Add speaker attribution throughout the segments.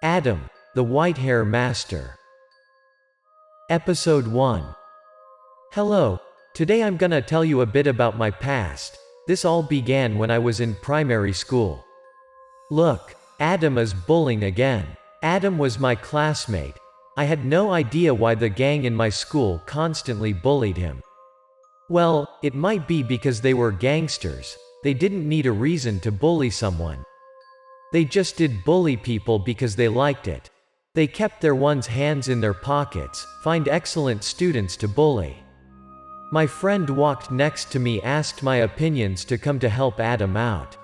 Speaker 1: Adam, the White Hair Master. Episode 1. Hello, today I'm gonna tell you a bit about my past. This all began when I was in primary school. Look, Adam is bullying again. Adam was my classmate. I had no idea why the gang in my school constantly bullied him. Well, it might be because they were gangsters. They didn't need a reason to bully someone. They just did bully people because they liked it. They kept their hands in their pockets, find excellent students to bully. My friend walked next to me, asked my opinions to come to help Adam out.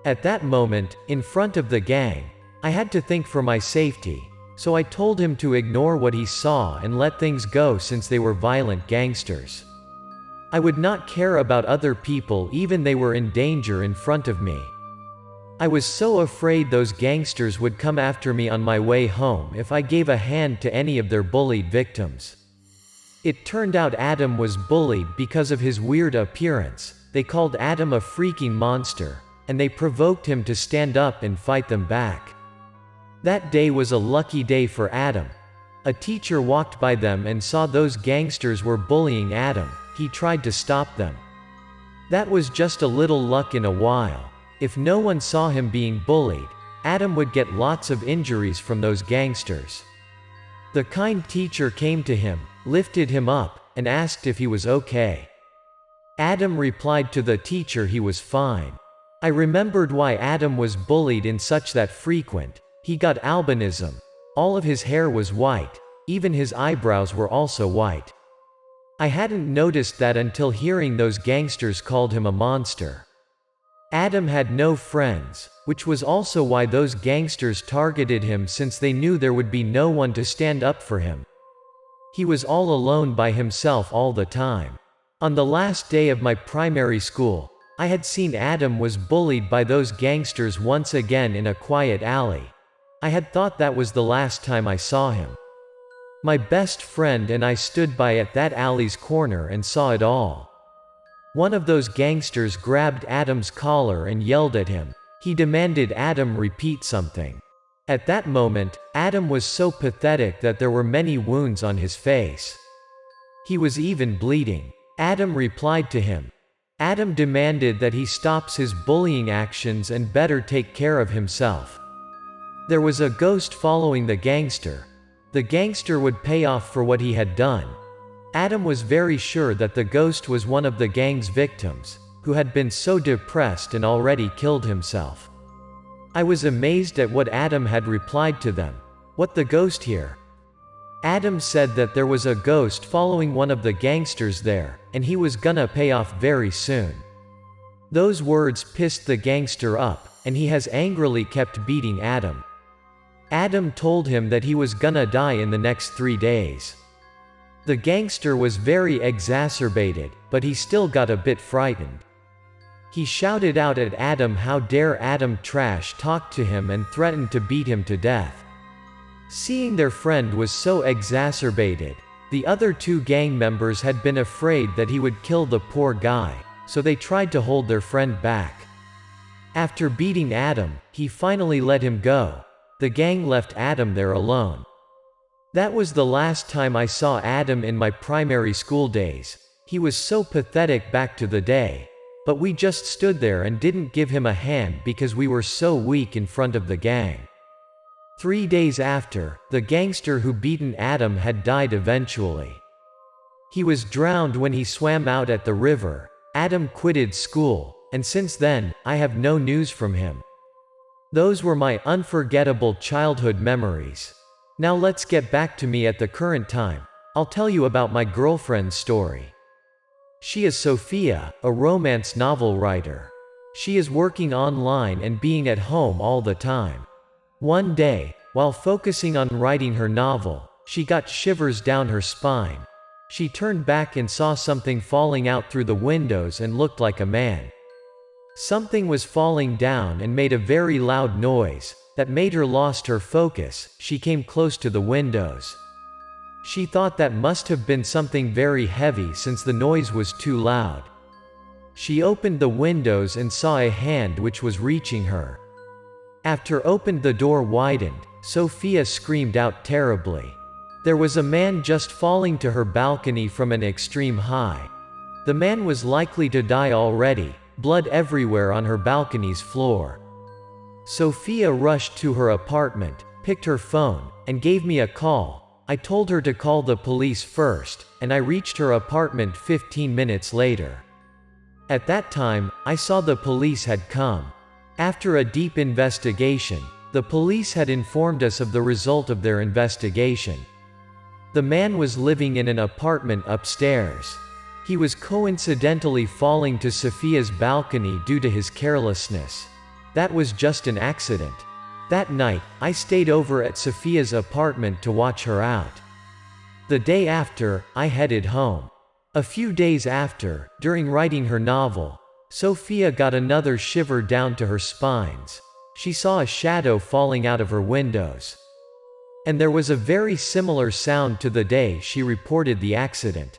Speaker 1: At that moment, in front of the gang, I had to think for my safety, so I told him to ignore what he saw and let things go since they were violent gangsters. I would not care about other people even they were in danger in front of me. I was so afraid those gangsters would come after me on my way home if I gave a hand to any of their bullied victims. It turned out Adam was bullied because of his weird appearance. They called Adam a freaking monster, and they provoked him to stand up and fight them back. That day was a lucky day for Adam. A teacher walked by them and saw those gangsters were bullying Adam. He tried to stop them. That was just a little luck in a while. If no one saw him being bullied, Adam would get lots of injuries from those gangsters. The kind teacher came to him, lifted him up, and asked if he was okay. Adam replied to the teacher he was fine. I remembered why Adam was bullied in such that frequent. He got albinism. All of his hair was white. Even his eyebrows were also white. I hadn't noticed that until hearing those gangsters called him a monster. Adam had no friends, which was also why those gangsters targeted him since they knew there would be no one to stand up for him. He was all alone by himself all the time. On the last day of my primary school, I had seen Adam was bullied by those gangsters once again in a quiet alley. I had thought that was the last time I saw him. My best friend and I stood by at that alley's corner and saw it all. One of those gangsters grabbed Adam's collar and yelled at him. He demanded Adam repeat something. At that moment, Adam was so pathetic that there were many wounds on his face. He was even bleeding. Adam replied to him. Adam demanded that he stops his bullying actions and better take care of himself. There was a ghost following the gangster. The gangster would pay off for what he had done. Adam was very sure that the ghost was one of the gang's victims, who had been so depressed and already killed himself. I was amazed at what Adam had replied to them. What, the ghost here? Adam said that there was a ghost following one of the gangsters there, and he was gonna pay off very soon. Those words pissed the gangster up, and he has angrily kept beating Adam. Adam told him that he was gonna die in the next 3 days. The gangster was very exacerbated, but he still got a bit frightened. He shouted out at Adam how dare Adam trash talk to him and threatened to beat him to death. Seeing their friend was so exacerbated, the other 2 gang members had been afraid that he would kill the poor guy, so they tried to hold their friend back. After beating Adam, he finally let him go. The gang left Adam there alone. That was the last time I saw Adam in my primary school days. He was so pathetic back to the day. But we just stood there and didn't give him a hand because we were so weak in front of the gang. 3 days after, the gangster who beaten Adam had died eventually. He was drowned when he swam out at the river. Adam quitted school, and since then, I have no news from him. Those were my unforgettable childhood memories. Now let's get back to me at the current time. I'll tell you about my girlfriend's story. She is Sophia, a romance novel writer. She is working online and being at home all the time. One day, while focusing on writing her novel, she got shivers down her spine. She turned back and saw something falling out through the windows and looked like a man. Something was falling down and made a very loud noise that made her lost her focus. She came close to the windows. She thought that must have been something very heavy since the noise was too loud. She opened the windows and saw a hand which was reaching her. After opened, the door widened, Sophia screamed out terribly. There was a man just falling to her balcony from an extreme high. The man was likely to die already, blood everywhere on her balcony's floor. Sophia rushed to her apartment, picked her phone, and gave me a call. I told her to call the police first, and I reached her apartment 15 minutes later. At that time, I saw the police had come. After a deep investigation, the police had informed us of the result of their investigation. The man was living in an apartment upstairs. He was coincidentally falling to Sophia's balcony due to his carelessness. That was just an accident. That night, I stayed over at Sophia's apartment to watch her out. The day after, I headed home. A few days after, during writing her novel, Sophia got another shiver down to her spines. She saw a shadow falling out of her windows. And there was a very similar sound to the day she reported the accident.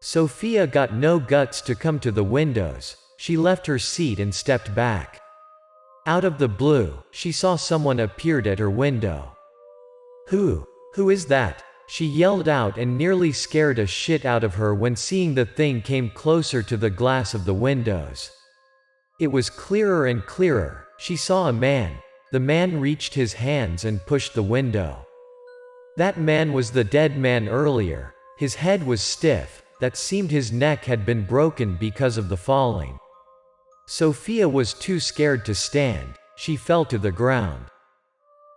Speaker 1: Sophia got no guts to come to the windows. She left her seat and stepped back. Out of the blue, she saw someone appeared at her window. Who is that?" she yelled out, and nearly scared a shit out of her when seeing the thing came closer to the glass of the windows. It was clearer and clearer. She saw a man. The man reached his hands and pushed the window. That man was the dead man earlier. His head was stiff. That seemed his neck had been broken because of the falling. Sophia was too scared to stand. She fell to the ground.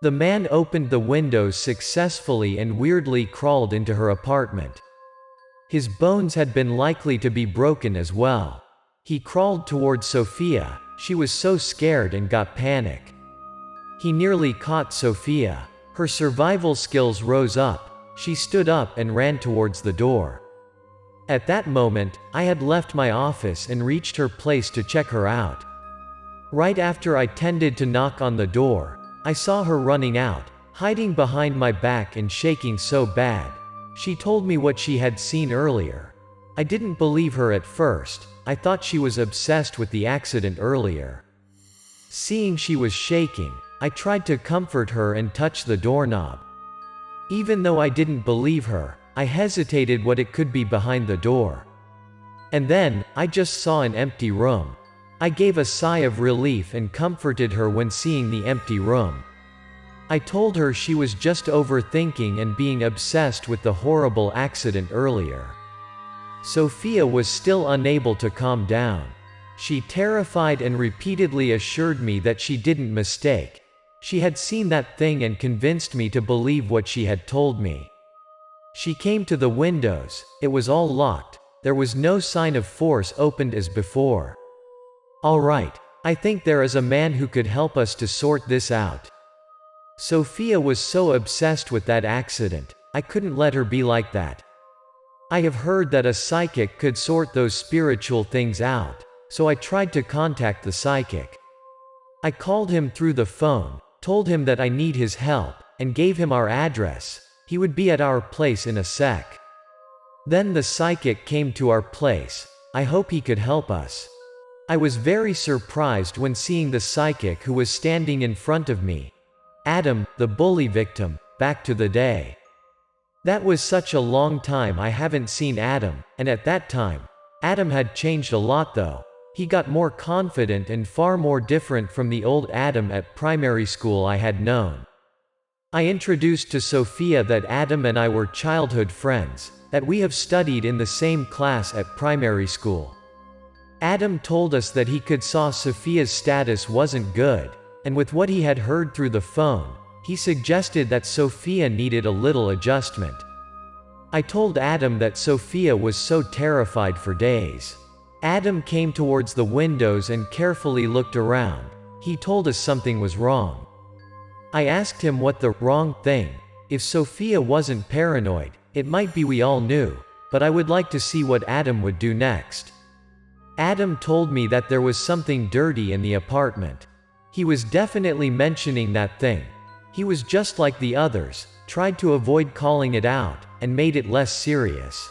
Speaker 1: The man opened the windows successfully and weirdly crawled into her apartment. His bones had been likely to be broken as well. He crawled towards Sophia. She was so scared and got panic. He nearly caught Sophia. Her survival skills rose up. She stood up and ran towards the door. At that moment, I had left my office and reached her place to check her out. Right after I tended to knock on the door, I saw her running out, hiding behind my back and shaking so bad. She told me what she had seen earlier. I didn't believe her at first. I thought she was obsessed with the accident earlier. Seeing she was shaking, I tried to comfort her and touch the doorknob. Even though I didn't believe her, I hesitated what it could be behind the door. And then, I just saw an empty room. I gave a sigh of relief and comforted her when seeing the empty room. I told her she was just overthinking and being obsessed with the horrible accident earlier. Sophia was still unable to calm down. She terrified and repeatedly assured me that she didn't mistake. She had seen that thing and convinced me to believe what she had told me. She came to the windows. It was all locked. There was no sign of force opened as before. "All right. I think there is a man who could help us to sort this out." Sophia was so obsessed with that accident. I couldn't let her be like that. I have heard that a psychic could sort those spiritual things out, so I tried to contact the psychic. I called him through the phone, told him that I need his help, and gave him our address. He would be at our place in a sec. Then the psychic came to our place. I hope he could help us. I was very surprised when seeing the psychic who was standing in front of me. Adam, the bully victim, back to the day. That was such a long time I haven't seen Adam, and at that time, Adam had changed a lot though. He got more confident and far more different from the old Adam at primary school I had known. I introduced to Sophia that Adam and I were childhood friends, that we have studied in the same class at primary school. Adam told us that he could saw Sophia's status wasn't good, and with what he had heard through the phone, he suggested that Sophia needed a little adjustment. I told Adam that Sophia was so terrified for days. Adam came towards the windows and carefully looked around. He told us something was wrong. I asked him what the wrong thing. If Sophia wasn't paranoid, it might be we all knew, but I would like to see what Adam would do next. Adam told me that there was something dirty in the apartment. He was definitely mentioning that thing. He was just like the others, tried to avoid calling it out, and made it less serious.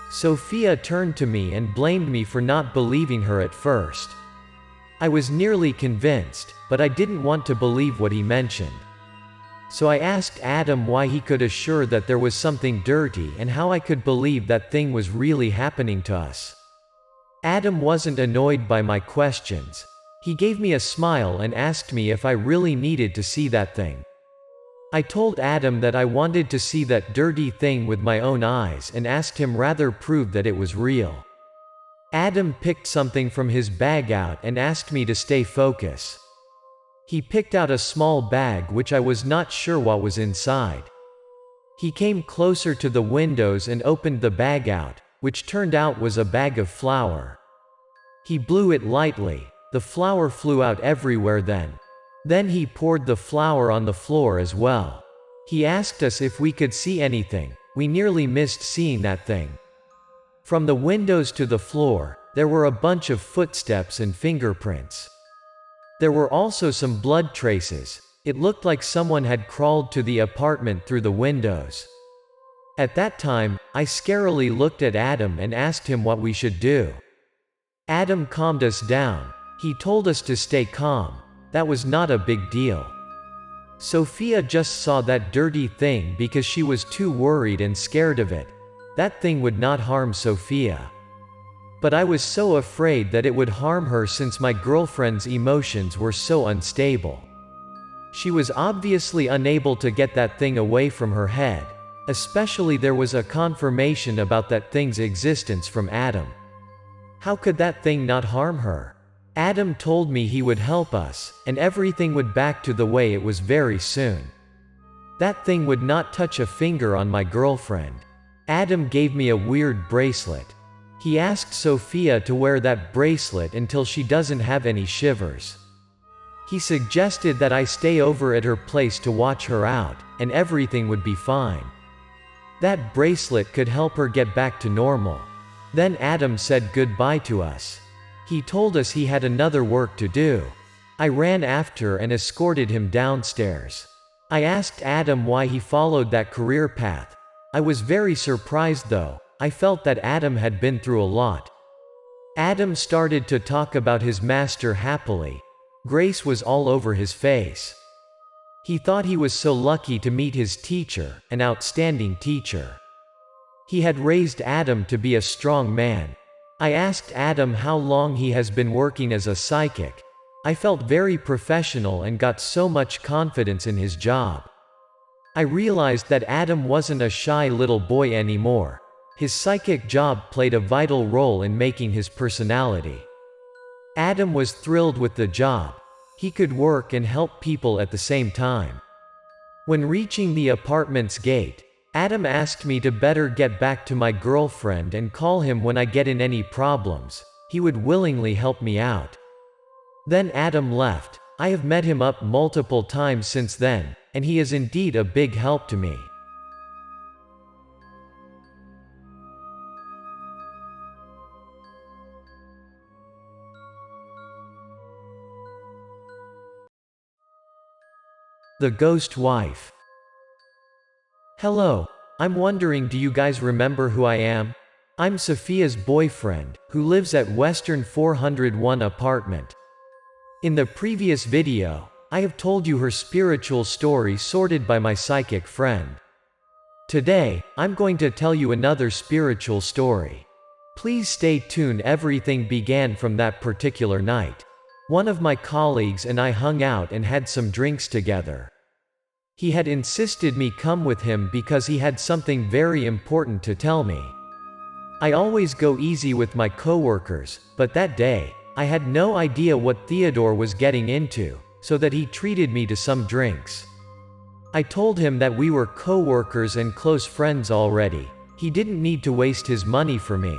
Speaker 1: Sophia turned to me and blamed me for not believing her at first. I was nearly convinced, but I didn't want to believe what he mentioned. So I asked Adam why he could assure that there was something dirty and how I could believe that thing was really happening to us. Adam wasn't annoyed by my questions. He gave me a smile and asked me if I really needed to see that thing. I told Adam that I wanted to see that dirty thing with my own eyes and asked him rather prove that it was real. Adam picked something from his bag out and asked me to stay focused. He picked out a small bag which I was not sure what was inside. He came closer to the windows and opened the bag out, which turned out was a bag of flour. He blew it lightly. The flour flew out everywhere then. Then he poured the flour on the floor as well. He asked us if we could see anything. We nearly missed seeing that thing. From the windows to the floor, there were a bunch of footsteps and fingerprints. There were also some blood traces. It looked like someone had crawled to the apartment through the windows. At that time, I scarily looked at Adam and asked him what we should do. Adam calmed us down. He told us to stay calm. That was not a big deal. Sophia just saw that dirty thing because she was too worried and scared of it. That thing would not harm Sophia. But I was so afraid that it would harm her since my girlfriend's emotions were so unstable. She was obviously unable to get that thing away from her head. Especially there was a confirmation about that thing's existence from Adam. How could that thing not harm her? Adam told me he would help us, and everything would back to the way it was very soon. That thing would not touch a finger on my girlfriend. Adam gave me a weird bracelet. He asked Sophia to wear that bracelet until she doesn't have any shivers. He suggested that I stay over at her place to watch her out, and everything would be fine. That bracelet could help her get back to normal. Then Adam said goodbye to us. He told us he had another work to do. I ran after and escorted him downstairs. I asked Adam why he followed that career path. I was very surprised though. I felt that Adam had been through a lot. Adam started to talk about his master happily. Grace was all over his face. He thought he was so lucky to meet his teacher, an outstanding teacher. He had raised Adam to be a strong man. I asked Adam how long he has been working as a psychic. I felt very professional and got so much confidence in his job. I realized that Adam wasn't a shy little boy anymore. His psychic job played a vital role in making his personality. Adam was thrilled with the job. He could work and help people at the same time. When reaching the apartment's gate, Adam asked me to better get back to my girlfriend and call him when I get in any problems. He would willingly help me out. Then Adam left. I have met him up multiple times since then, and he is indeed a big help to me. The Ghost Wife. Hello. I'm wondering, do you guys remember who I am? I'm Sophia's boyfriend, who lives at Western 401 apartment. In the previous video, I have told you her spiritual story sorted by my psychic friend. Today, I'm going to tell you another spiritual story. Please stay tuned. Everything began from that particular night. One of my colleagues and I hung out and had some drinks together. He had insisted me come with him because he had something very important to tell me. I always go easy with my coworkers, but that day, I had no idea what Theodore was getting into, so that he treated me to some drinks. I told him that we were coworkers and close friends already. He didn't need to waste his money for me.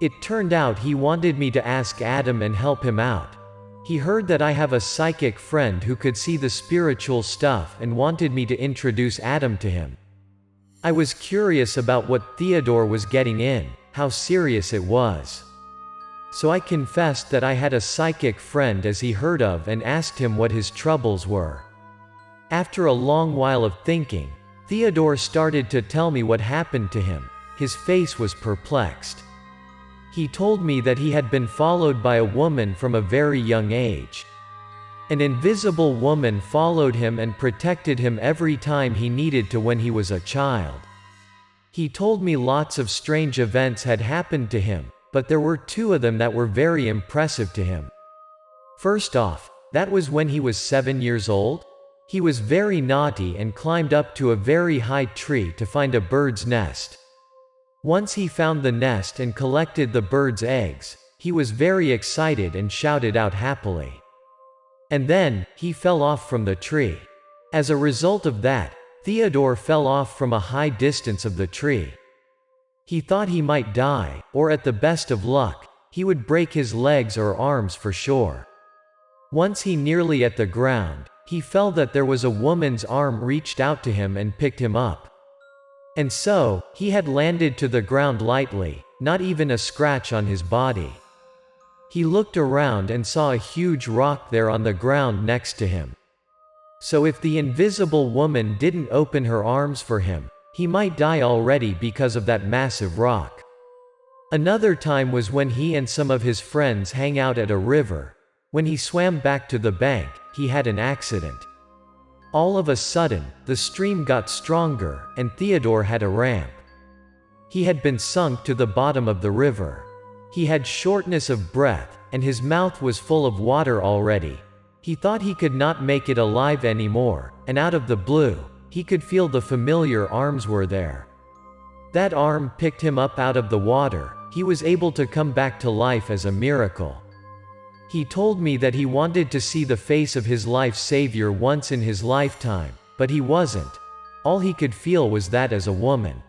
Speaker 1: It turned out he wanted me to ask Adam and help him out. He heard that I have a psychic friend who could see the spiritual stuff and wanted me to introduce Adam to him. I was curious about what Theodore was getting in, how serious it was. So I confessed that I had a psychic friend as he heard of and asked him what his troubles were. After a long while of thinking, Theodore started to tell me what happened to him. His face was perplexed. He told me that he had been followed by a woman from a very young age. An invisible woman followed him and protected him every time he needed to when he was a child. He told me lots of strange events had happened to him, but there were two of them that were very impressive to him. First off, that was when he was 7 years old. He was very naughty and climbed up to a very high tree to find a bird's nest. Once he found the nest and collected the bird's eggs, he was very excited and shouted out happily. And then, he fell off from the tree. As a result of that, Theodore fell off from a high distance of the tree. He thought he might die, or at the best of luck, he would break his legs or arms for sure. Once he nearly at the ground, he felt that there was a woman's arm reached out to him and picked him up. And so, he had landed to the ground lightly, not even a scratch on his body. He looked around and saw a huge rock there on the ground next to him. So if the invisible woman didn't open her arms for him, he might die already because of that massive rock. Another time was when he and some of his friends hang out at a river. When he swam back to the bank, he had an accident. All of a sudden, the stream got stronger, and Theodore had a ramp. He had been sunk to the bottom of the river. He had shortness of breath, and his mouth was full of water already. He thought he could not make it alive anymore, and out of the blue, he could feel the familiar arms were there. That arm picked him up out of the water. He was able to come back to life as a miracle. He told me that he wanted to see the face of his life's savior once in his lifetime, but he wasn't. All he could feel was that as a woman.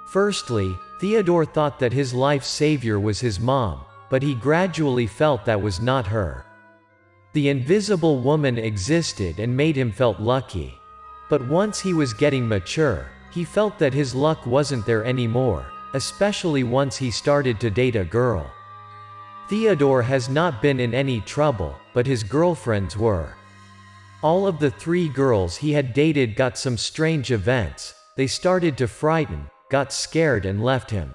Speaker 1: Firstly, Theodore thought that his life's savior was his mom, but he gradually felt that was not her. The invisible woman existed and made him felt lucky. But once he was getting mature, he felt that his luck wasn't there anymore, especially once he started to date a girl. Theodore has not been in any trouble, but his girlfriends were. All of the 3 girls he had dated got some strange events. They started to frighten, got scared and left him.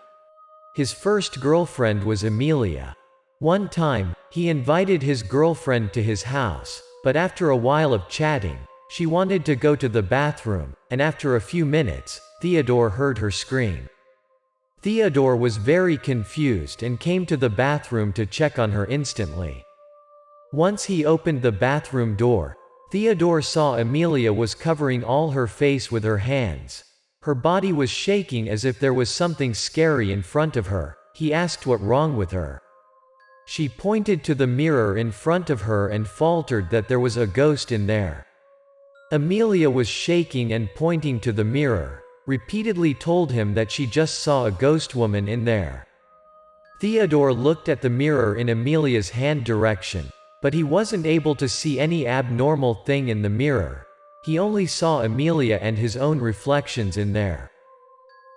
Speaker 1: His first girlfriend was Amelia. One time, he invited his girlfriend to his house, but after a while of chatting, she wanted to go to the bathroom, and after a few minutes, Theodore heard her scream. Theodore was very confused and came to the bathroom to check on her instantly. Once he opened the bathroom door, Theodore saw Amelia was covering all her face with her hands. Her body was shaking as if there was something scary in front of her. He asked what wrong with her. She pointed to the mirror in front of her and faltered that there was a ghost in there. Amelia was shaking and pointing to the mirror, repeatedly told him that she just saw a ghost woman in there. Theodore looked at the mirror in Amelia's hand direction, but he wasn't able to see any abnormal thing in the mirror. He only saw Amelia and his own reflections in there.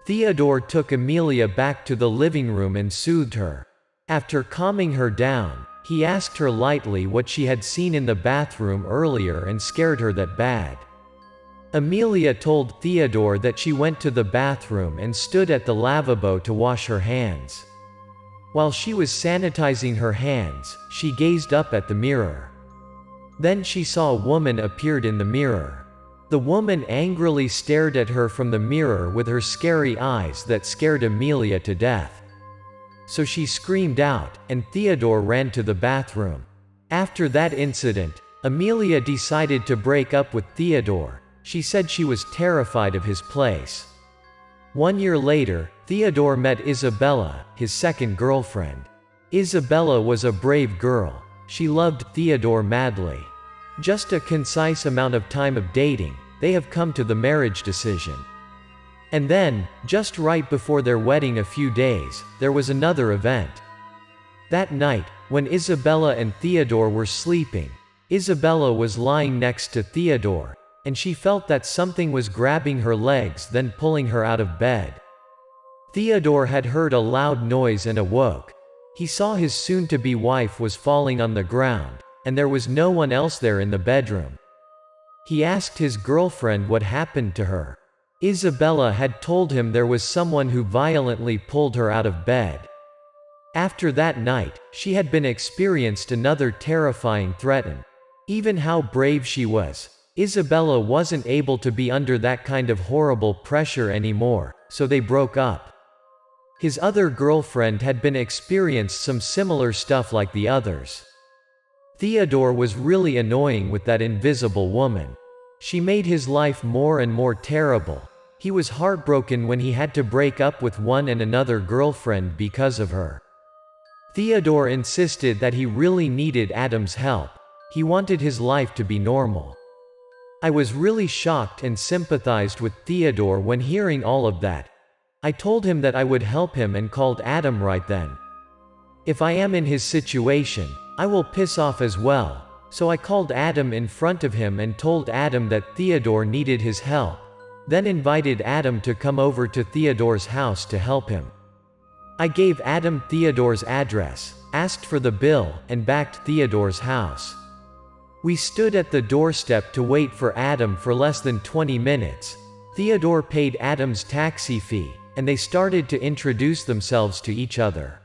Speaker 1: Theodore took Amelia back to the living room and soothed her. After calming her down, he asked her lightly what she had seen in the bathroom earlier and scared her that bad. Amelia told Theodore that she went to the bathroom and stood at the lavabo to wash her hands. While she was sanitizing her hands, she gazed up at the mirror. Then she saw a woman appeared in the mirror. The woman angrily stared at her from the mirror with her scary eyes that scared Amelia to death. So she screamed out, and Theodore ran to the bathroom. After that incident, Amelia decided to break up with Theodore. She said she was terrified of his place. 1 year later, Theodore met Isabella, his second girlfriend. Isabella was a brave girl. She loved Theodore madly. Just a concise amount of time of dating, they have come to the marriage decision. And then, just right before their wedding a few days, there was another event. That night, when Isabella and Theodore were sleeping, Isabella was lying next to Theodore, and she felt that something was grabbing her legs then pulling her out of bed. Theodore had heard a loud noise and awoke. He saw his soon-to-be wife was falling on the ground, and there was no one else there in the bedroom. He asked his girlfriend what happened to her. Isabella had told him there was someone who violently pulled her out of bed. After that night, she had been experienced another terrifying threat. Even how brave she was, Isabella wasn't able to be under that kind of horrible pressure anymore, so they broke up. His other girlfriend had been experienced some similar stuff like the others. Theodore was really annoying with that invisible woman. She made his life more and more terrible. He was heartbroken when he had to break up with one and another girlfriend because of her. Theodore insisted that he really needed Adam's help. He wanted his life to be normal. I was really shocked and sympathized with Theodore when hearing all of that. I told him that I would help him and called Adam right then. If I am in his situation, I will piss off as well, so I called Adam in front of him and told Adam that Theodore needed his help, then invited Adam to come over to Theodore's house to help him. I gave Adam Theodore's address, asked for the bill, and backed Theodore's house. We stood at the doorstep to wait for Adam for less than 20 minutes. Theodore paid Adam's taxi fee, and they started to introduce themselves to each other.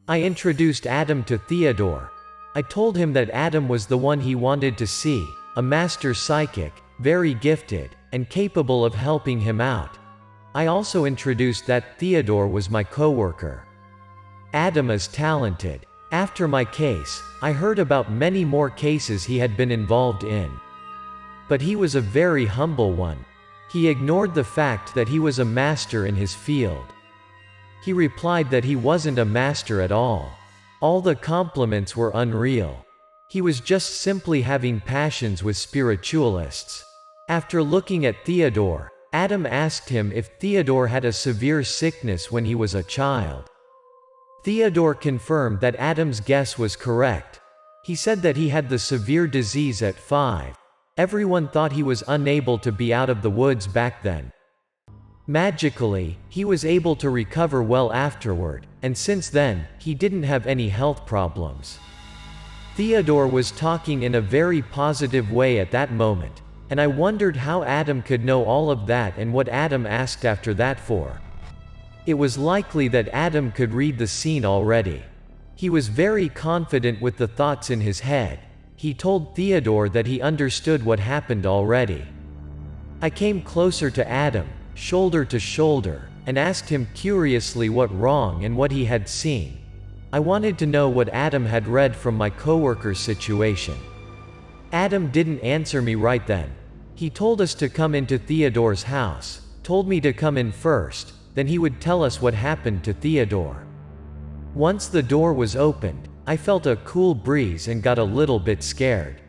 Speaker 1: I introduced Adam to Theodore. I told him that Adam was the one he wanted to see, a master psychic, very gifted, and capable of helping him out. I also introduced that Theodore was my coworker. Adam is talented. After my case, I heard about many more cases he had been involved in. But he was a very humble one. He ignored the fact that he was a master in his field. He replied that he wasn't a master at all. All the compliments were unreal. He was just simply having passions with spiritualists. After looking at Theodore, Adam asked him if Theodore had a severe sickness when he was a child. Theodore confirmed that Adam's guess was correct. He said that he had the severe disease at 5. Everyone thought he was unable to be out of the woods back then. Magically, he was able to recover well afterward, and since then, he didn't have any health problems. Theodore was talking in a very positive way at that moment, and I wondered how Adam could know all of that and what Adam asked after that for. It was likely that Adam could read the scene already. He was very confident with the thoughts in his head. He told Theodore that he understood what happened already. I came closer to Adam, shoulder to shoulder, and asked him curiously what wrong and what he had seen. I wanted to know what Adam had read from my coworker's situation. Adam didn't answer me right then. He told us to come into Theodore's house, told me to come in first, then he would tell us what happened to Theodore. Once the door was opened, I felt a cool breeze and got a little bit scared.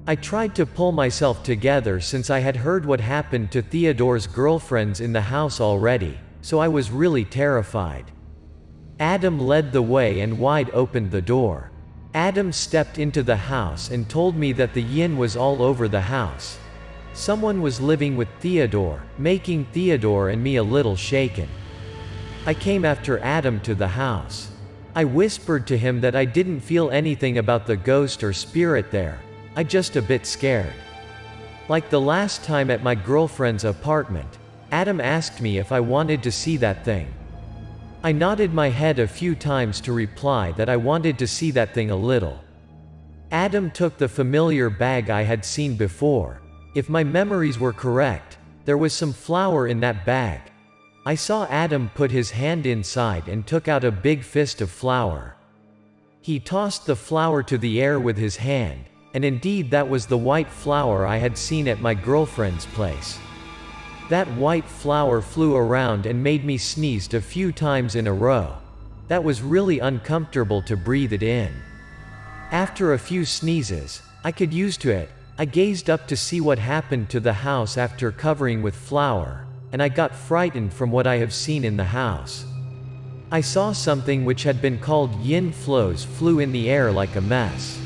Speaker 1: I tried to pull myself together since I had heard what happened to Theodore's girlfriends in the house already, so I was really terrified. Adam led the way and wide opened the door. Adam stepped into the house and told me that the yin was all over the house. Someone was living with Theodore, making Theodore and me a little shaken. I came after Adam to the house. I whispered to him that I didn't feel anything about the ghost or spirit there. I just a bit scared. Like the last time at my girlfriend's apartment, Adam asked me if I wanted to see that thing. I nodded my head a few times to reply that I wanted to see that thing a little. Adam took the familiar bag I had seen before. If my memories were correct, there was some flour in that bag. I saw Adam put his hand inside and took out a big fist of flour. He tossed the flour to the air with his hand, and indeed that was the white flour I had seen at my girlfriend's place. That white flour flew around and made me sneeze a few times in a row. That was really uncomfortable to breathe it in. After a few sneezes, I could used to it. I gazed up to see what happened to the house after covering with flour, and I got frightened from what I have seen in the house. I saw something which had been called yin flows flew in the air like a mess.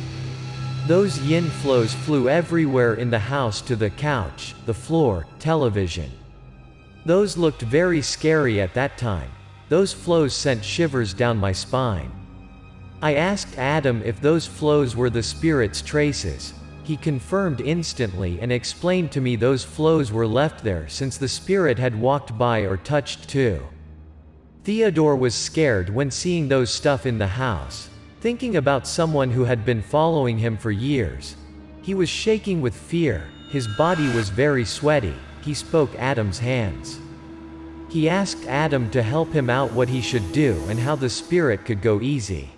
Speaker 1: Those yin flows flew everywhere in the house, to the couch, the floor, television. Those looked very scary at that time. Those flows sent shivers down my spine. I asked Adam if those flows were the spirit's traces. He confirmed instantly and explained to me those flows were left there since the spirit had walked by or touched too. Theodore was scared when seeing those stuff in the house, thinking about someone who had been following him for years. He was shaking with fear, his body was very sweaty. He spoke Adam's hands. He asked Adam to help him out what he should do and how the spirit could go easy.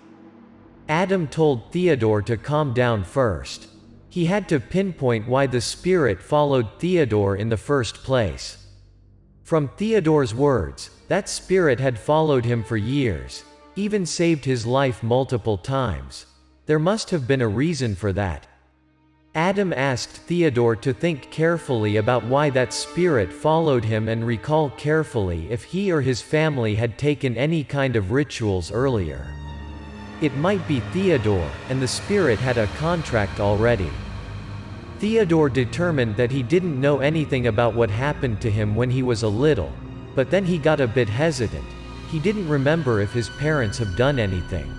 Speaker 1: Adam told Theodore to calm down first. He had to pinpoint why the spirit followed Theodore in the first place. From Theodore's words, that spirit had followed him for years, even saved his life multiple times. There must have been a reason for that. Adam asked Theodore to think carefully about why that spirit followed him and recall carefully if he or his family had taken any kind of rituals earlier. It might be Theodore, and the spirit had a contract already. Theodore determined that he didn't know anything about what happened to him when he was a little, but then he got a bit hesitant. He didn't remember if his parents have done anything.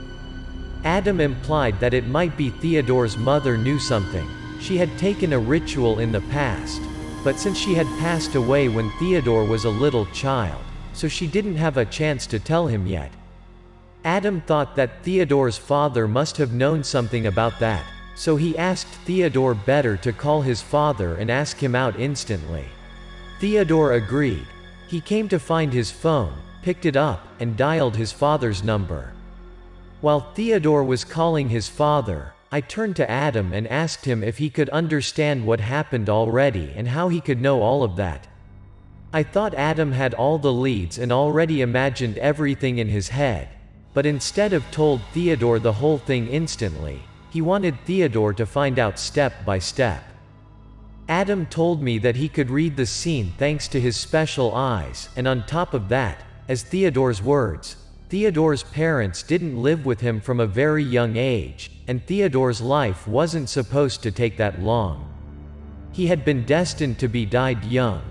Speaker 1: Adam implied that it might be Theodore's mother knew something. She had taken a ritual in the past, but since she had passed away when Theodore was a little child, so she didn't have a chance to tell him yet. Adam thought that Theodore's father must have known something about that, so he asked Theodore better to call his father and ask him out instantly. Theodore agreed. He came to find his phone, picked it up, and dialed his father's number. While Theodore was calling his father, I turned to Adam and asked him if he could understand what happened already and how he could know all of that. I thought Adam had all the leads and already imagined everything in his head, but instead of told Theodore the whole thing instantly, he wanted Theodore to find out step by step. Adam told me that he could read the scene thanks to his special eyes, and on top of that, as Theodore's words, Theodore's parents didn't live with him from a very young age, and Theodore's life wasn't supposed to take that long. He had been destined to be died young.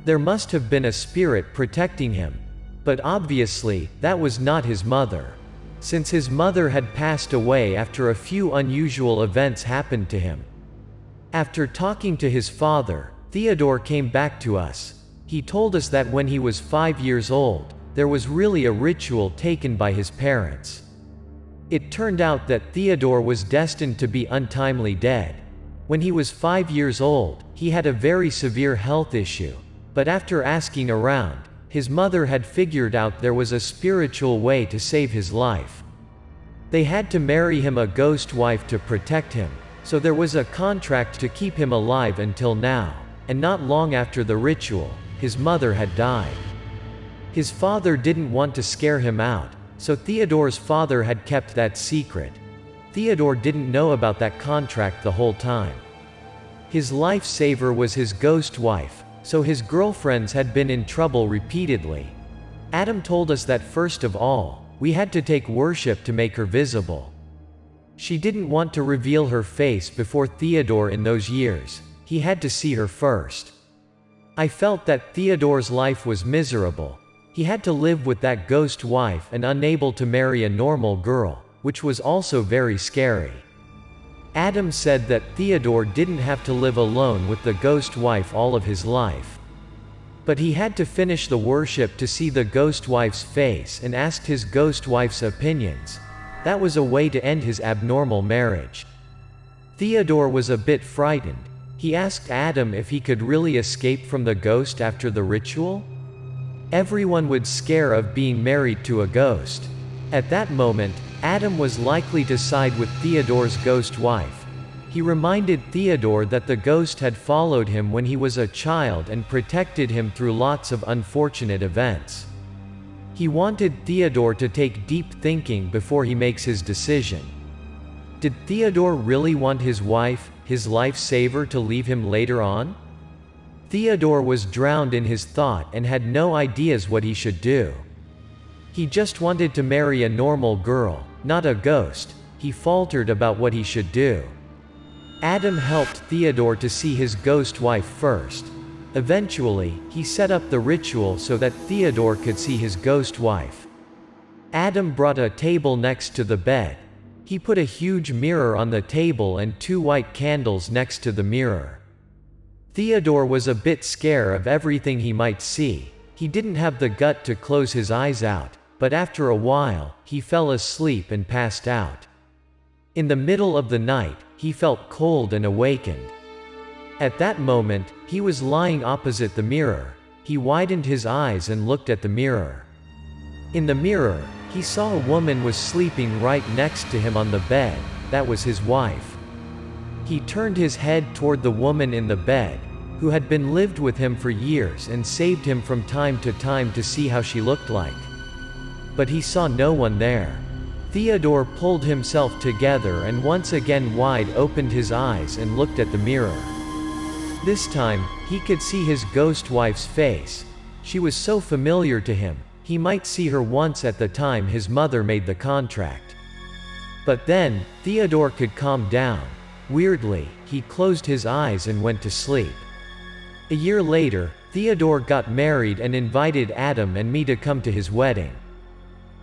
Speaker 1: There must have been a spirit protecting him. But obviously, that was not his mother, since his mother had passed away after a few unusual events happened to him. After talking to his father, Theodore came back to us. He told us that when he was 5 years old, there was really a ritual taken by his parents. It turned out that Theodore was destined to be untimely dead. When he was 5 years old, he had a very severe health issue, but after asking around, his mother had figured out there was a spiritual way to save his life. They had to marry him a ghost wife to protect him, so there was a contract to keep him alive until now, and not long after the ritual, his mother had died. His father didn't want to scare him out, so Theodore's father had kept that secret. Theodore didn't know about that contract the whole time. His lifesaver was his ghost wife, so his girlfriends had been in trouble repeatedly. Adam told us that first of all, we had to take worship to make her visible. She didn't want to reveal her face before Theodore in those years. He had to see her first. I felt that Theodore's life was miserable. He had to live with that ghost wife and unable to marry a normal girl, which was also very scary. Adam said that Theodore didn't have to live alone with the ghost wife all of his life. But he had to finish the worship to see the ghost wife's face and asked his ghost wife's opinions. That was a way to end his abnormal marriage. Theodore was a bit frightened. He asked Adam if he could really escape from the ghost after the ritual. Everyone would scare of being married to a ghost. At that moment, Adam was likely to side with Theodore's ghost wife. He reminded Theodore that the ghost had followed him when he was a child and protected him through lots of unfortunate events. He wanted Theodore to take deep thinking before he makes his decision. Did Theodore really want his wife, his lifesaver, to leave him later on? Theodore was drowned in his thought and had no ideas what he should do. He just wanted to marry a normal girl, not a ghost. He faltered about what he should do. Adam helped Theodore to see his ghost wife first. Eventually, he set up the ritual so that Theodore could see his ghost wife. Adam brought a table next to the bed. He put a huge mirror on the table and 2 white candles next to the mirror. Theodore was a bit scared of everything he might see. He didn't have the gut to close his eyes out, but after a while, he fell asleep and passed out. In the middle of the night, he felt cold and awakened. At that moment, he was lying opposite the mirror. He widened his eyes and looked at the mirror. In the mirror, he saw a woman was sleeping right next to him on the bed. That was his wife. He turned his head toward the woman in the bed, who had been lived with him for years and saved him from time to time to see how she looked like. But he saw no one there. Theodore pulled himself together and once again wide opened his eyes and looked at the mirror. This time, he could see his ghost wife's face. She was so familiar to him, he might see her once at the time his mother made the contract. But then, Theodore could calm down. Weirdly, he closed his eyes and went to sleep. A year later, Theodore got married and invited Adam and me to come to his wedding.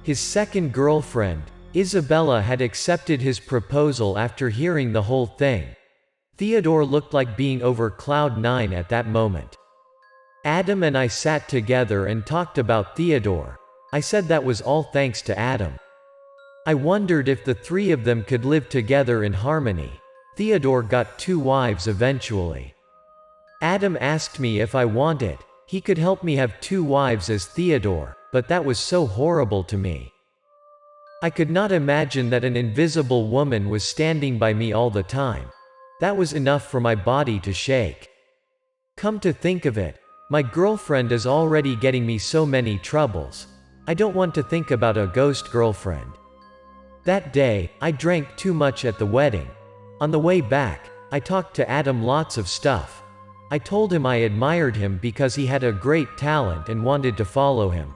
Speaker 1: His second girlfriend, Isabella, had accepted his proposal after hearing the whole thing. Theodore looked like being over cloud 9 at that moment. Adam and I sat together and talked about Theodore. I said that was all thanks to Adam. I wondered if the three of them could live together in harmony. Theodore got 2 wives eventually. Adam asked me if I want it. He could help me have 2 wives as Theodore, but that was so horrible to me. I could not imagine that an invisible woman was standing by me all the time. That was enough for my body to shake. Come to think of it, my girlfriend is already getting me so many troubles. I don't want to think about a ghost girlfriend. That day, I drank too much at the wedding. On the way back, I talked to Adam lots of stuff. I told him I admired him because he had a great talent and wanted to follow him.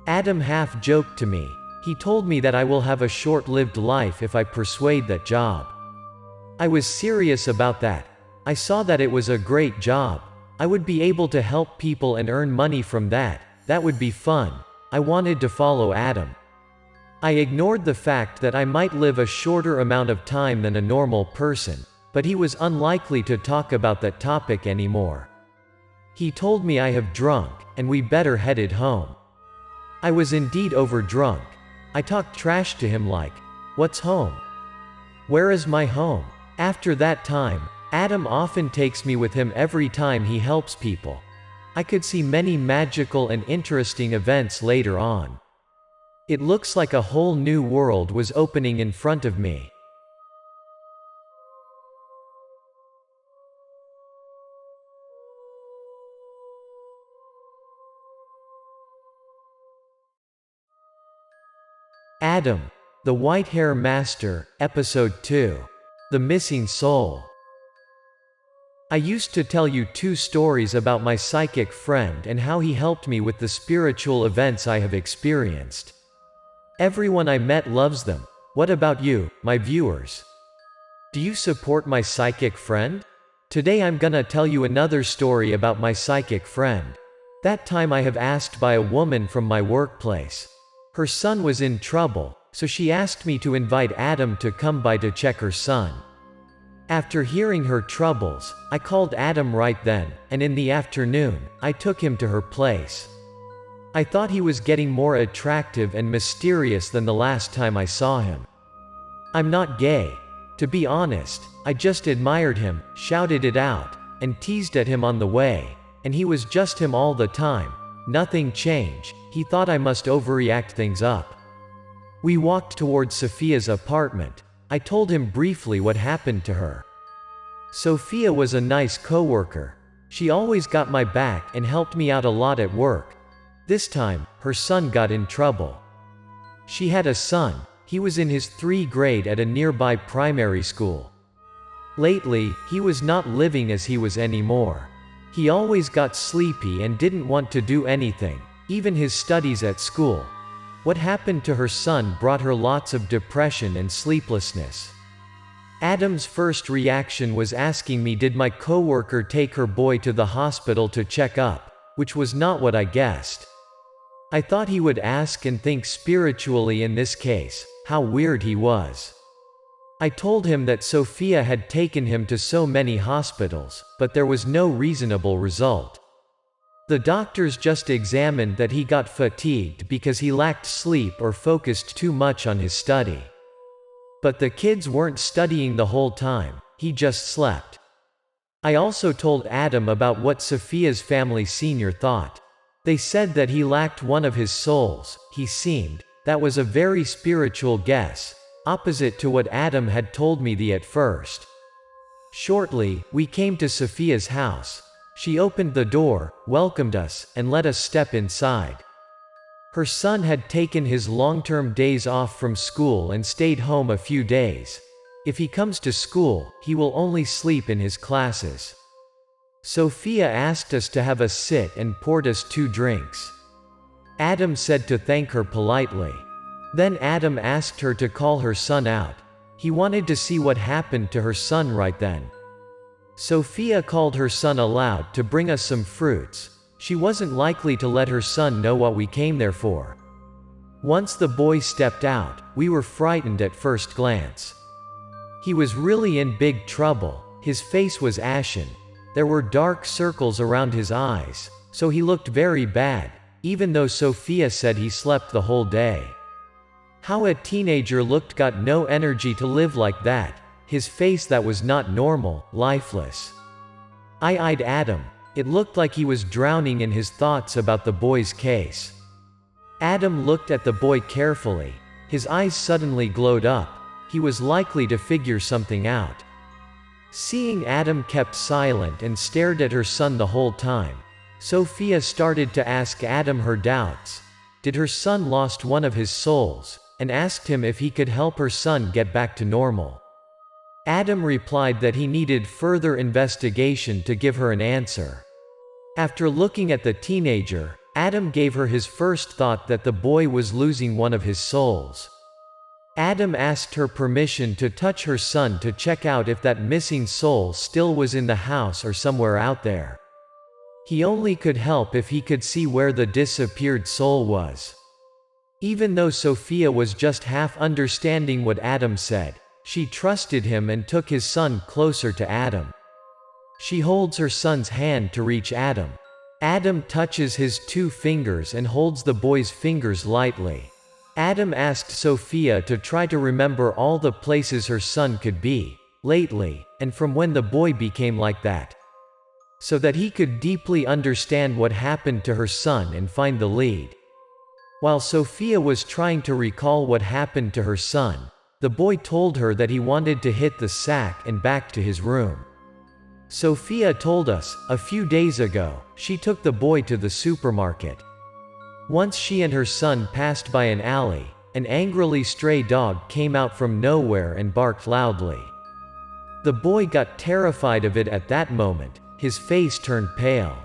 Speaker 1: Adam half joked to me. He told me that I will have a short-lived life if I persuade that job. I was serious about that. I saw that it was a great job. I would be able to help people and earn money from that. That would be fun. I wanted to follow Adam. I ignored the fact that I might live a shorter amount of time than a normal person, but he was unlikely to talk about that topic anymore. He told me I have drunk, and we better headed home. I was indeed overdrunk. I talked trash to him like, "What's home? Where is my home?" After that time, Adam often takes me with him every time he helps people. I could see many magical and interesting events later on. It looks like a whole new world was opening in front of me. Adam, the White Hair Master, Episode 2. The Missing Soul. I used to tell you 2 stories about my psychic friend and how he helped me with the spiritual events I have experienced. Everyone I met loves them. What about you, my viewers? Do you support my psychic friend? Today I'm gonna tell you another story about my psychic friend. That time I have asked by a woman from my workplace. Her son was in trouble, so she asked me to invite Adam to come by to check her son. After hearing her troubles, I called Adam right then, and in the afternoon, I took him to her place. I thought he was getting more attractive and mysterious than the last time I saw him. I'm not gay. To be honest, I just admired him, shouted it out, and teased at him on the way, and he was just him all the time. Nothing changed. He thought I must overreact things up. We walked towards Sophia's apartment. I told him briefly what happened to her. Sophia was a nice coworker. She always got my back and helped me out a lot at work. This time, her son got in trouble. She had a son. He was in his 3rd grade at a nearby primary school. Lately, he was not living as he was anymore. He always got sleepy and didn't want to do anything, even his studies at school. What happened to her son brought her lots of depression and sleeplessness. Adam's first reaction was asking me did my coworker take her boy to the hospital to check up, which was not what I guessed. I thought he would ask and think spiritually in this case. How weird he was. I told him that Sophia had taken him to so many hospitals, but there was no reasonable result. The doctors just examined that he got fatigued because he lacked sleep or focused too much on his study. But the kids weren't studying the whole time, he just slept. I also told Adam about what Sophia's family senior thought. They said that he lacked one of his souls, he seemed. That was a very spiritual guess, opposite to what Adam had told me at first. Shortly, we came to Sophia's house. She opened the door, welcomed us, and let us step inside. Her son had taken his long-term days off from school and stayed home a few days. If he comes to school, he will only sleep in his classes. Sophia asked us to have a sit and poured us 2 drinks. Adam said to thank her politely. Then Adam asked her to call her son out. He wanted to see what happened to her son right then. Sophia called her son aloud to bring us some fruits. She wasn't likely to let her son know what we came there for. Once the boy stepped out, we were frightened at first glance. He was really in big trouble. His face was ashen. There were dark circles around his eyes, so he looked very bad, even though Sophia said he slept the whole day. How a teenager looked, got no energy to live like that, his face that was not normal, lifeless. I eyed Adam. It looked like he was drowning in his thoughts about the boy's case. Adam looked at the boy carefully. His eyes suddenly glowed up. He was likely to figure something out. Seeing Adam kept silent and stared at her son the whole time, Sophia started to ask Adam her doubts. Did her son lost one of his souls, and asked him if he could help her son get back to normal. Adam replied that he needed further investigation to give her an answer. After looking at the teenager, Adam gave her his first thought that the boy was losing one of his souls. Adam asked her permission to touch her son to check out if that missing soul still was in the house or somewhere out there. He only could help if he could see where the disappeared soul was. Even though Sophia was just half understanding what Adam said, she trusted him and took his son closer to Adam. She holds her son's hand to reach Adam. Adam touches his 2 fingers and holds the boy's fingers lightly. Adam asked Sophia to try to remember all the places her son could be, lately, and from when the boy became like that, so that he could deeply understand what happened to her son and find the lead. While Sophia was trying to recall what happened to her son, the boy told her that he wanted to hit the sack and back to his room. Sophia told us, a few days ago, she took the boy to the supermarket. Once she and her son passed by an alley, an angrily stray dog came out from nowhere and barked loudly. The boy got terrified of it at that moment, his face turned pale.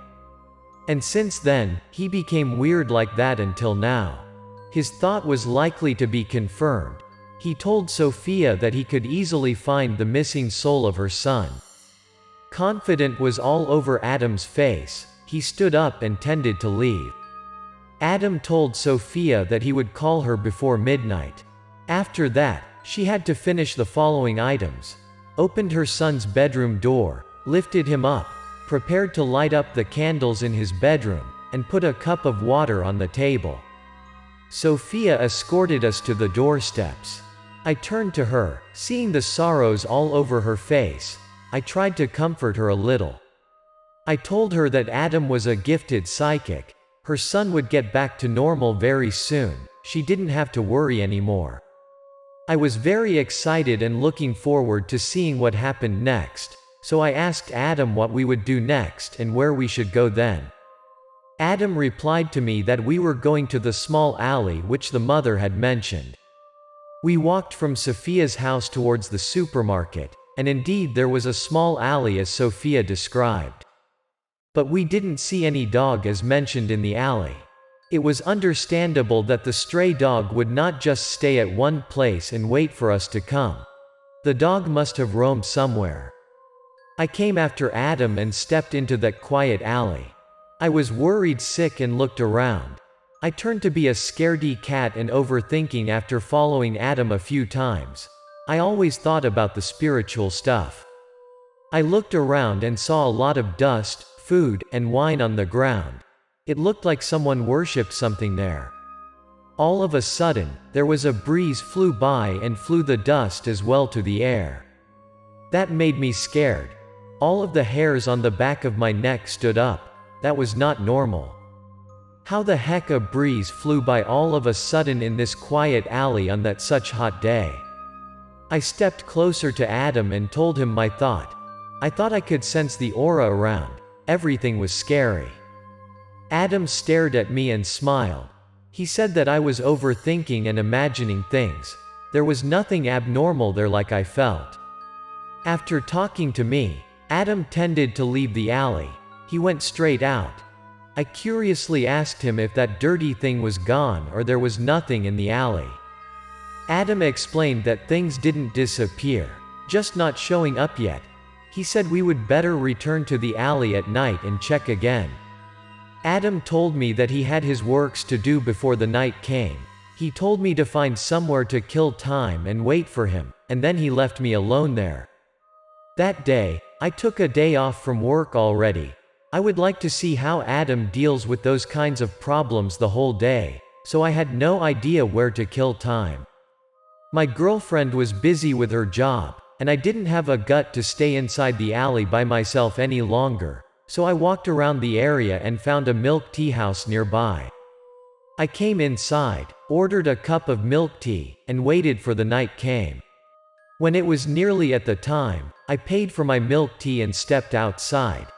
Speaker 1: And since then, he became weird like that until now. His thought was likely to be confirmed. He told Sophia that he could easily find the missing soul of her son. Confidence was all over Adam's face. He stood up and tended to leave. Adam told Sophia that he would call her before midnight. After that, she had to finish the following items: opened her son's bedroom door, lifted him up, prepared to light up the candles in his bedroom, and put a cup of water on the table. Sophia escorted us to the doorsteps. I turned to her, seeing the sorrows all over her face. I tried to comfort her a little. I told her that Adam was a gifted psychic. Her son would get back to normal very soon. She didn't have to worry anymore. I was very excited and looking forward to seeing what happened next, so I asked Adam what we would do next and where we should go then. Adam replied to me that we were going to the small alley which the mother had mentioned. We walked from Sophia's house towards the supermarket, and indeed there was a small alley as Sophia described. But we didn't see any dog as mentioned in the alley. It was understandable that the stray dog would not just stay at one place and wait for us to come. The dog must have roamed somewhere. I came after Adam and stepped into that quiet alley. I was worried sick and looked around. I turned to be a scaredy cat and overthinking after following Adam a few times. I always thought about the spiritual stuff. I looked around and saw a lot of dust, food, and wine on the ground. It looked like someone worshipped something there. All of a sudden, there was a breeze flew by and flew the dust as well to the air. That made me scared. All of the hairs on the back of my neck stood up. That was not normal. How the heck a breeze flew by all of a sudden in this quiet alley on that such hot day? I stepped closer to Adam and told him my thought. I thought I could sense the aura around. Everything was scary. Adam stared at me and smiled. He said that I was overthinking and imagining things. There was nothing abnormal there like I felt. After talking to me, Adam tended to leave the alley. He went straight out. I curiously asked him if that dirty thing was gone or there was nothing in the alley. Adam explained that things didn't disappear, just not showing up yet. He said we would better return to the alley at night and check again. Adam told me that he had his works to do before the night came. He told me to find somewhere to kill time and wait for him, and then he left me alone there. That day, I took a day off from work already. I would like to see how Adam deals with those kinds of problems the whole day, so I had no idea where to kill time. My girlfriend was busy with her job, and I didn't have a gut to stay inside the alley by myself any longer. So I walked around the area and found a milk tea house nearby. I came inside, ordered a cup of milk tea, and waited for the night came. When it was nearly at the time, I paid for my milk tea and stepped outside.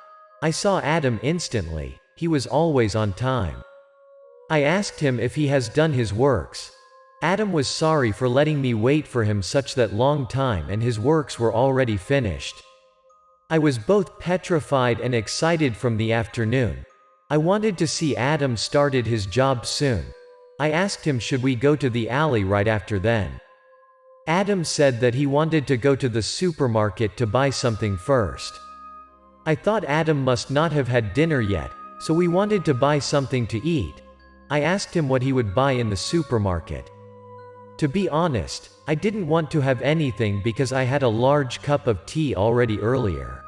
Speaker 1: I saw Adam instantly. He was always on time. I asked him if he has done his works. Adam was sorry for letting me wait for him such that long time and his works were already finished. I was both petrified and excited from the afternoon. I wanted to see Adam started his job soon. I asked him should we go to the alley right after then. Adam said that he wanted to go to the supermarket to buy something first. I thought Adam must not have had dinner yet, so we wanted to buy something to eat. I asked him what he would buy in the supermarket. To be honest, I didn't want to have anything because I had a large cup of tea already earlier.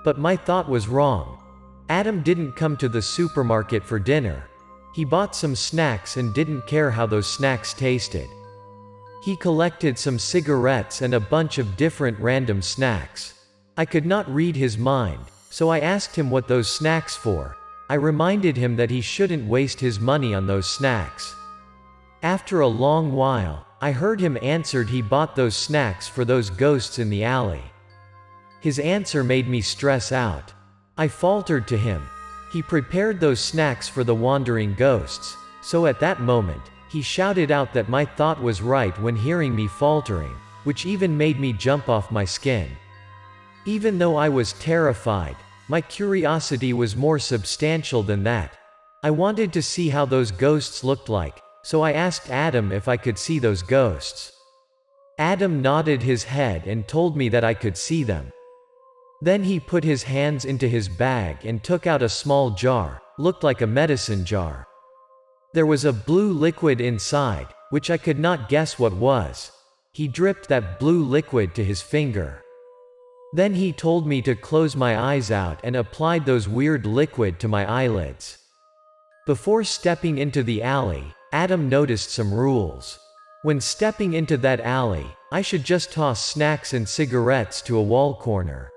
Speaker 1: But my thought was wrong. Adam didn't come to the supermarket for dinner. He bought some snacks and didn't care how those snacks tasted. He collected some cigarettes and a bunch of different random snacks. I could not read his mind, so I asked him what those snacks for. I reminded him that he shouldn't waste his money on those snacks. After a long while, I heard him answered he bought those snacks for those ghosts in the alley. His answer made me stress out. I faltered to him. He prepared those snacks for the wandering ghosts, so at that moment, he shouted out that my thought was right when hearing me faltering, which even made me jump off my skin. Even though I was terrified, my curiosity was more substantial than that. I wanted to see how those ghosts looked like, so I asked Adam if I could see those ghosts. Adam nodded his head and told me that I could see them. Then he put his hands into his bag and took out a small jar, looked like a medicine jar. There was a blue liquid inside, which I could not guess what was. He dripped that blue liquid to his finger. Then he told me to close my eyes out and applied those weird liquid to my eyelids. Before stepping into the alley, Adam noticed some rules. When stepping into that alley, I should just toss snacks and cigarettes to a wall corner.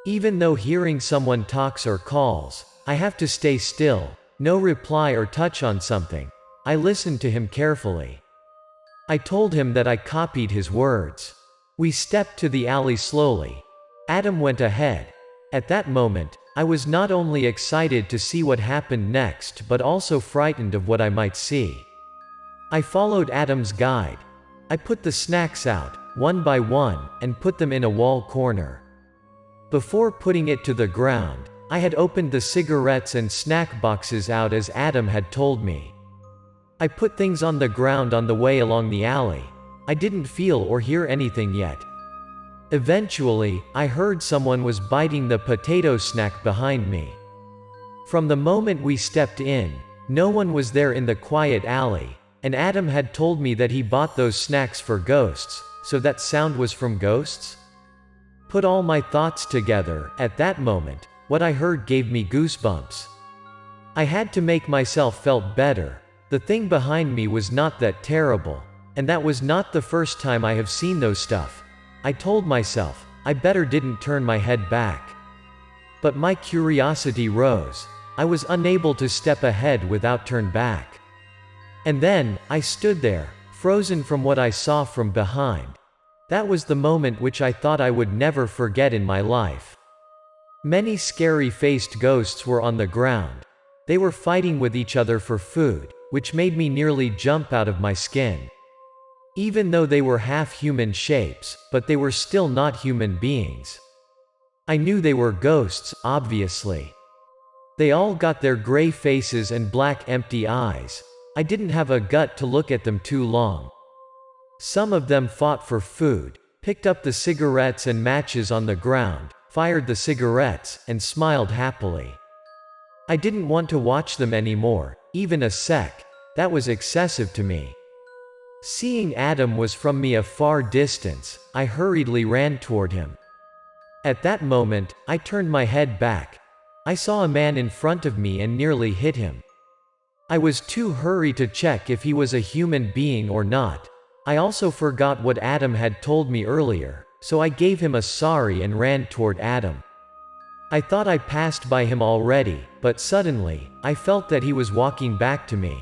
Speaker 1: Even though hearing someone talks or calls, I have to stay still, no reply or touch on something. I listened to him carefully. I told him that I copied his words. We stepped to the alley slowly. Adam went ahead. At that moment, I was not only excited to see what happened next but also frightened of what I might see. I followed Adam's guide. I put the snacks out, one by one, and put them in a wall corner. Before putting it to the ground, I had opened the cigarettes and snack boxes out as Adam had told me. I put things on the ground on the way along the alley. I didn't feel or hear anything yet. Eventually, I heard someone was biting the potato snack behind me. From the moment we stepped in, no one was there in the quiet alley, and Adam had told me that he bought those snacks for ghosts, so that sound was from ghosts? Put all my thoughts together. At that moment, what I heard gave me goosebumps. I had to make myself felt better. The thing behind me was not that terrible, and that was not the first time I have seen those stuff. I told myself, I better didn't turn my head back. But my curiosity rose. I was unable to step ahead without turn back. And then, I stood there, frozen from what I saw from behind. That was the moment which I thought I would never forget in my life. Many scary-faced ghosts were on the ground. They were fighting with each other for food, which made me nearly jump out of my skin. Even though they were half-human shapes, but they were still not human beings. I knew they were ghosts, obviously. They all got their gray faces and black empty eyes. I didn't have a gut to look at them too long. Some of them fought for food, picked up the cigarettes and matches on the ground, fired the cigarettes, and smiled happily. I didn't want to watch them anymore, even a sec. That was excessive to me. Seeing Adam was from me a far distance, I hurriedly ran toward him. At that moment, I turned my head back. I saw a man in front of me and nearly hit him. I was too hurried to check if he was a human being or not. I also forgot what Adam had told me earlier, so I gave him a sorry and ran toward Adam. I thought I passed by him already, but suddenly, I felt that he was walking back to me.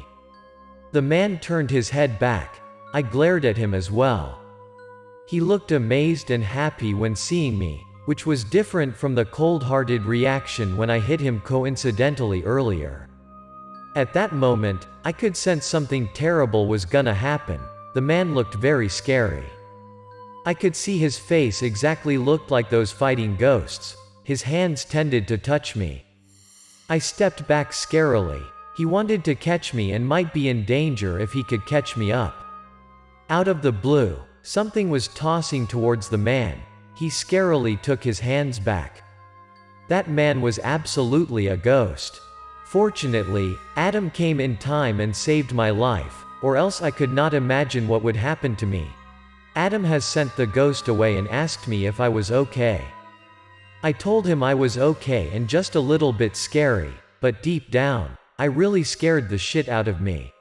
Speaker 1: The man turned his head back. I glared at him as well. He looked amazed and happy when seeing me, which was different from the cold-hearted reaction when I hit him coincidentally earlier. At that moment, I could sense something terrible was gonna happen. The man looked very scary. I could see his face exactly looked like those fighting ghosts. His hands tended to touch me. I stepped back scarily. He wanted to catch me and might be in danger if he could catch me up. Out of the blue, something was tossing towards the man. He scarily took his hands back. That man was absolutely a ghost. Fortunately, Adam came in time and saved my life, or else I could not imagine what would happen to me. Adam has sent the ghost away and asked me if I was okay. I told him I was okay and just a little bit scary, but deep down, I really scared the shit out of me.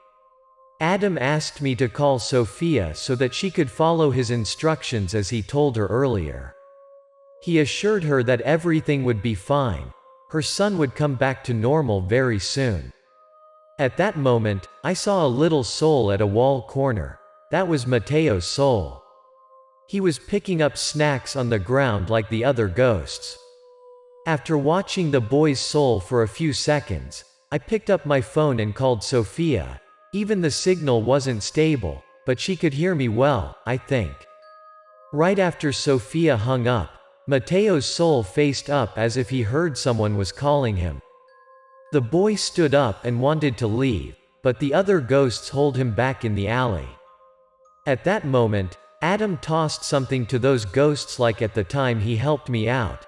Speaker 1: Adam asked me to call Sophia so that she could follow his instructions as he told her earlier. He assured her that everything would be fine. Her son would come back to normal very soon. At that moment, I saw a little soul at a wall corner. That was Mateo's soul. He was picking up snacks on the ground like the other ghosts. After watching the boy's soul for a few seconds, I picked up my phone and called Sophia. Even the signal wasn't stable, but she could hear me well, I think. Right after Sophia hung up, Mateo's soul faced up as if he heard someone was calling him. The boy stood up and wanted to leave, but the other ghosts held him back in the alley. At that moment, Adam tossed something to those ghosts like at the time he helped me out.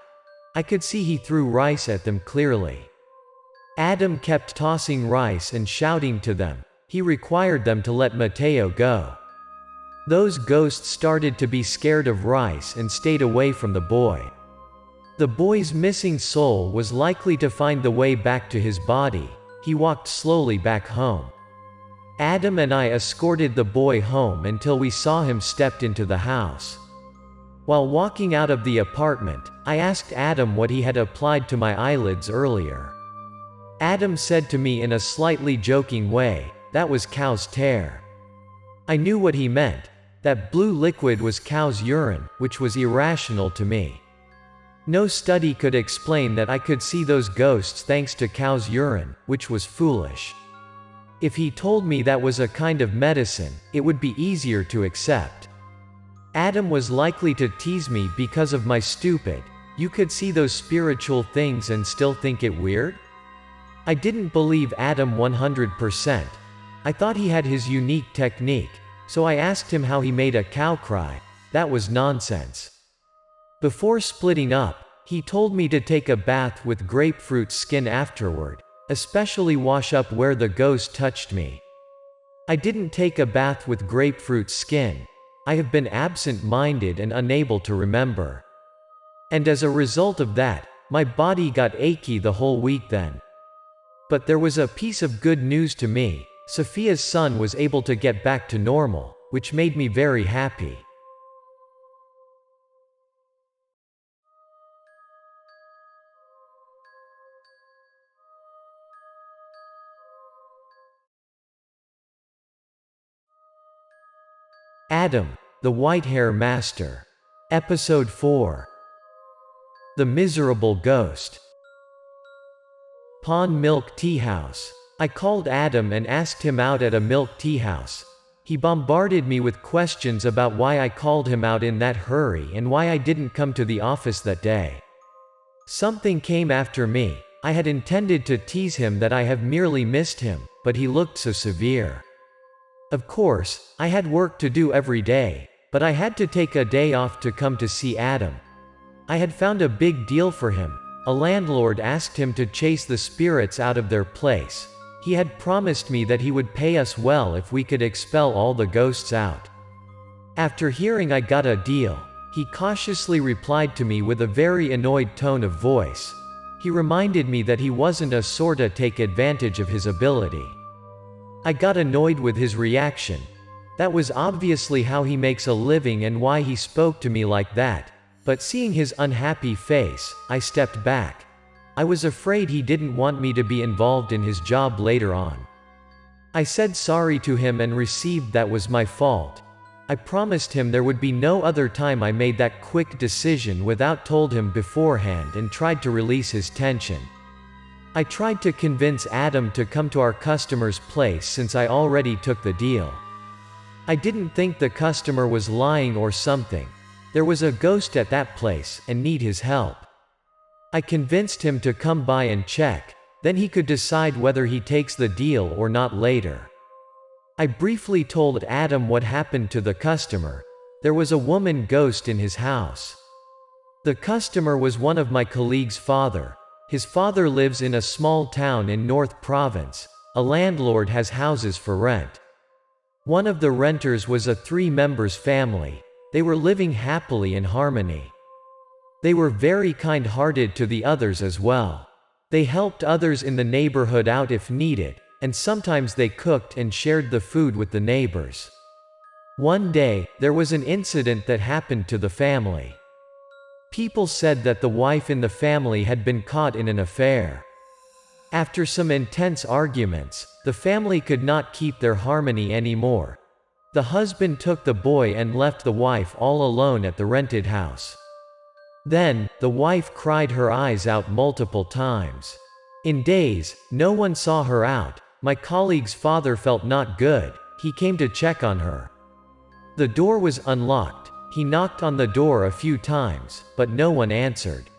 Speaker 1: I could see he threw rice at them clearly. Adam kept tossing rice and shouting to them. He required them to let Mateo go. Those ghosts started to be scared of rice and stayed away from the boy. The boy's missing soul was likely to find the way back to his body. He walked slowly back home. Adam and I escorted the boy home until we saw him stepped into the house. While walking out of the apartment, I asked Adam what he had applied to my eyelids earlier. Adam said to me in a slightly joking way, "That was cow's tear." I knew what he meant. That blue liquid was cow's urine, which was irrational to me. No study could explain that I could see those ghosts thanks to cow's urine, which was foolish. If he told me that was a kind of medicine, it would be easier to accept. Adam was likely to tease me because of my stupid, "You could see those spiritual things and still think it weird?" I didn't believe Adam 100%. I thought he had his unique technique, so I asked him how he made a cow cry. That was nonsense. Before splitting up, he told me to take a bath with grapefruit skin afterward, especially wash up where the ghost touched me. I didn't take a bath with grapefruit skin. I have been absent-minded and unable to remember. And as a result of that, my body got achy the whole week then. But there was a piece of good news to me. Sophia's son was able to get back to normal, which made me very happy. Adam, the White-Hair Master. Episode 4. The Miserable Ghost. Pawn Milk Tea House. I called Adam and asked him out at a milk tea house. He bombarded me with questions about why I called him out in that hurry and why I didn't come to the office that day. Something came after me. I had intended to tease him that I have merely missed him, but he looked so severe. Of course, I had work to do every day, but I had to take a day off to come to see Adam. I had found a big deal for him. A landlord asked him to chase the spirits out of their place. He had promised me that he would pay us well if we could expel all the ghosts out. After hearing I got a deal, he cautiously replied to me with a very annoyed tone of voice. He reminded me that he wasn't a sorta take advantage of his ability. I got annoyed with his reaction. That was obviously how he makes a living and why he spoke to me like that, but seeing his unhappy face, I stepped back. I was afraid he didn't want me to be involved in his job later on. I said sorry to him and received that was my fault. I promised him there would be no other time I made that quick decision without told him beforehand and tried to release his tension. I tried to convince Adam to come to our customer's place since I already took the deal. I didn't think the customer was lying or something. There was a ghost at that place and need his help. I convinced him to come by and check, then he could decide whether he takes the deal or not later. I briefly told Adam what happened to the customer. There was a woman ghost in his house. The customer was one of my colleague's father. His father lives in a small town in North Province. A landlord has houses for rent. One of the renters was a 3-member family. They were living happily in harmony. They were very kind-hearted to the others as well. They helped others in the neighborhood out if needed, and sometimes they cooked and shared the food with the neighbors. One day, there was an incident that happened to the family. People said that the wife in the family had been caught in an affair. After some intense arguments, the family could not keep their harmony anymore. The husband took the boy and left the wife all alone at the rented house. Then, the wife cried her eyes out multiple times. In days, no one saw her out. My colleague's father felt not good. He came to check on her. The door was unlocked. He knocked on the door a few times, but no one answered.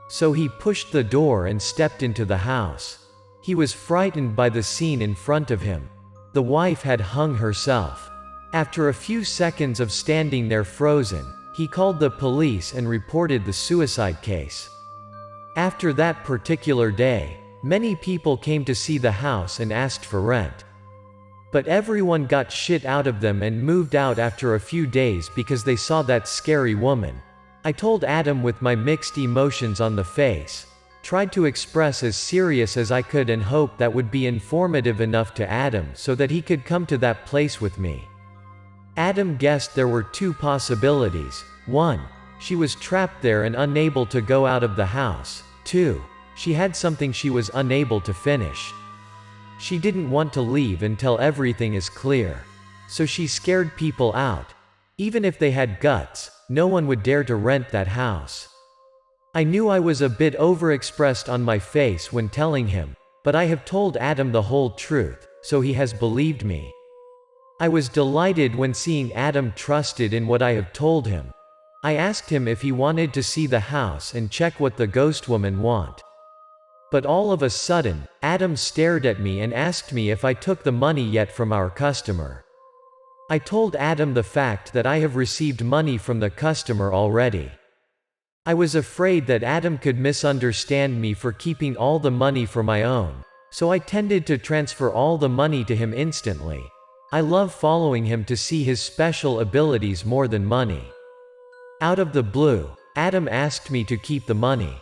Speaker 1: So he pushed the door and stepped into the house. He was frightened by the scene in front of him. The wife had hung herself. After a few seconds of standing there frozen, he called the police and reported the suicide case. After that particular day, many people came to see the house and asked for rent. But everyone got shit out of them and moved out after a few days because they saw that scary woman. I told Adam with my mixed emotions on the face, tried to express as serious as I could and hoped that would be informative enough to Adam so that he could come to that place with me. Adam guessed there were 2 possibilities. 1. She was trapped there and unable to go out of the house. 2. She had something she was unable to finish. She didn't want to leave until everything is clear. So she scared people out. Even if they had guts, no one would dare to rent that house. I knew I was a bit overexpressed on my face when telling him, but I have told Adam the whole truth, so he has believed me. I was delighted when seeing Adam trusted in what I have told him. I asked him if he wanted to see the house and check what the ghost woman want. But all of a sudden, Adam stared at me and asked me if I took the money yet from our customer. I told Adam the fact that I have received money from the customer already. I was afraid that Adam could misunderstand me for keeping all the money for my own, so I tended to transfer all the money to him instantly. I love following him to see his special abilities more than money. Out of the blue, Adam asked me to keep the money.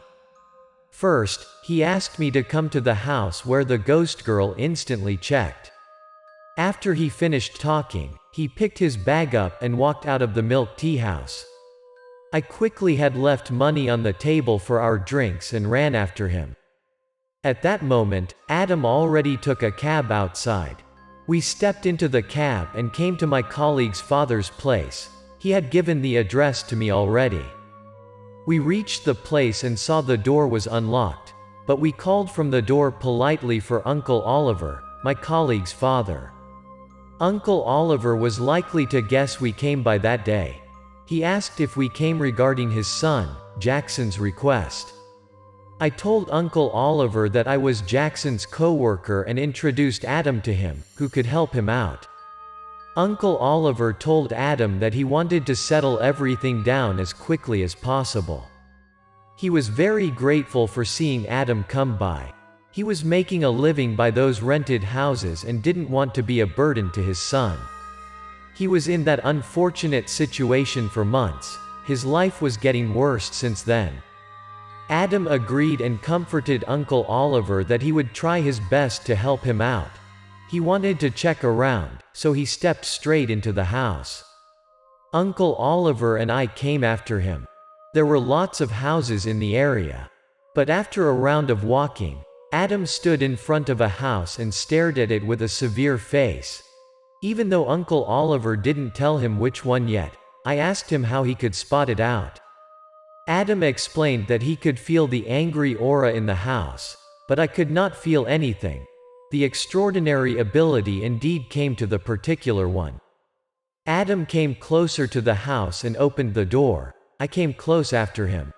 Speaker 1: First, he asked me to come to the house where the ghost girl instantly checked. After he finished talking, he picked his bag up and walked out of the milk tea house. I quickly had left money on the table for our drinks and ran after him. At that moment, Adam already took a cab outside. We stepped into the cab and came to my colleague's father's place. He had given the address to me already. We reached the place and saw the door was unlocked, but we called from the door politely for Uncle Oliver, my colleague's father. Uncle Oliver was likely to guess we came by that day. He asked if we came regarding his son, Jackson's request. I told Uncle Oliver that I was Jackson's co-worker and introduced Adam to him, who could help him out. Uncle Oliver told Adam that he wanted to settle everything down as quickly as possible. He was very grateful for seeing Adam come by. He was making a living by those rented houses and didn't want to be a burden to his son. He was in that unfortunate situation for months. His life was getting worse since then. Adam agreed and comforted Uncle Oliver that he would try his best to help him out. He wanted to check around, so he stepped straight into the house. Uncle Oliver and I came after him. There were lots of houses in the area. But after a round of walking, Adam stood in front of a house and stared at it with a severe face. Even though Uncle Oliver didn't tell him which one yet, I asked him how he could spot it out. Adam explained that he could feel the angry aura in the house, but I could not feel anything. The extraordinary ability indeed came to the particular one. Adam came closer to the house and opened the door. I came close after him.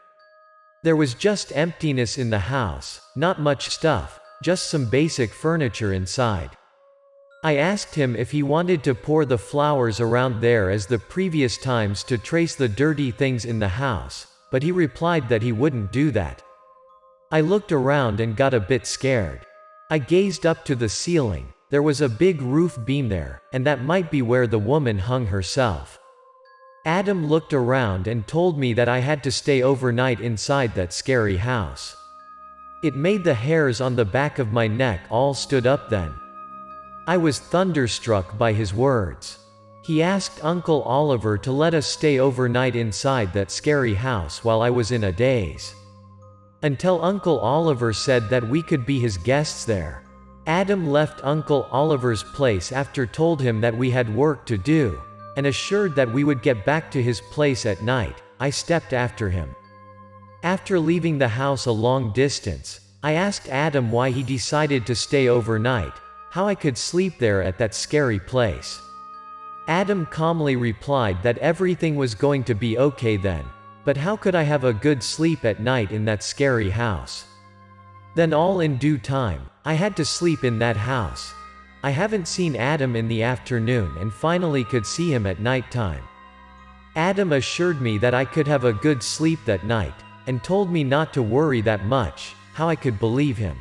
Speaker 1: There was just emptiness in the house, not much stuff, just some basic furniture inside. I asked him if he wanted to pour the flowers around there as the previous times to trace the dirty things in the house, but he replied that he wouldn't do that. I looked around and got a bit scared. I gazed up to the ceiling. There was a big roof beam there, and that might be where the woman hung herself. Adam looked around and told me that I had to stay overnight inside that scary house. It made the hairs on the back of my neck all stood up then. I was thunderstruck by his words. He asked Uncle Oliver to let us stay overnight inside that scary house while I was in a daze. Until Uncle Oliver said that we could be his guests there. Adam left Uncle Oliver's place after told him that we had work to do, and assured that we would get back to his place at night. I stepped after him. After leaving the house a long distance, I asked Adam why he decided to stay overnight, how I could sleep there at that scary place. Adam calmly replied that everything was going to be okay then, but how could I have a good sleep at night in that scary house? Then all in due time, I had to sleep in that house. I haven't seen Adam in the afternoon and finally could see him at night time. Adam assured me that I could have a good sleep that night, and told me not to worry that much. How I could believe him.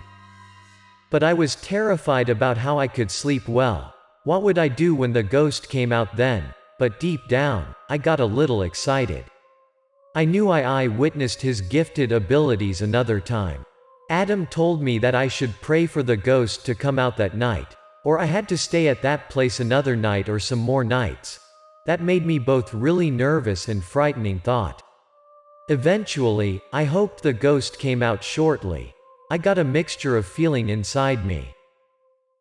Speaker 1: But I was terrified about how I could sleep well. What would I do when the ghost came out then? But deep down, I got a little excited. I knew I witnessed his gifted abilities another time. Adam told me that I should pray for the ghost to come out that night, or I had to stay at that place another night or some more nights. That made me both really nervous and frightening thought. Eventually, I hoped the ghost came out shortly. I got a mixture of feeling inside me.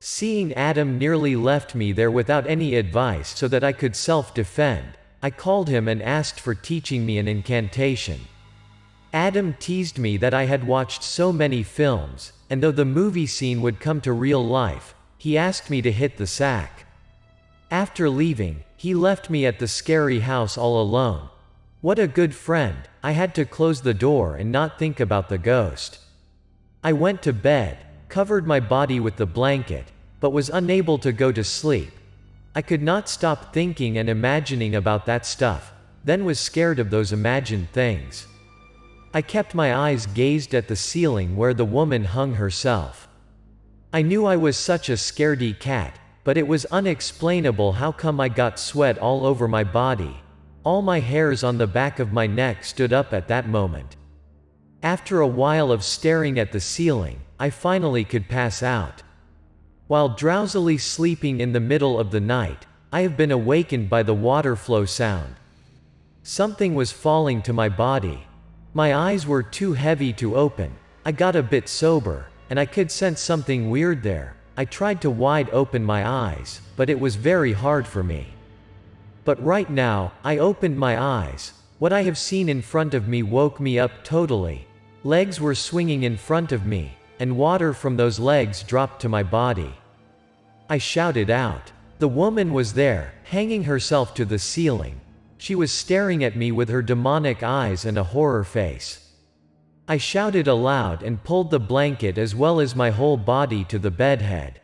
Speaker 1: Seeing Adam nearly left me there without any advice so that I could self-defend, I called him and asked for teaching me an incantation. Adam teased me that I had watched so many films, and though the movie scene would come to real life, he asked me to hit the sack. After leaving, he left me at the scary house all alone. What a good friend. I had to close the door and not think about the ghost. I went to bed, covered my body with the blanket, but was unable to go to sleep. I could not stop thinking and imagining about that stuff, then was scared of those imagined things. I kept my eyes gazed at the ceiling where the woman hung herself. I knew I was such a scaredy cat, but it was unexplainable how come I got sweat all over my body. All my hairs on the back of my neck stood up at that moment. After a while of staring at the ceiling, I finally could pass out. While drowsily sleeping in the middle of the night, I have been awakened by the water flow sound. Something was falling to my body. My eyes were too heavy to open. I got a bit sober, and I could sense something weird there. I tried to wide open my eyes, but it was very hard for me. But right now, I opened my eyes. What I have seen in front of me woke me up totally. Legs were swinging in front of me, and water from those legs dropped to my body. I shouted out. The woman was there, hanging herself to the ceiling. She was staring at me with her demonic eyes and a horror face. I shouted aloud and pulled the blanket as well as my whole body to the bedhead.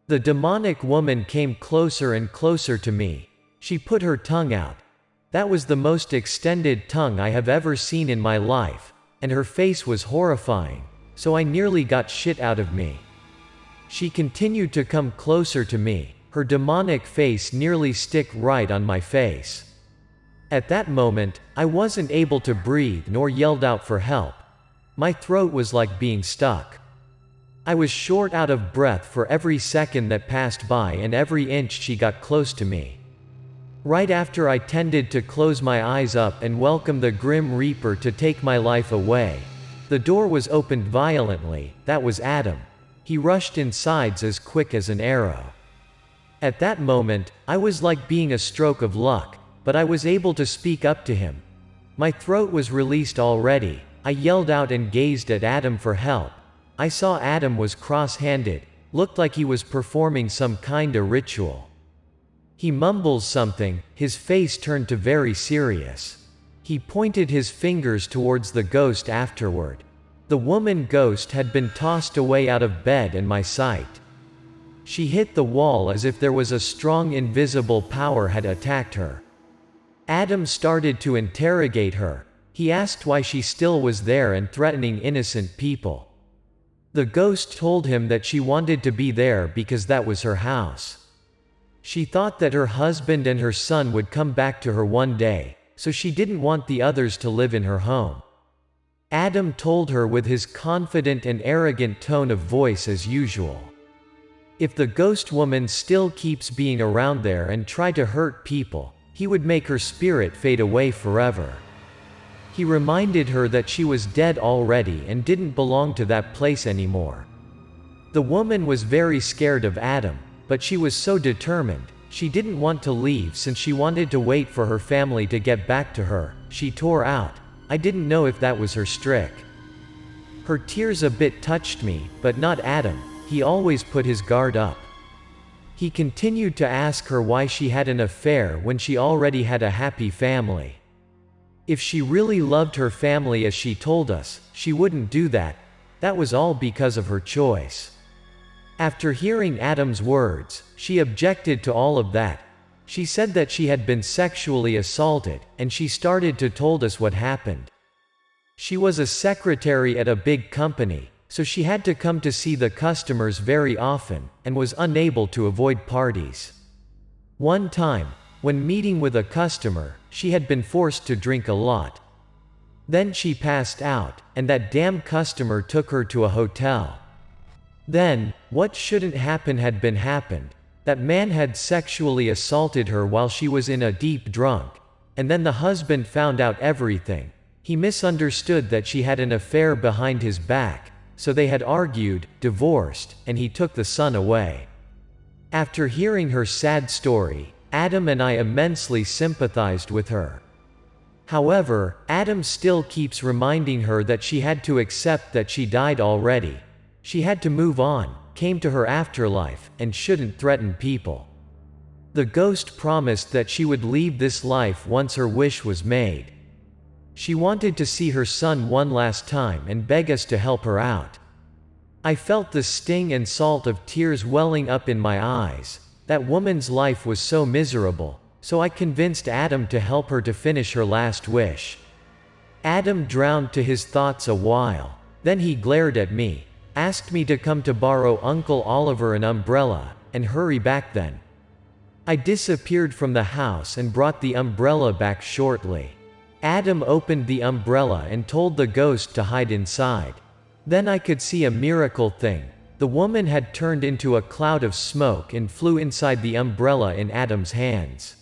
Speaker 1: The demonic woman came closer and closer to me. She put her tongue out. That was the most extended tongue I have ever seen in my life, and her face was horrifying, so I nearly got shit out of me. She continued to come closer to me, her demonic face nearly stick right on my face. At that moment, I wasn't able to breathe nor yelled out for help. My throat was like being stuck. I was short out of breath for every second that passed by and every inch she got close to me. Right after I tended to close my eyes up and welcome the Grim Reaper to take my life away, the door was opened violently. That was Adam. He rushed inside as quick as an arrow. At that moment, I was like being a stroke of luck, but I was able to speak up to him. My throat was released already. I yelled out and gazed at Adam for help. I saw Adam was cross-handed, looked like he was performing some kinda ritual. He mumbles something, his face turned to very serious. He pointed his fingers towards the ghost afterward. The woman ghost had been tossed away out of bed and my sight. She hit the wall as if there was a strong invisible power had attacked her. Adam started to interrogate her. He asked why she still was there and threatening innocent people. The ghost told him that she wanted to be there because that was her house. She thought that her husband and her son would come back to her one day, so she didn't want the others to live in her home. Adam told her with his confident and arrogant tone of voice as usual. If the ghost woman still keeps being around there and try to hurt people, he would make her spirit fade away forever. He reminded her that she was dead already and didn't belong to that place anymore. The woman was very scared of Adam, but she was so determined. She didn't want to leave since she wanted to wait for her family to get back to her. She tore out. I didn't know if that was her streak. Her tears a bit touched me, but not Adam. He always put his guard up. He continued to ask her why she had an affair when she already had a happy family. If she really loved her family as she told us, she wouldn't do that. That was all because of her choice. After hearing Adam's words, she objected to all of that. She said that she had been sexually assaulted, and she started to told us what happened. She was a secretary at a big company, so she had to come to see the customers very often, and was unable to avoid parties. One time, when meeting with a customer, she had been forced to drink a lot. Then she passed out, and that damn customer took her to a hotel. Then, what shouldn't happen had been happened. That man had sexually assaulted her while she was in a deep drunk, and then the husband found out everything. He misunderstood that she had an affair behind his back, so they had argued, divorced, and he took the son away. After hearing her sad story, Adam and I immensely sympathized with her. However, Adam still keeps reminding her that she had to accept that she died already. She had to move on, came to her afterlife, and shouldn't threaten people. The ghost promised that she would leave this life once her wish was made. She wanted to see her son one last time and beg us to help her out. I felt the sting and salt of tears welling up in my eyes. That woman's life was so miserable, so I convinced Adam to help her to finish her last wish. Adam drowned to his thoughts a while. Then he glared at me, asked me to come to borrow Uncle Oliver an umbrella, and hurry back then. I disappeared from the house and brought the umbrella back shortly. Adam opened the umbrella and told the ghost to hide inside. Then I could see a miracle thing. the woman had turned into a cloud of smoke and flew inside the umbrella in Adam's hands.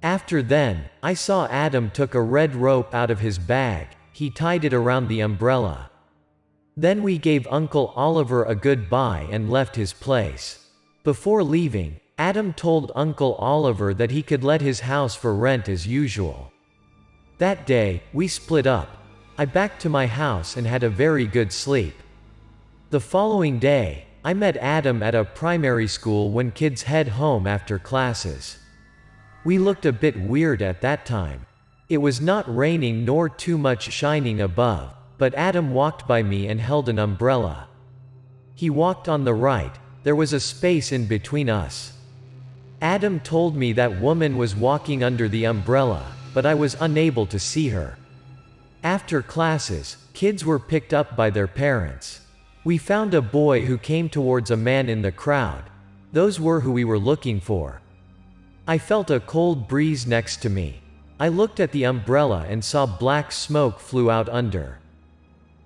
Speaker 1: After then, I saw Adam took a red rope out of his bag, he tied it around the umbrella. Then we gave Uncle Oliver a goodbye and left his place. Before leaving, Adam told Uncle Oliver that he could let his house for rent as usual. That day, we split up. I back to my house and had a very good sleep. The following day, I met Adam at a primary school when kids head home after classes. We looked a bit weird at that time. It was not raining nor too much shining above, but Adam walked by me and held an umbrella. He walked on the right, there was a space in between us. Adam told me that woman was walking under the umbrella, but I was unable to see her. After classes, kids were picked up by their parents. We found a boy who came towards a man in the crowd. Those were who we were looking for. I felt a cold breeze next to me. I looked at the umbrella and saw black smoke flew out under.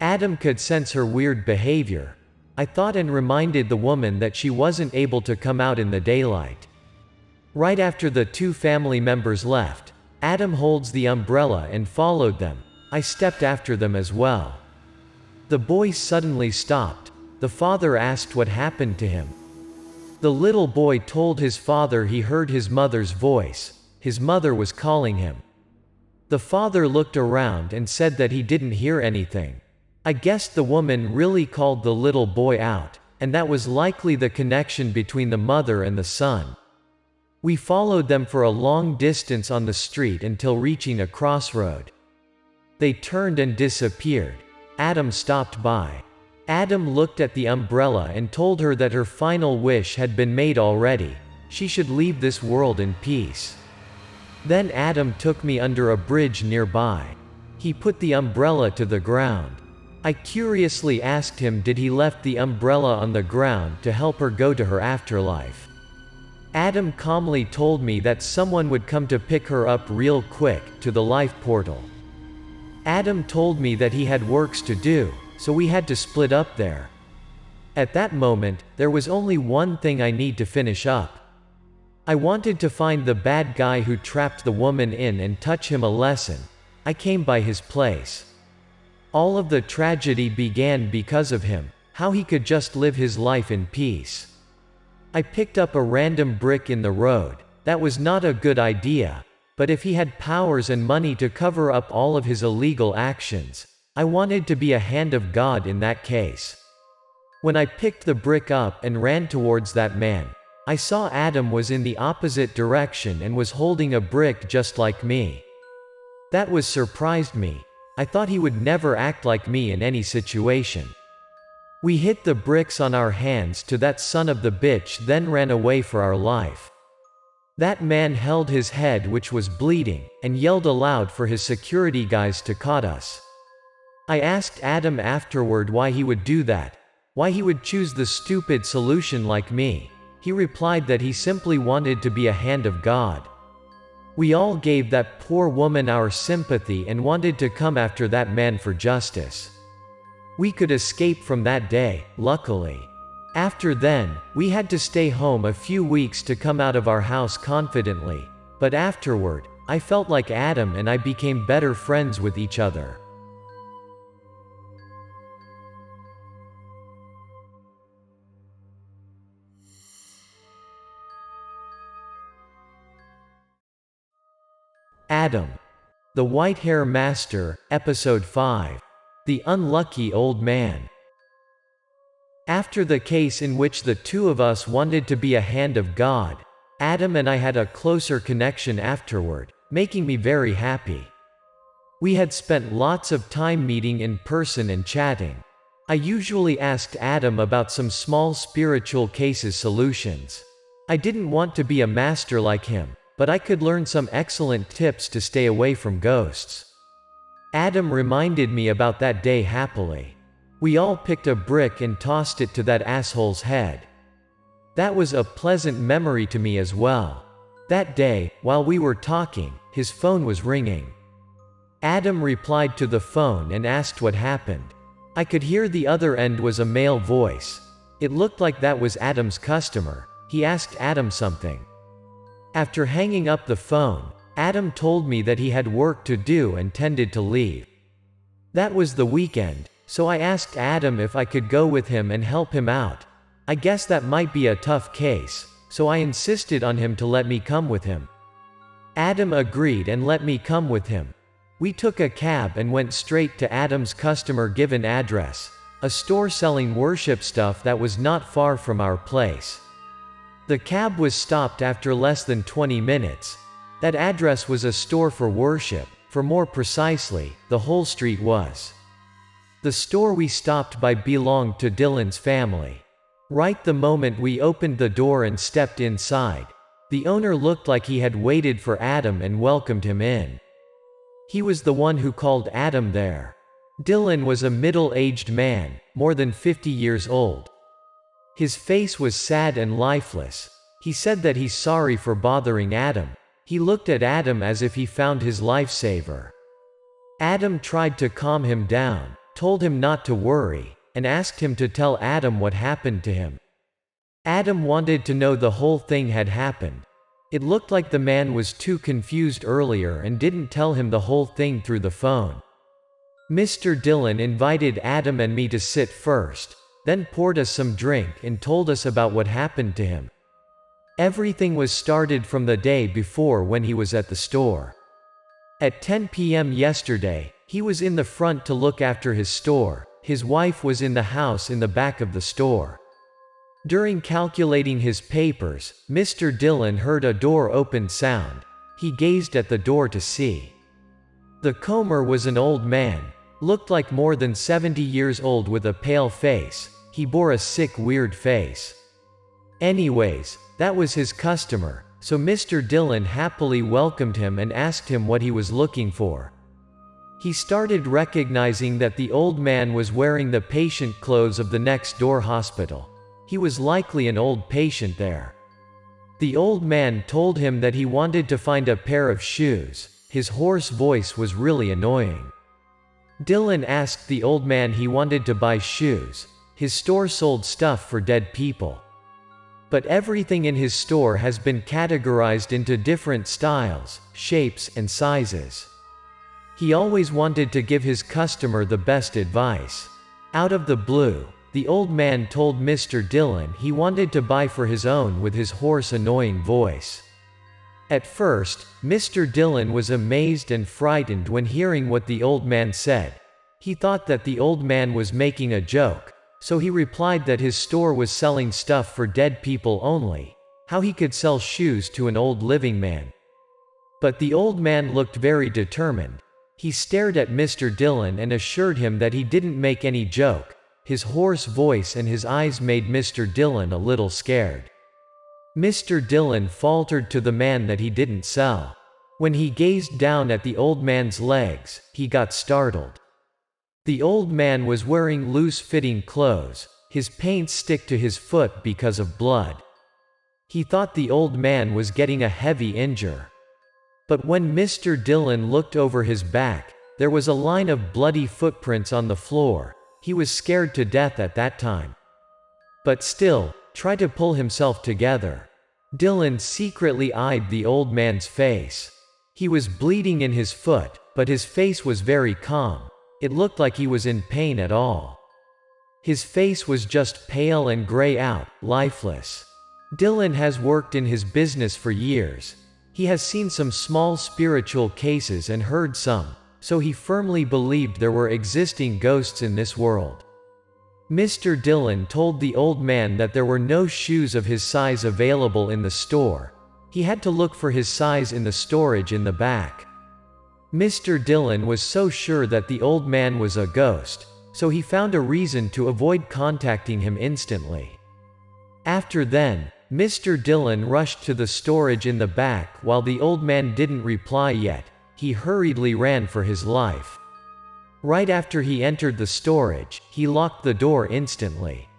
Speaker 1: Adam could sense her weird behavior. I thought and reminded the woman that she wasn't able to come out in the daylight. Right after the two family members left, Adam holds the umbrella and followed them. I stepped after them as well. The boy suddenly stopped. The father asked what happened to him. The little boy told his father he heard his mother's voice. His mother was calling him. The father looked around and said that he didn't hear anything. I guessed the woman really called the little boy out, and that was likely the connection between the mother and the son. We followed them for a long distance on the street until reaching a crossroad. They turned and disappeared. Adam stopped by. Adam looked at the umbrella and told her that her final wish had been made already. She should leave this world in peace. Then Adam took me under a bridge nearby. He put the umbrella to the ground. I curiously asked him did he left the umbrella on the ground to help her go to her afterlife. Adam calmly told me that someone would come to pick her up real quick, to the life portal. Adam told me that he had works to do, so we had to split up there. At that moment, there was only one thing I need to finish up. I wanted to find the bad guy who trapped the woman in and teach him a lesson. I came by his place. All of the tragedy began because of him, how he could just live his life in peace. I picked up a random brick in the road. That was not a good idea, but if he had powers and money to cover up all of his illegal actions, I wanted to be a hand of God in that case. When I picked the brick up and ran towards that man, I saw Adam was in the opposite direction and was holding a brick just like me. That was surprised me. I thought he would never act like me in any situation. We hit the bricks on our hands to that son of the bitch, then ran away for our life. That man held his head, which was bleeding, and yelled aloud for his security guys to caught us. I asked Adam afterward why he would do that, why he would choose the stupid solution like me. He replied that he simply wanted to be a hand of God. We all gave that poor woman our sympathy and wanted to come after that man for justice. We could escape from that day, luckily. After then, we had to stay home a few weeks to come out of our house confidently, but afterward, I felt like Adam and I became better friends with each other. Adam. The White Hair Master, Episode 5. The Unlucky Old Man. After the case in which the two of us wanted to be a hand of God, Adam and I had a closer connection afterward, making me very happy. We had spent lots of time meeting in person and chatting. I usually asked Adam about some small spiritual cases solutions. I didn't want to be a master like him, but I could learn some excellent tips to stay away from ghosts. Adam reminded me about that day happily. We all picked a brick and tossed it to that asshole's head. That was a pleasant memory to me as well. That day, while we were talking, his phone was ringing. Adam replied to the phone and asked what happened. I could hear the other end was a male voice. It looked like that was Adam's customer. He asked Adam something. After hanging up the phone, Adam told me that he had work to do and tended to leave. That was the weekend, so I asked Adam if I could go with him and help him out. I guess that might be a tough case, so I insisted on him to let me come with him. Adam agreed and let me come with him. We took a cab and went straight to Adam's customer-given address, a store selling worship stuff that was not far from our place. The cab was stopped after less than 20 minutes. That address was a store for worship, for more precisely, the whole street was. The store we stopped by belonged to Dylan's family. Right the moment we opened the door and stepped inside, the owner looked like he had waited for Adam and welcomed him in. He was the one who called Adam there. Dylan was a middle-aged man, more than 50 years old. His face was sad and lifeless. He said that he's sorry for bothering Adam. He looked at Adam as if he found his lifesaver. Adam tried to calm him down, told him not to worry, and asked him to tell Adam what happened to him. Adam wanted to know the whole thing had happened. It looked like the man was too confused earlier and didn't tell him the whole thing through the phone. Mr. Dylan invited Adam and me to sit first, then poured us some drink and told us about what happened to him. Everything was started from the day before when he was at the store. At 10 p.m. yesterday, he was in the front to look after his store. His wife was in the house in the back of the store. During calculating his papers, Mr. Dylan heard a door open sound. He gazed at the door to see. The comer was an old man, looked like more than 70 years old with a pale face. He bore a sick, weird face. Anyways, that was his customer, so Mr. Dylan happily welcomed him and asked him what he was looking for. He started recognizing that the old man was wearing the patient clothes of the next door hospital. He was likely an old patient there. The old man told him that he wanted to find a pair of shoes. His hoarse voice was really annoying. Dylan asked the old man he wanted to buy shoes. His store sold stuff for dead people. But everything in his store has been categorized into different styles, shapes, and sizes. He always wanted to give his customer the best advice. Out of the blue, the old man told Mr. Dylan he wanted to buy for his own with his hoarse, annoying voice. At first, Mr. Dylan was amazed and frightened when hearing what the old man said. He thought that the old man was making a joke, so he replied that his store was selling stuff for dead people only, how he could sell shoes to an old living man. But the old man looked very determined. He stared at Mr. Dylan and assured him that he didn't make any joke. His hoarse voice and his eyes made Mr. Dylan a little scared. Mr. Dylan faltered to the man that he didn't sell. When he gazed down at the old man's legs, he got startled. The old man was wearing loose-fitting clothes. His pants stick to his foot because of blood. He thought the old man was getting a heavy injury. But when Mr. Dylan looked over his back, there was a line of bloody footprints on the floor. He was scared to death at that time. But still, tried to pull himself together. Dylan secretly eyed the old man's face. He was bleeding in his foot, but his face was very calm. It looked like he was in pain at all. His face was just pale and gray out, lifeless. Dylan has worked in his business for years. He has seen some small spiritual cases and heard some, so he firmly believed there were existing ghosts in this world. Mr. Dylan told the old man that there were no shoes of his size available in the store. He had to look for his size in the storage in the back. Mr. Dylan was so sure that the old man was a ghost, so he found a reason to avoid contacting him instantly. After then, Mr. Dylan rushed to the storage in the back while the old man didn't reply yet. He hurriedly ran for his life. Right after he entered the storage, he locked the door instantly.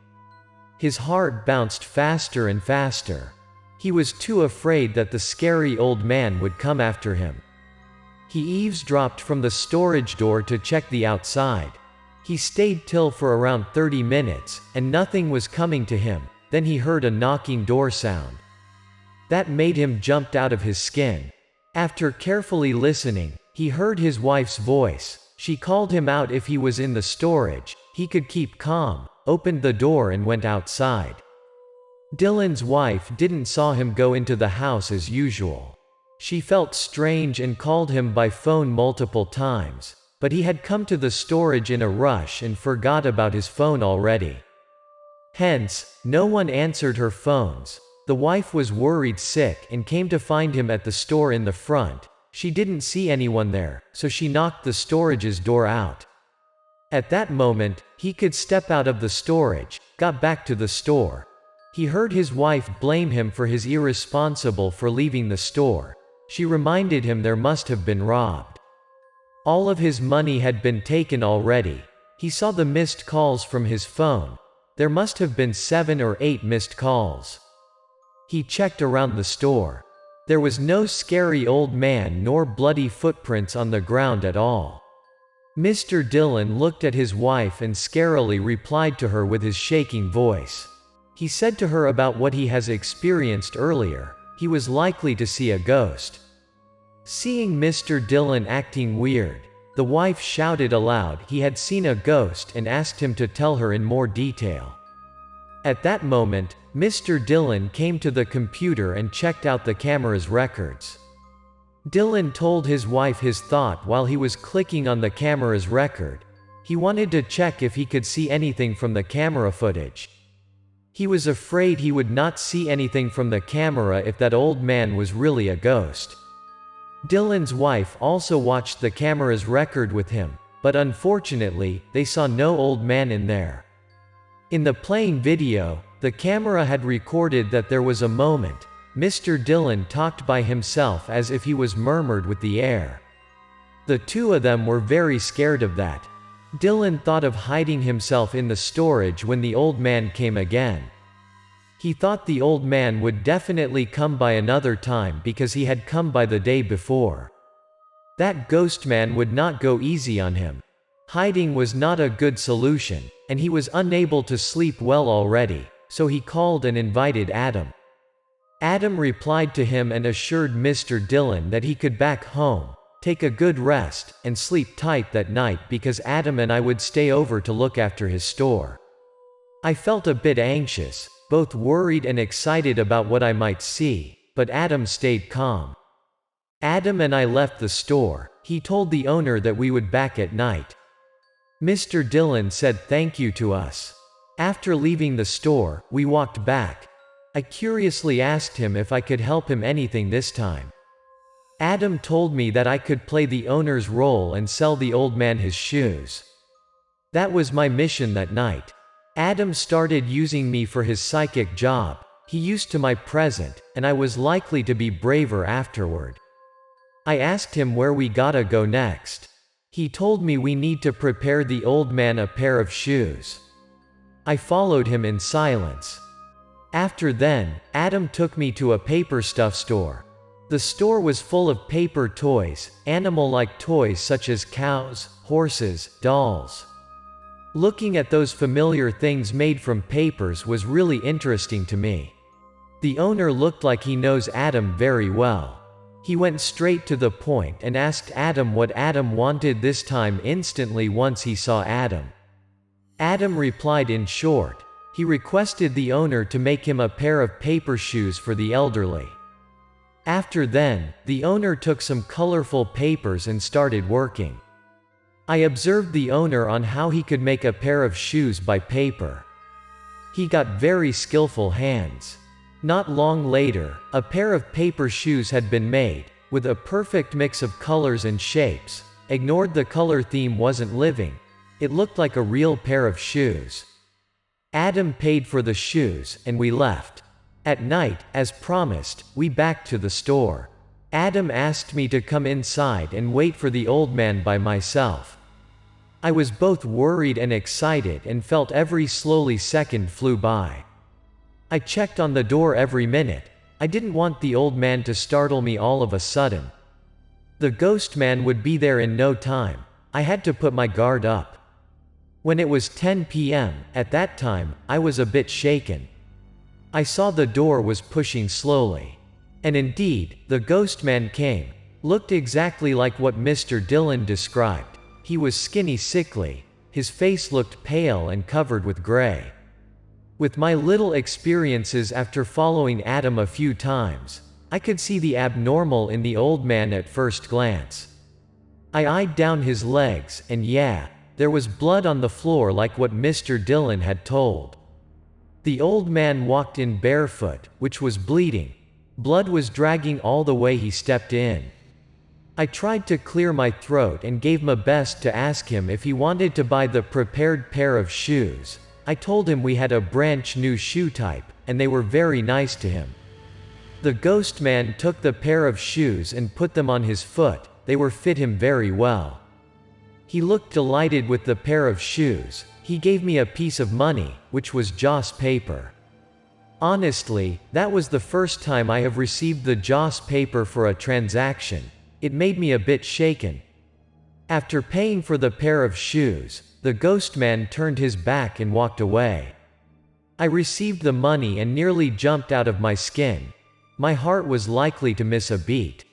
Speaker 1: His heart bounced faster and faster. He was too afraid that the scary old man would come after him. He eavesdropped from the storage door to check the outside. He stayed till for around 30 minutes, and nothing was coming to him. Then he heard a knocking door sound. That made him jump out of his skin. After carefully listening, he heard his wife's voice. She called him out if he was in the storage. He could keep calm, opened the door and went outside. Dylan's wife didn't saw him go into the house as usual. She felt strange and called him by phone multiple times, but he had come to the storage in a rush and forgot about his phone already. Hence, no one answered her phones. The wife was worried sick and came to find him at the store in the front. She didn't see anyone there, so she knocked the storage's door out. At that moment, he could step out of the storage, got back to the store. He heard his wife blame him for his irresponsible for leaving the store. She reminded him there must have been robbed. All of his money had been taken already. He saw the missed calls from his phone. There must have been 7 or 8 missed calls. He checked around the store. There was no scary old man nor bloody footprints on the ground at all. Mr. Dillon looked at his wife and scarily replied to her with his shaking voice. He said to her about what he has experienced earlier. He was likely to see a ghost. Seeing Mr. Dillon acting weird, the wife shouted aloud he had seen a ghost and asked him to tell her in more detail. At that moment, Mr. Dillon came to the computer and checked out the camera's records. Dillon told his wife his thought while he was clicking on the camera's record. He wanted to check if he could see anything from the camera footage. He was afraid he would not see anything from the camera if that old man was really a ghost. Dillon's wife also watched the camera's record with him, but unfortunately, they saw no old man in there. In the playing video, the camera had recorded that there was a moment. Mr. Dillon talked by himself as if he was murmured with the air. The two of them were very scared of that. Dillon thought of hiding himself in the storage when the old man came again. He thought the old man would definitely come by another time because he had come by the day before. That ghost man would not go easy on him. Hiding was not a good solution, and he was unable to sleep well already, so he called and invited Adam. Adam replied to him and assured Mr. Dillon that he could back home, take a good rest, and sleep tight that night because Adam and I would stay over to look after his store. I felt a bit anxious, both worried and excited about what I might see, but Adam stayed calm. Adam and I left the store. He told the owner that we would back at night. Mr. Dillon said thank you to us. After leaving the store, we walked back. I curiously asked him if I could help him anything this time. Adam told me that I could play the owner's role and sell the old man his shoes. That was my mission that night. Adam started using me for his psychic job. He used to my present, and I was likely to be braver afterward. I asked him where we gotta go next. He told me we need to prepare the old man a pair of shoes. I followed him in silence. After then, Adam took me to a paper stuff store. The store was full of paper toys, animal-like toys such as cows, horses, dolls. Looking at those familiar things made from papers was really interesting to me. The owner looked like he knows Adam very well. He went straight to the point and asked Adam what Adam wanted this time instantly once he saw Adam. Adam replied in short. He requested the owner to make him a pair of paper shoes for the elderly. After then, the owner took some colorful papers and started working. I observed the owner on how he could make a pair of shoes by paper. He got very skillful hands. Not long later, a pair of paper shoes had been made, with a perfect mix of colors and shapes. Ignored the color theme wasn't living. It looked like a real pair of shoes. Adam paid for the shoes, and we left. At night, as promised, we backed to the store. Adam asked me to come inside and wait for the old man by myself. I was both worried and excited and felt every slowly second flew by. I checked on the door every minute. I didn't want the old man to startle me all of a sudden. The ghost man would be there in no time. I had to put my guard up. When it was 10 p.m., at that time, I was a bit shaken. I saw the door was pushing slowly. And indeed, the ghost man came. Looked exactly like what Mr. Dillon described. He was skinny, sickly. His face looked pale and covered with gray. With my little experiences after following Adam a few times, I could see the abnormal in the old man at first glance. I eyed down his legs, and yeah, there was blood on the floor like what Mr. Dillon had told. The old man walked in barefoot, which was bleeding. Blood was dragging all the way he stepped in. I tried to clear my throat and gave my best to ask him if he wanted to buy the prepared pair of shoes. I told him we had a brand new shoe type, and they were very nice to him. The ghost man took the pair of shoes and put them on his foot. They were fit him very well. He looked delighted with the pair of shoes. He gave me a piece of money, which was Joss paper. Honestly, that was the first time I have received the Joss paper for a transaction. It made me a bit shaken. After paying for the pair of shoes, the ghost man turned his back and walked away. I received the money and nearly jumped out of my skin. My heart was likely to miss a beat.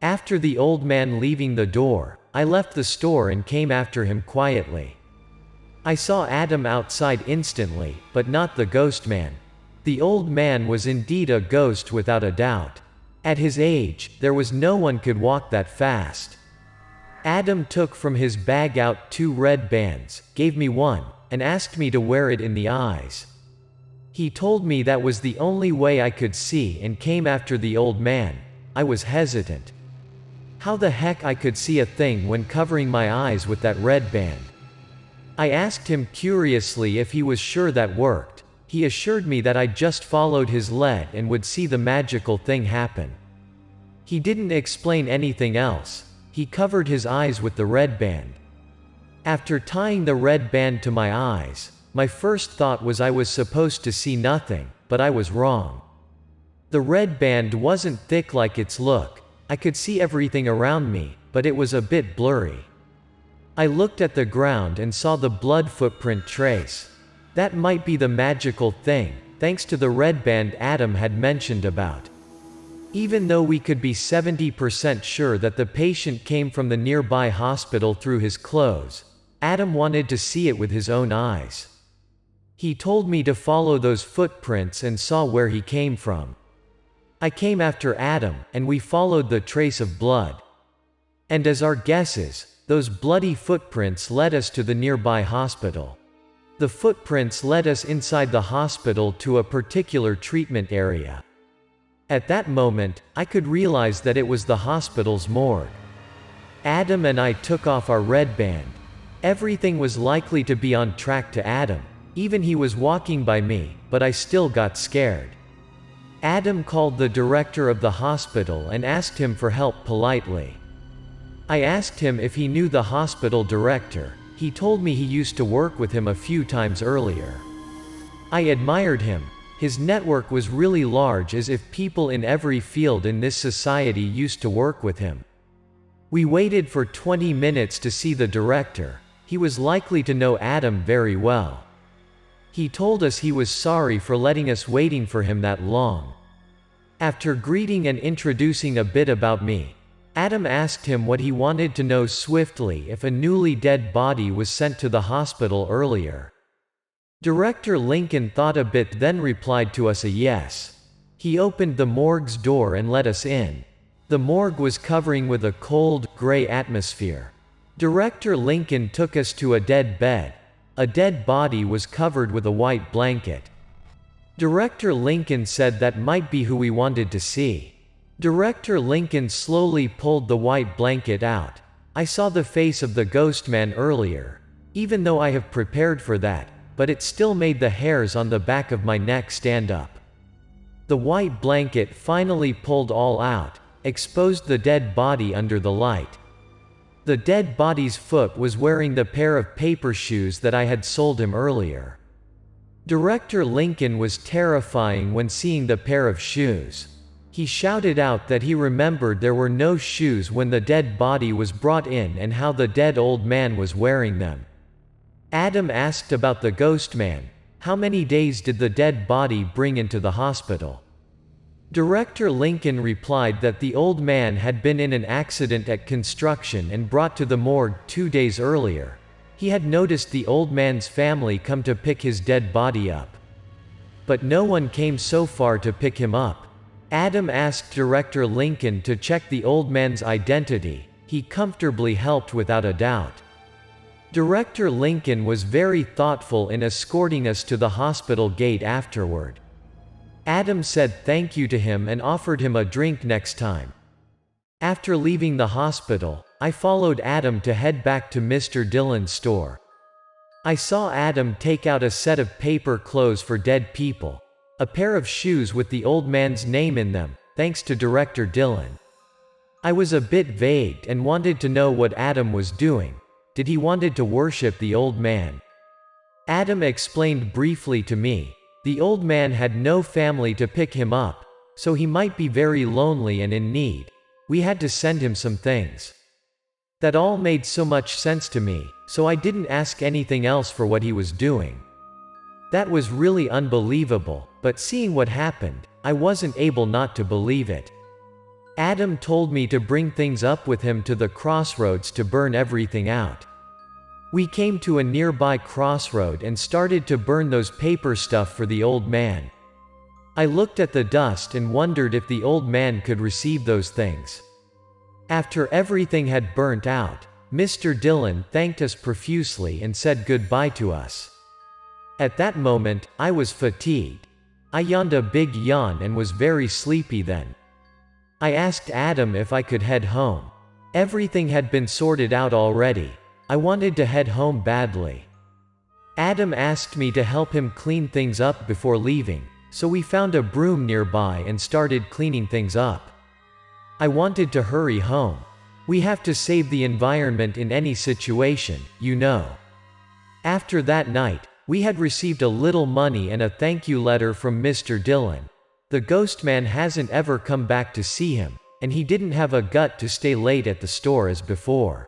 Speaker 1: After the old man leaving the door, I left the store and came after him quietly. I saw Adam outside instantly, but not the ghost man. The old man was indeed a ghost without a doubt. At his age, there was no one could walk that fast. Adam took from his bag out 2 red bands, gave me one, and asked me to wear it in the eyes. He told me that was the only way I could see and came after the old man. I was hesitant. How the heck I could see a thing when covering my eyes with that red band? I asked him curiously if he was sure that worked. He assured me that I just followed his lead and would see the magical thing happen. He didn't explain anything else. He covered his eyes with the red band. After tying the red band to my eyes, my first thought was I was supposed to see nothing, but I was wrong. The red band wasn't thick like its look. I could see everything around me, but it was a bit blurry. I looked at the ground and saw the blood footprint trace. That might be the magical thing, thanks to the red band Adam had mentioned about. Even though we could be 70% sure that the patient came from the nearby hospital through his clothes, Adam wanted to see it with his own eyes. He told me to follow those footprints and saw where he came from. I came after Adam, and we followed the trace of blood. And as our guesses, those bloody footprints led us to the nearby hospital. The footprints led us inside the hospital to a particular treatment area. At that moment, I could realize that it was the hospital's morgue. Adam and I took off our red band. Everything was likely to be on track to Adam. Even he was walking by me, but I still got scared. Adam called the director of the hospital and asked him for help politely. I asked him if he knew the hospital director. He told me he used to work with him a few times earlier. I admired him. His network was really large, as if people in every field in this society used to work with him. We waited for 20 minutes to see the director. He was likely to know Adam very well. He told us he was sorry for letting us waiting for him that long. After greeting and introducing a bit about me, Adam asked him what he wanted to know swiftly if a newly dead body was sent to the hospital earlier. Director Lincoln thought a bit, then replied to us a yes. He opened the morgue's door and let us in. The morgue was covering with a cold, gray atmosphere. Director Lincoln took us to a dead bed. A dead body was covered with a white blanket. Director Lincoln said that might be who we wanted to see. Director Lincoln slowly pulled the white blanket out. I saw the face of the ghost man earlier, even though I have prepared for that, but it still made the hairs on the back of my neck stand up. The white blanket finally pulled all out, exposed the dead body under the light. The dead body's foot was wearing the pair of paper shoes that I had sold him earlier. Director Lincoln was terrifying when seeing the pair of shoes. He shouted out that he remembered there were no shoes when the dead body was brought in and how the dead old man was wearing them. Adam asked about the ghost man. How many days did the dead body bring into the hospital? Director Lincoln replied that the old man had been in an accident at construction and brought to the morgue 2 days earlier. He had noticed the old man's family come to pick his dead body up. But no one came so far to pick him up. Adam asked Director Lincoln to check the old man's identity. He comfortably helped without a doubt. Director Lincoln was very thoughtful in escorting us to the hospital gate afterward. Adam said thank you to him and offered him a drink next time. After leaving the hospital, I followed Adam to head back to Mr. Dillon's store. I saw Adam take out a set of paper clothes for dead people, a pair of shoes with the old man's name in them, thanks to Director Dillon. I was a bit vague and wanted to know what Adam was doing. Did he wanted to worship the old man? Adam explained briefly to me. The old man had no family to pick him up, so he might be very lonely and in need. We had to send him some things. That all made so much sense to me, so I didn't ask anything else for what he was doing. That was really unbelievable, but seeing what happened, I wasn't able not to believe it. Adam told me to bring things up with him to the crossroads to burn everything out. We came to a nearby crossroad and started to burn those paper stuff for the old man. I looked at the dust and wondered if the old man could receive those things. After everything had burnt out, Mr. Dillon thanked us profusely and said goodbye to us. At that moment, I was fatigued. I yawned a big yawn and was very sleepy then. I asked Adam if I could head home. Everything had been sorted out already. I wanted to head home badly. Adam asked me to help him clean things up before leaving, so we found a broom nearby and started cleaning things up. I wanted to hurry home. We have to save the environment in any situation, you know. After that night, we had received a little money and a thank you letter from Mr. Dillon. The ghost man hasn't ever come back to see him, and he didn't have a gut to stay late at the store as before.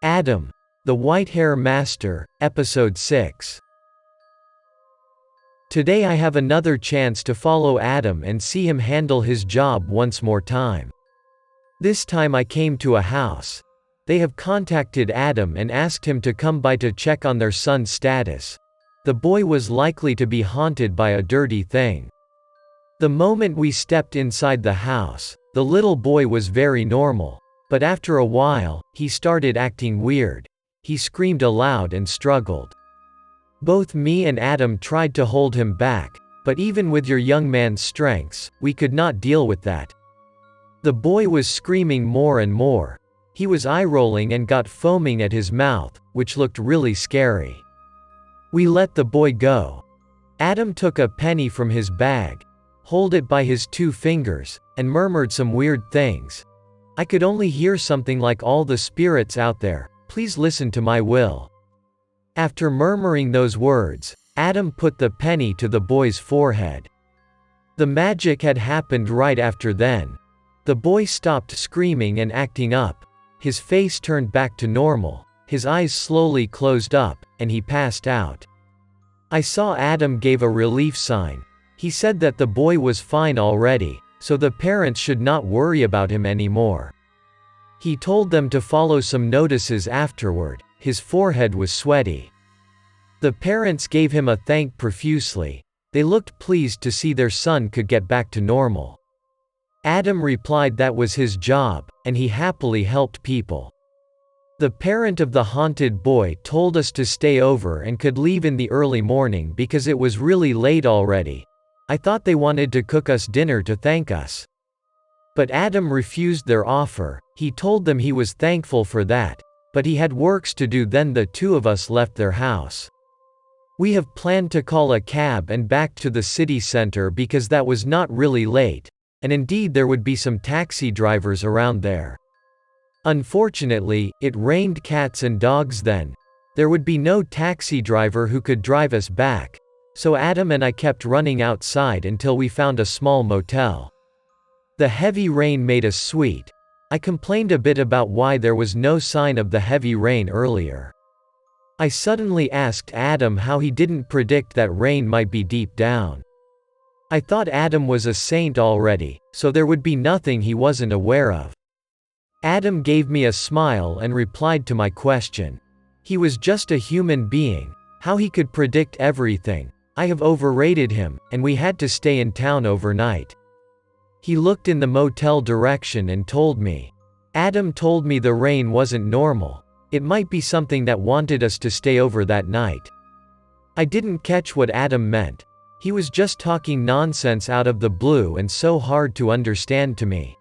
Speaker 1: Adam, the White Hair Master, Episode 6. Today I have another chance to follow Adam and see him handle his job once more time. This time I came to a house. They have contacted Adam and asked him to come by to check on their son's status. The boy was likely to be haunted by a dirty thing. The moment we stepped inside the house, the little boy was very normal, but after a while, he started acting weird. He screamed aloud and struggled. Both me and Adam tried to hold him back, but even with your young man's strengths, we could not deal with that. The boy was screaming more and more. He was eye-rolling and got foaming at his mouth, which looked really scary. We let the boy go. Adam took a penny from his bag, held it by his 2 fingers, and murmured some weird things. I could only hear something like, "All the spirits out there, please listen to my will." After murmuring those words, Adam put the penny to the boy's forehead. The magic had happened right after then. The boy stopped screaming and acting up. His face turned back to normal, his eyes slowly closed up, and he passed out. I saw Adam gave a relief sign. He said that the boy was fine already, so the parents should not worry about him anymore. He told them to follow some notices afterward. His forehead was sweaty. The parents gave him a thank profusely. They looked pleased to see their son could get back to normal. Adam replied that was his job, and he happily helped people. The parent of the haunted boy told us to stay over and could leave in the early morning because it was really late already. I thought they wanted to cook us dinner to thank us. But Adam refused their offer. He told them he was thankful for that, but he had works to do. Then the 2 of us left their house. We have planned to call a cab and back to the city center because that was not really late, and indeed there would be some taxi drivers around there. Unfortunately, it rained cats and dogs then. There would be no taxi driver who could drive us back, so Adam and I kept running outside until we found a small motel. The heavy rain made us sweet. I complained a bit about why there was no sign of the heavy rain earlier. I suddenly asked Adam how he didn't predict that rain might be deep down. I thought Adam was a saint already, so there would be nothing he wasn't aware of. Adam gave me a smile and replied to my question. He was just a human being. How he could predict everything. I have overrated him, and we had to stay in town overnight. He looked in the motel direction and told me. Adam told me the rain wasn't normal. It might be something that wanted us to stay over that night. I didn't catch what Adam meant. He was just talking nonsense out of the blue and so hard to understand to me.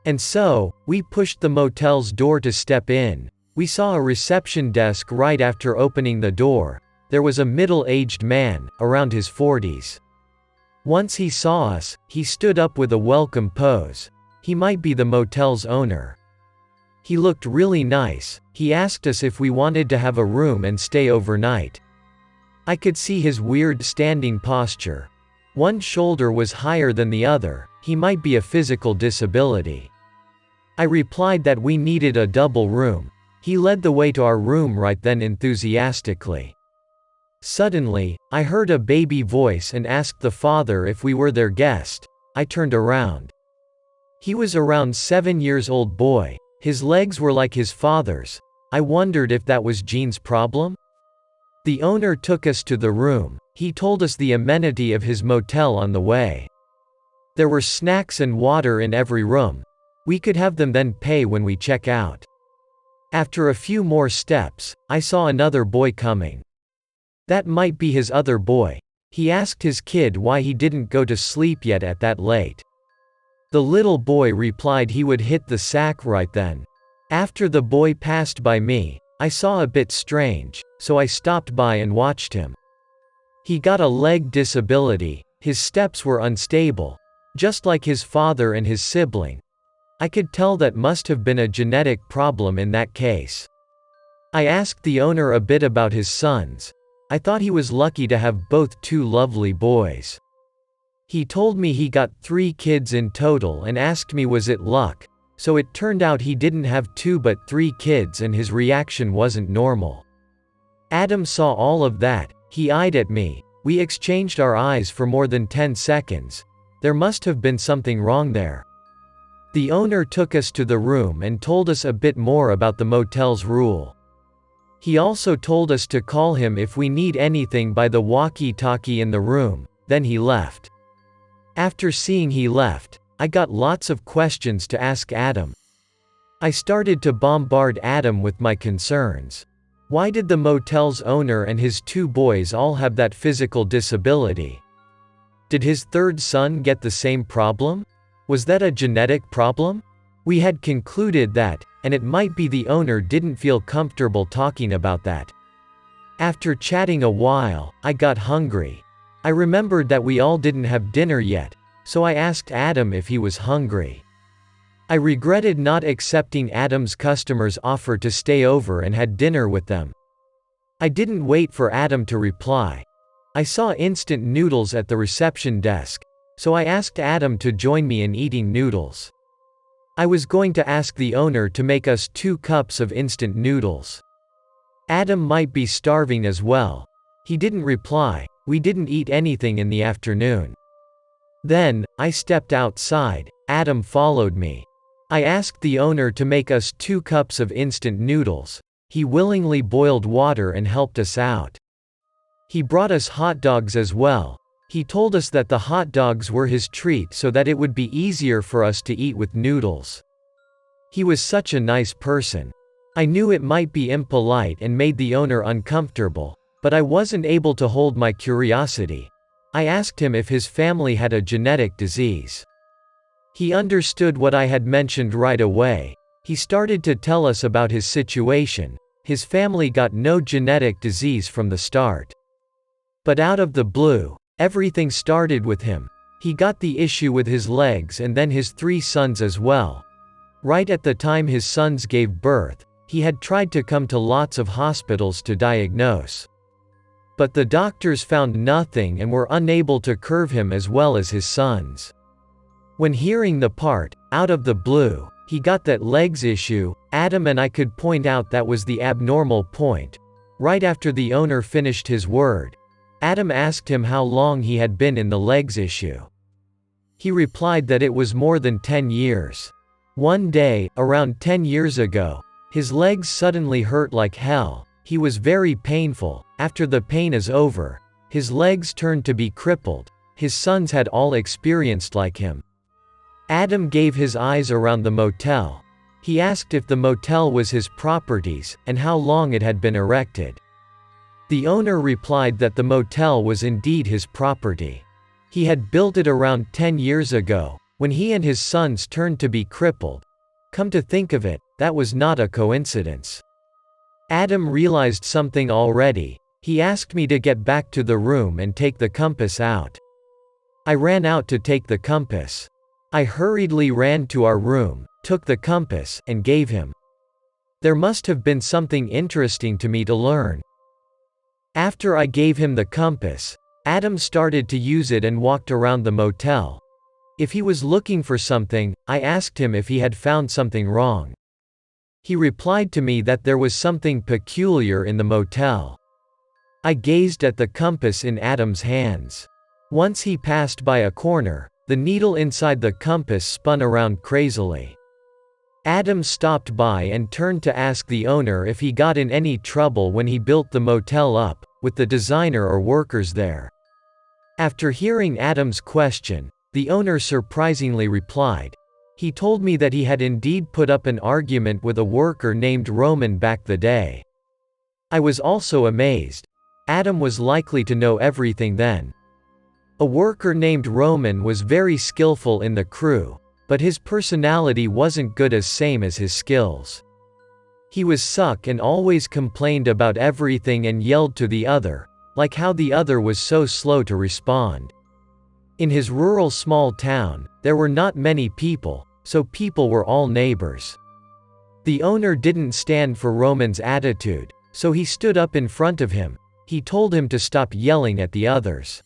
Speaker 1: And so, we pushed the motel's door to step in. We saw a reception desk right after opening the door. There was a middle-aged man, around his 40s. Once he saw us, he stood up with a welcome pose. He might be the motel's owner. He looked really nice. He asked us if we wanted to have a room and stay overnight. I could see his weird standing posture. One shoulder was higher than the other. He might be a physical disability. I replied that we needed a double room. He led the way to our room right then enthusiastically. Suddenly, I heard a baby voice and asked the father if we were their guest. I turned around. He was around 7 years old boy. His legs were like his father's. I wondered if that was Gene's problem? The owner took us to the room. He told us the amenity of his motel on the way. There were snacks and water in every room. We could have them then pay when we check out. After a few more steps, I saw another boy coming. That might be his other boy. He asked his kid why he didn't go to sleep yet at that late. The little boy replied he would hit the sack right then. After the boy passed by me, I saw a bit strange, so I stopped by and watched him. He got a leg disability. His steps were unstable, just like his father and his sibling. I could tell that must have been a genetic problem in that case. I asked the owner a bit about his sons. I thought he was lucky to have both two lovely boys. He told me he got 3 kids in total and asked me was it luck, so it turned out he didn't have 2 but 3 kids and his reaction wasn't normal. Adam saw all of that. He eyed at me. We exchanged our eyes for more than 10 seconds. There must have been something wrong there. The owner took us to the room and told us a bit more about the motel's rule. He also told us to call him if we need anything by the walkie-talkie in the room, then he left. After seeing he left, I got lots of questions to ask Adam. I started to bombard Adam with my concerns. Why did the motel's owner and his 2 boys all have that physical disability? Did his 3rd son get the same problem? Was that a genetic problem? We had concluded that, and it might be the owner didn't feel comfortable talking about that. After chatting a while, I got hungry. I remembered that we all didn't have dinner yet, so I asked Adam if he was hungry. I regretted not accepting Adam's customer's offer to stay over and had dinner with them. I didn't wait for Adam to reply. I saw instant noodles at the reception desk, so I asked Adam to join me in eating noodles. I was going to ask the owner to make us 2 cups of instant noodles. Adam might be starving as well. He didn't reply. We didn't eat anything in the afternoon. Then, I stepped outside. Adam followed me. I asked the owner to make us 2 cups of instant noodles. He willingly boiled water and helped us out. He brought us hot dogs as well. He told us that the hot dogs were his treat so that it would be easier for us to eat with noodles. He was such a nice person. I knew it might be impolite and made the owner uncomfortable, but I wasn't able to hold my curiosity. I asked him if his family had a genetic disease. He understood what I had mentioned right away. He started to tell us about his situation. His family got no genetic disease from the start. But out of the blue, everything started with him. He got the issue with his legs and then his 3 sons as well. Right at the time his sons gave birth, he had tried to come to lots of hospitals to diagnose. But the doctors found nothing and were unable to curve him as well as his sons. When hearing the part, out of the blue, he got that legs issue, Adam and I could point out that was the abnormal point. Right after the owner finished his word, Adam asked him how long he had been in the legs issue. He replied that it was more than 10 years. One day, around 10 years ago, his legs suddenly hurt like hell. He was very painful. After the pain is over, his legs turned to be crippled. His sons had all experienced like him. Adam gave his eyes around the motel. He asked if the motel was his properties, and how long it had been erected. The owner replied that the motel was indeed his property. He had built it around 10 years ago, when he and his sons turned to be crippled. Come to think of it, that was not a coincidence. Adam realized something already. He asked me to get back to the room and take the compass out. I ran out to take the compass. I hurriedly ran to our room, took the compass, and gave him. There must have been something interesting to me to learn. After I gave him the compass, Adam started to use it and walked around the motel. If he was looking for something, I asked him if he had found something wrong. He replied to me that there was something peculiar in the motel. I gazed at the compass in Adam's hands. Once he passed by a corner, the needle inside the compass spun around crazily. Adam stopped by and turned to ask the owner if he got in any trouble when he built the motel up, with the designer or workers there. After hearing Adam's question, the owner surprisingly replied. He told me that he had indeed put up an argument with a worker named Roman back the day. I was also amazed. Adam was likely to know everything then. A worker named Roman was very skillful in the crew, but his personality wasn't good as same as his skills. He was suck and always complained about everything and yelled to the other, like how the other was so slow to respond. In his rural small town, there were not many people, so people were all neighbors. The owner didn't stand for Roman's attitude, so he stood up in front of him. He told him to stop yelling at the others.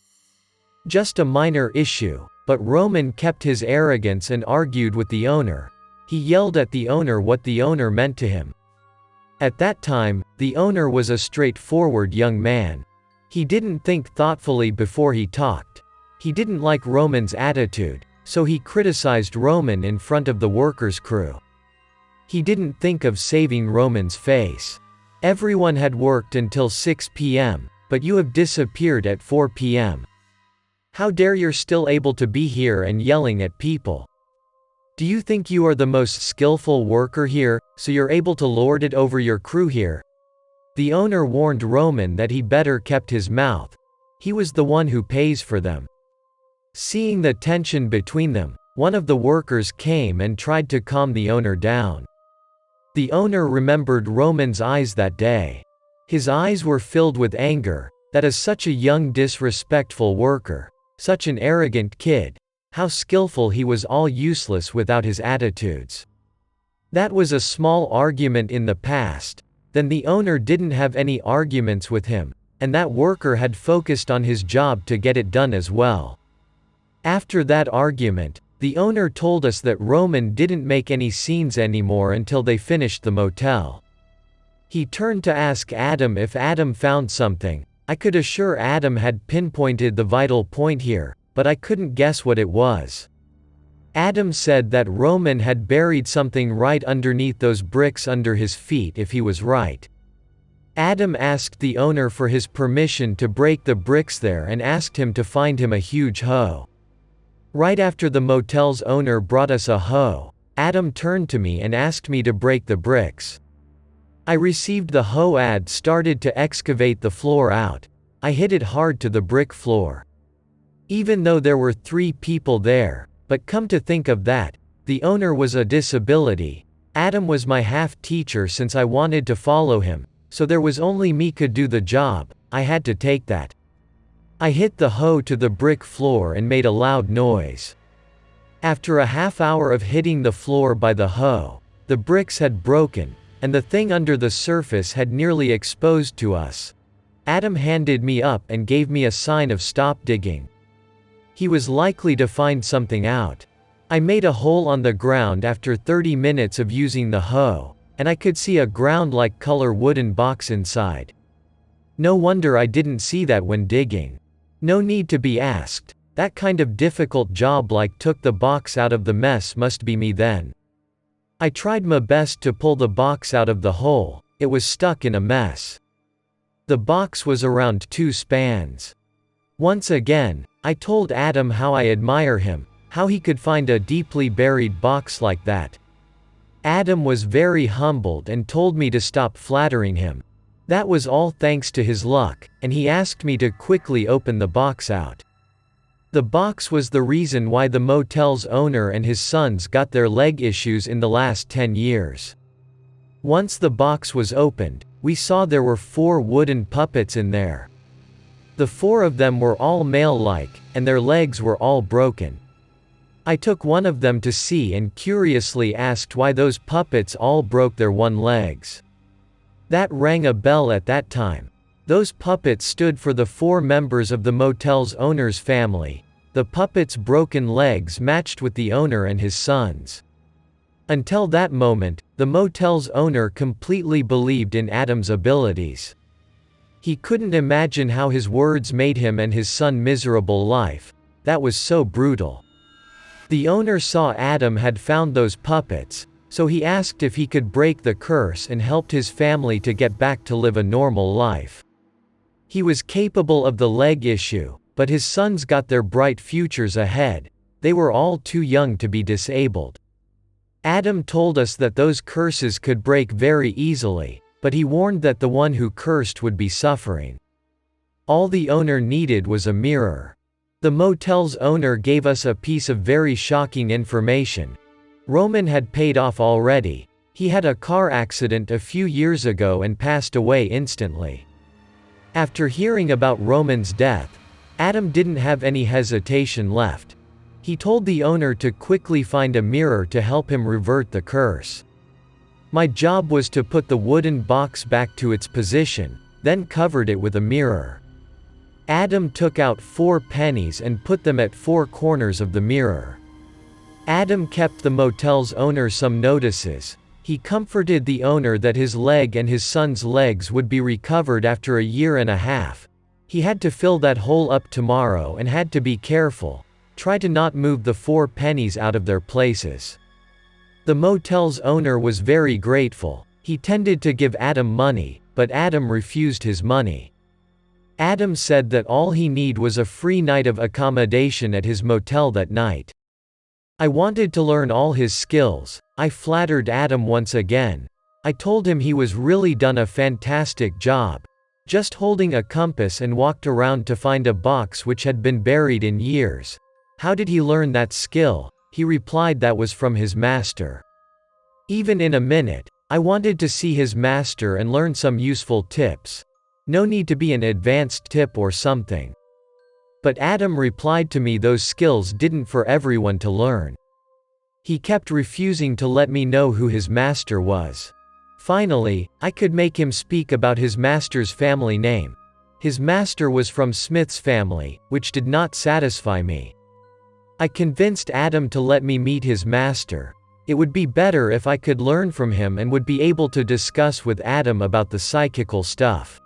Speaker 1: Just a minor issue, but Roman kept his arrogance and argued with the owner. He yelled at the owner what the owner meant to him. At that time, the owner was a straightforward young man. He didn't think thoughtfully before he talked. He didn't like Roman's attitude, so he criticized Roman in front of the workers' crew. He didn't think of saving Roman's face. Everyone had worked until 6 p.m., but you have disappeared at 4 p.m. How dare you're still able to be here and yelling at people? Do you think you are the most skillful worker here, so you're able to lord it over your crew here? The owner warned Roman that he better kept his mouth. He was the one who pays for them. Seeing the tension between them, one of the workers came and tried to calm the owner down. The owner remembered Roman's eyes that day. His eyes were filled with anger. That is such a young disrespectful worker. Such an arrogant kid. How skillful he was, all useless without his attitudes. That was a small argument in the past. Then the owner didn't have any arguments with him, and that worker had focused on his job to get it done as well. After that argument, the owner told us that Roman didn't make any scenes anymore until they finished the motel. He turned to ask Adam if Adam found something. I could assure Adam had pinpointed the vital point here, but I couldn't guess what it was. Adam said that Roman had buried something right underneath those bricks under his feet if he was right. Adam asked the owner for his permission to break the bricks there and asked him to find him a huge hoe. Right after the motel's owner brought us a hoe, Adam turned to me and asked me to break the bricks. I received the hoe and started to excavate the floor out. I hit it hard to the brick floor. Even though there were 3 people there, but come to think of that, the owner was a disability. Adam was my half-teacher since I wanted to follow him, so there was only me could do the job. I had to take that. I hit the hoe to the brick floor and made a loud noise. After a half hour of hitting the floor by the hoe, the bricks had broken, and the thing under the surface had nearly exposed to us. Adam handed me up and gave me a sign of stop digging. He was likely to find something out. I made a hole on the ground after 30 minutes of using the hoe, and I could see a ground-like color wooden box inside. No wonder I didn't see that when digging. No need to be asked. That kind of difficult job took the box out of the mess must be me then. I tried my best to pull the box out of the hole. It was stuck in a mess. The box was around 2 spans. Once again, I told Adam how I admire him, how he could find a deeply buried box like that. Adam was very humbled and told me to stop flattering him. That was all thanks to his luck, and he asked me to quickly open the box out. The box was the reason why the motel's owner and his sons got their leg issues in the last 10 years. Once the box was opened, we saw there were 4 wooden puppets in there. The 4 of them were all male-like, and their legs were all broken. I took one of them to see and curiously asked why those puppets all broke their one legs. That rang a bell at that time. Those puppets stood for the 4 members of the motel's owner's family. The puppets' broken legs matched with the owner and his sons. Until that moment, the motel's owner completely believed in Adam's abilities. He couldn't imagine how his words made him and his son miserable life. That was so brutal. The owner saw Adam had found those puppets, so he asked if he could break the curse and helped his family to get back to live a normal life. He was capable of the leg issue, but his sons got their bright futures ahead. They were all too young to be disabled. Adam told us that those curses could break very easily, but he warned that the one who cursed would be suffering. All the owner needed was a mirror. The motel's owner gave us a piece of very shocking information. Roman had paid off already. He had a car accident a few years ago and passed away instantly. After hearing about Roman's death, Adam didn't have any hesitation left. He told the owner to quickly find a mirror to help him revert the curse. My job was to put the wooden box back to its position, then covered it with a mirror. Adam took out 4 pennies and put them at 4 corners of the mirror. Adam kept the motel's owner some notices. He comforted the owner that his leg and his son's legs would be recovered after a year and a half. He had to fill that hole up tomorrow and had to be careful. Try to not move the 4 pennies out of their places. The motel's owner was very grateful. He tended to give Adam money, but Adam refused his money. Adam said that all he needed was a free night of accommodation at his motel that night. I wanted to learn all his skills. I flattered Adam once again. I told him he was really done a fantastic job. Just holding a compass and walked around to find a box which had been buried in years. How did he learn that skill? He replied that was from his master. Even in a minute, I wanted to see his master and learn some useful tips. No need to be an advanced tip or something. But Adam replied to me those skills didn't for everyone to learn. He kept refusing to let me know who his master was. Finally, I could make him speak about his master's family name. His master was from Smith's family, which did not satisfy me. I convinced Adam to let me meet his master. It would be better if I could learn from him and would be able to discuss with Adam about the psychical stuff.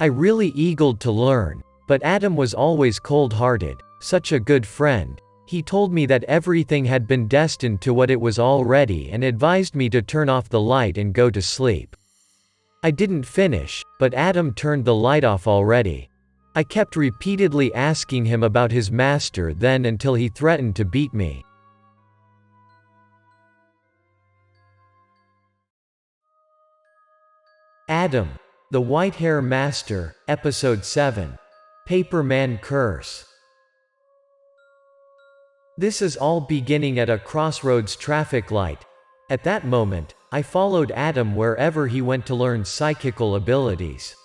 Speaker 1: I really eagled to learn, but Adam was always cold-hearted, such a good friend. He told me that everything had been destined to what it was already and advised me to turn off the light and go to sleep. I didn't finish, but Adam turned the light off already. I kept repeatedly asking him about his master then until he threatened to beat me. Adam, the White Hair Master, Episode 7. Paperman Curse. This is all beginning at a crossroads traffic light. At that moment, I followed Adam wherever he went to learn psychical abilities.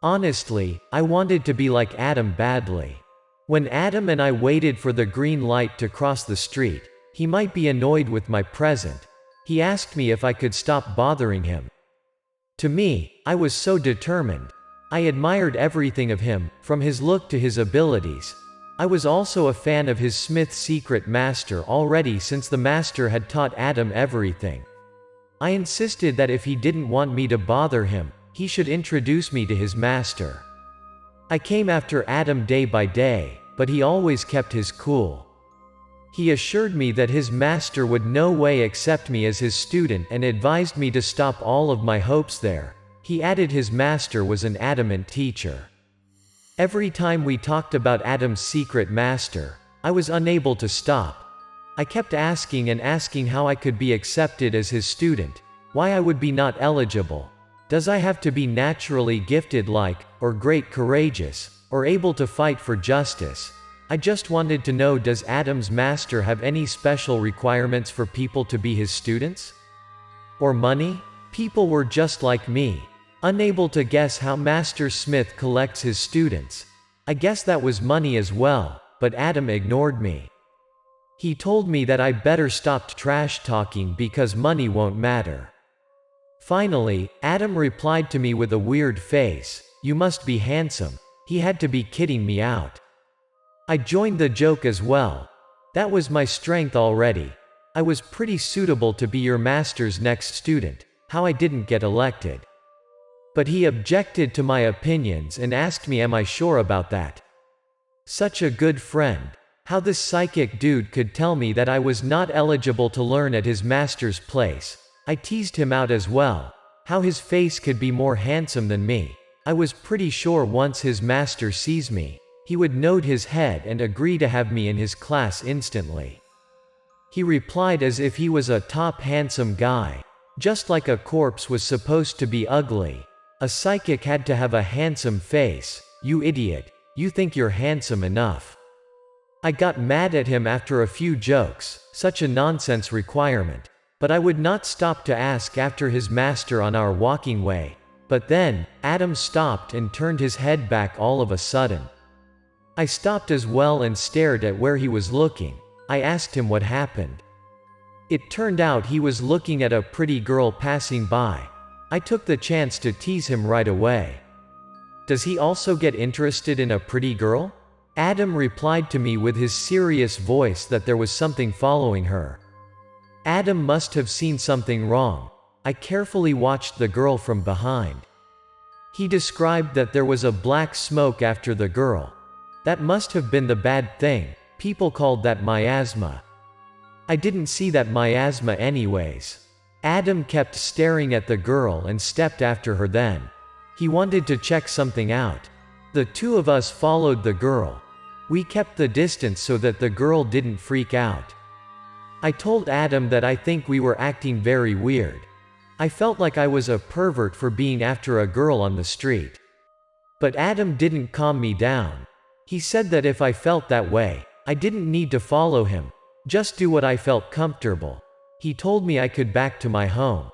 Speaker 1: Honestly, I wanted to be like Adam badly. When Adam and I waited for the green light to cross the street, he might be annoyed with my present. He asked me if I could stop bothering him. To me, I was so determined. I admired everything of him, from his look to his abilities. I was also a fan of his Smith secret master already, since the master had taught Adam everything. I insisted that if he didn't want me to bother him, he should introduce me to his master. I came after Adam day by day, but he always kept his cool. He assured me that his master would no way accept me as his student and advised me to stop all of my hopes there. He added his master was an adamant teacher. Every time we talked about Adam's secret master, I was unable to stop. I kept asking and asking how I could be accepted as his student, why I would be not eligible. Does I have to be naturally gifted like, or great courageous, or able to fight for justice? I just wanted to know, does Adam's master have any special requirements for people to be his students? Or money? People were just like me, unable to guess how Master Smith collects his students. I guess that was money as well, but Adam ignored me. He told me that I better stop trash talking because money won't matter. Finally, Adam replied to me with a weird face, "You must be handsome." He had to be kidding me out. I joined the joke as well. That was my strength already. I was pretty suitable to be your master's next student. How I didn't get elected. But he objected to my opinions and asked me, am I sure about that? Such a good friend. How this psychic dude could tell me that I was not eligible to learn at his master's place. I teased him out as well. How his face could be more handsome than me. I was pretty sure once his master sees me, he would nod his head and agree to have me in his class instantly. He replied as if he was a top handsome guy. Just like a corpse was supposed to be ugly. A psychic had to have a handsome face. You idiot, you think you're handsome enough. I got mad at him after a few jokes, such a nonsense requirement. But I would not stop to ask after his master on our walking way. But then, Adam stopped and turned his head back all of a sudden. I stopped as well and stared at where he was looking. I asked him what happened. It turned out he was looking at a pretty girl passing by. I took the chance to tease him right away. Does he also get interested in a pretty girl? Adam replied to me with his serious voice that there was something following her. Adam must have seen something wrong. I carefully watched the girl from behind. He described that there was a black smoke after the girl. That must have been the bad thing. People called that miasma. I didn't see that miasma anyways. Adam kept staring at the girl and stepped after her then. He wanted to check something out. The two of us followed the girl. We kept the distance so that the girl didn't freak out. I told Adam that I think we were acting very weird. I felt like I was a pervert for being after a girl on the street. But Adam didn't calm me down. He said that if I felt that way, I didn't need to follow him. Just do what I felt comfortable. He told me I could back to my home.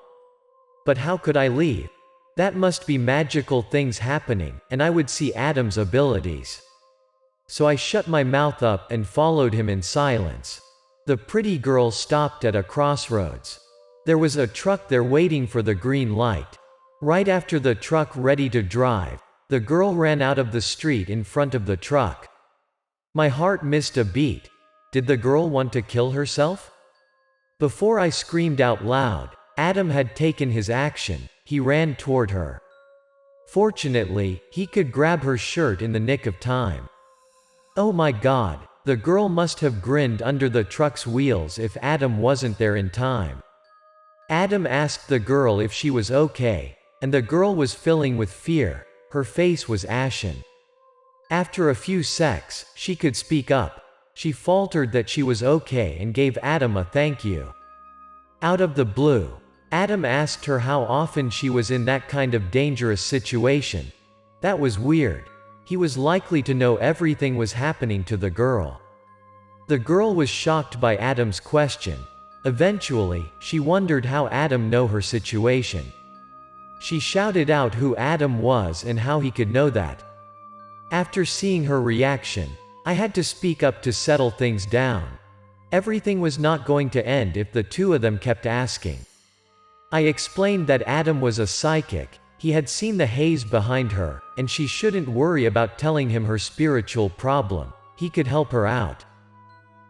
Speaker 1: But how could I leave? That must be magical things happening, and I would see Adam's abilities. So I shut my mouth up and followed him in silence. The pretty girl stopped at a crossroads. There was a truck there waiting for the green light. Right after the truck ready to drive, the girl ran out of the street in front of the truck. My heart missed a beat. Did the girl want to kill herself? Before I screamed out loud, Adam had taken his action. He ran toward her. Fortunately, he could grab her shirt in the nick of time. Oh my God, the girl must have grinned under the truck's wheels if Adam wasn't there in time. Adam asked the girl if she was okay, and the girl was filling with fear. Her face was ashen. After a few secs, she could speak up. She faltered that she was okay and gave Adam a thank you. Out of the blue, Adam asked her how often she was in that kind of dangerous situation. That was weird. He was likely to know everything was happening to the girl. The girl was shocked by Adam's question. Eventually, she wondered how Adam knew her situation. She shouted out who Adam was and how he could know that. After seeing her reaction, I had to speak up to settle things down. Everything was not going to end if the two of them kept asking. I explained that Adam was a psychic. He had seen the haze behind her, and she shouldn't worry about telling him her spiritual problem. He could help her out.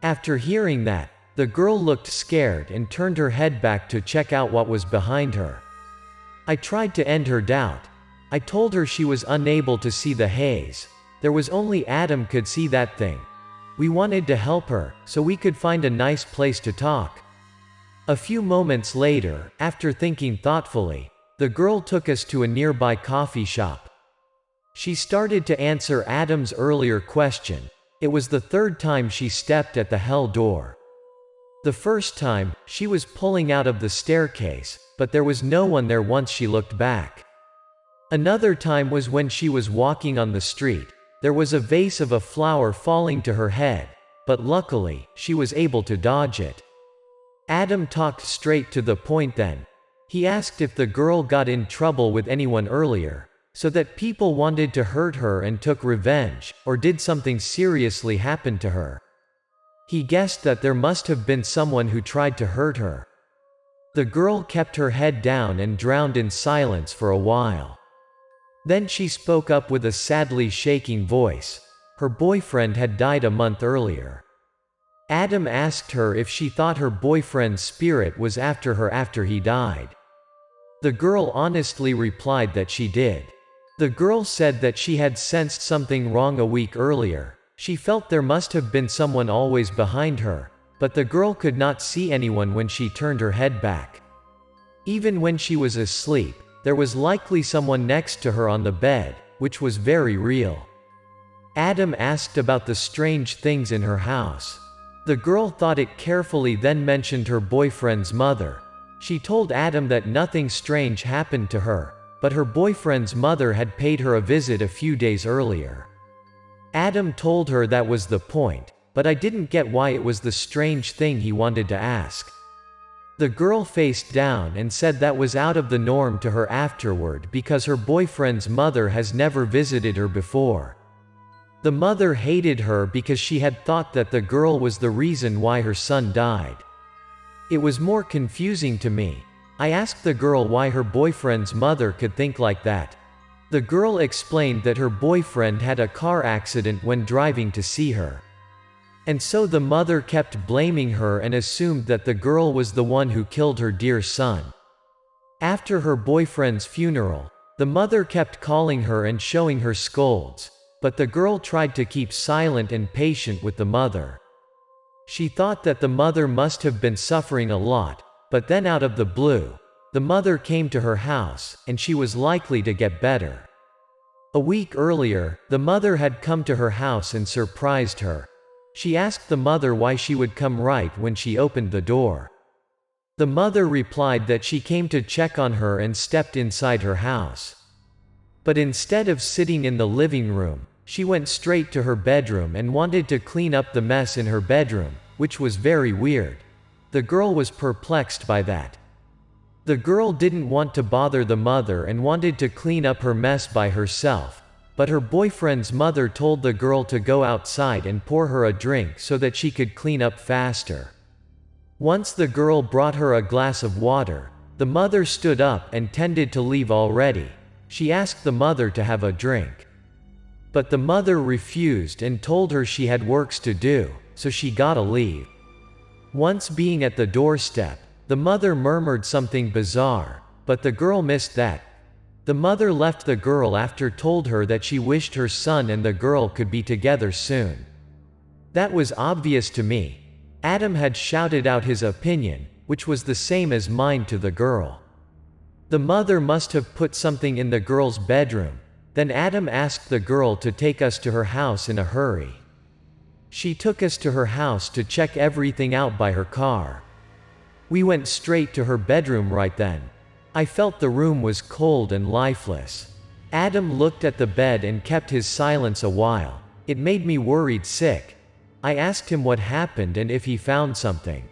Speaker 1: After hearing that, the girl looked scared and turned her head back to check out what was behind her. I tried to end her doubt. I told her she was unable to see the haze. There was only Adam could see that thing. We wanted to help her, so we could find a nice place to talk. A few moments later, after thinking thoughtfully, the girl took us to a nearby coffee shop. She started to answer Adam's earlier question. It was the third time she stepped at the hell door. The first time, she was pulling out of the staircase, but there was no one there once she looked back. Another time was when she was walking on the street. There was a vase of a flower falling to her head, but luckily, she was able to dodge it. Adam talked straight to the point then. He asked if the girl got in trouble with anyone earlier, so that people wanted to hurt her and took revenge, or did something seriously happen to her. He guessed that there must have been someone who tried to hurt her. The girl kept her head down and drowned in silence for a while. Then she spoke up with a sadly shaking voice. Her boyfriend had died a month earlier. Adam asked her if she thought her boyfriend's spirit was after her after he died. The girl honestly replied that she did. The girl said that she had sensed something wrong a week earlier. She felt there must have been someone always behind her, but the girl could not see anyone when she turned her head back. Even when she was asleep, there was likely someone next to her on the bed, which was very real. Adam asked about the strange things in her house. The girl thought it carefully, then mentioned her boyfriend's mother. She told Adam that nothing strange happened to her, but her boyfriend's mother had paid her a visit a few days earlier. Adam told her that was the point, but I didn't get why it was the strange thing he wanted to ask. The girl faced down and said that was out of the norm to her afterward because her boyfriend's mother has never visited her before. The mother hated her because she had thought that the girl was the reason why her son died. It was more confusing to me. I asked the girl why her boyfriend's mother could think like that. The girl explained that her boyfriend had a car accident when driving to see her. And so the mother kept blaming her and assumed that the girl was the one who killed her dear son. After her boyfriend's funeral, the mother kept calling her and showing her scolds, but the girl tried to keep silent and patient with the mother. She thought that the mother must have been suffering a lot, but then out of the blue, the mother came to her house, and she was likely to get better. A week earlier, the mother had come to her house and surprised her. She asked the mother why she would come right when she opened the door. The mother replied that she came to check on her and stepped inside her house. But instead of sitting in the living room, she went straight to her bedroom and wanted to clean up the mess in her bedroom, which was very weird. The girl was perplexed by that. The girl didn't want to bother the mother and wanted to clean up her mess by herself, but her boyfriend's mother told the girl to go outside and pour her a drink so that she could clean up faster. Once the girl brought her a glass of water, the mother stood up and tended to leave already. She asked the mother to have a drink. But the mother refused and told her she had works to do, so she gotta leave. Once being at the doorstep, the mother murmured something bizarre, but the girl missed that. The mother left the girl after told her that she wished her son and the girl could be together soon. That was obvious to me. Adam had shouted out his opinion, which was the same as mine to the girl. The mother must have put something in the girl's bedroom. Then Adam asked the girl to take us to her house in a hurry. She took us to her house to check everything out by her car. We went straight to her bedroom right then. I felt the room was cold and lifeless. Adam looked at the bed and kept his silence a while. It made me worried sick. I asked him what happened and if he found something.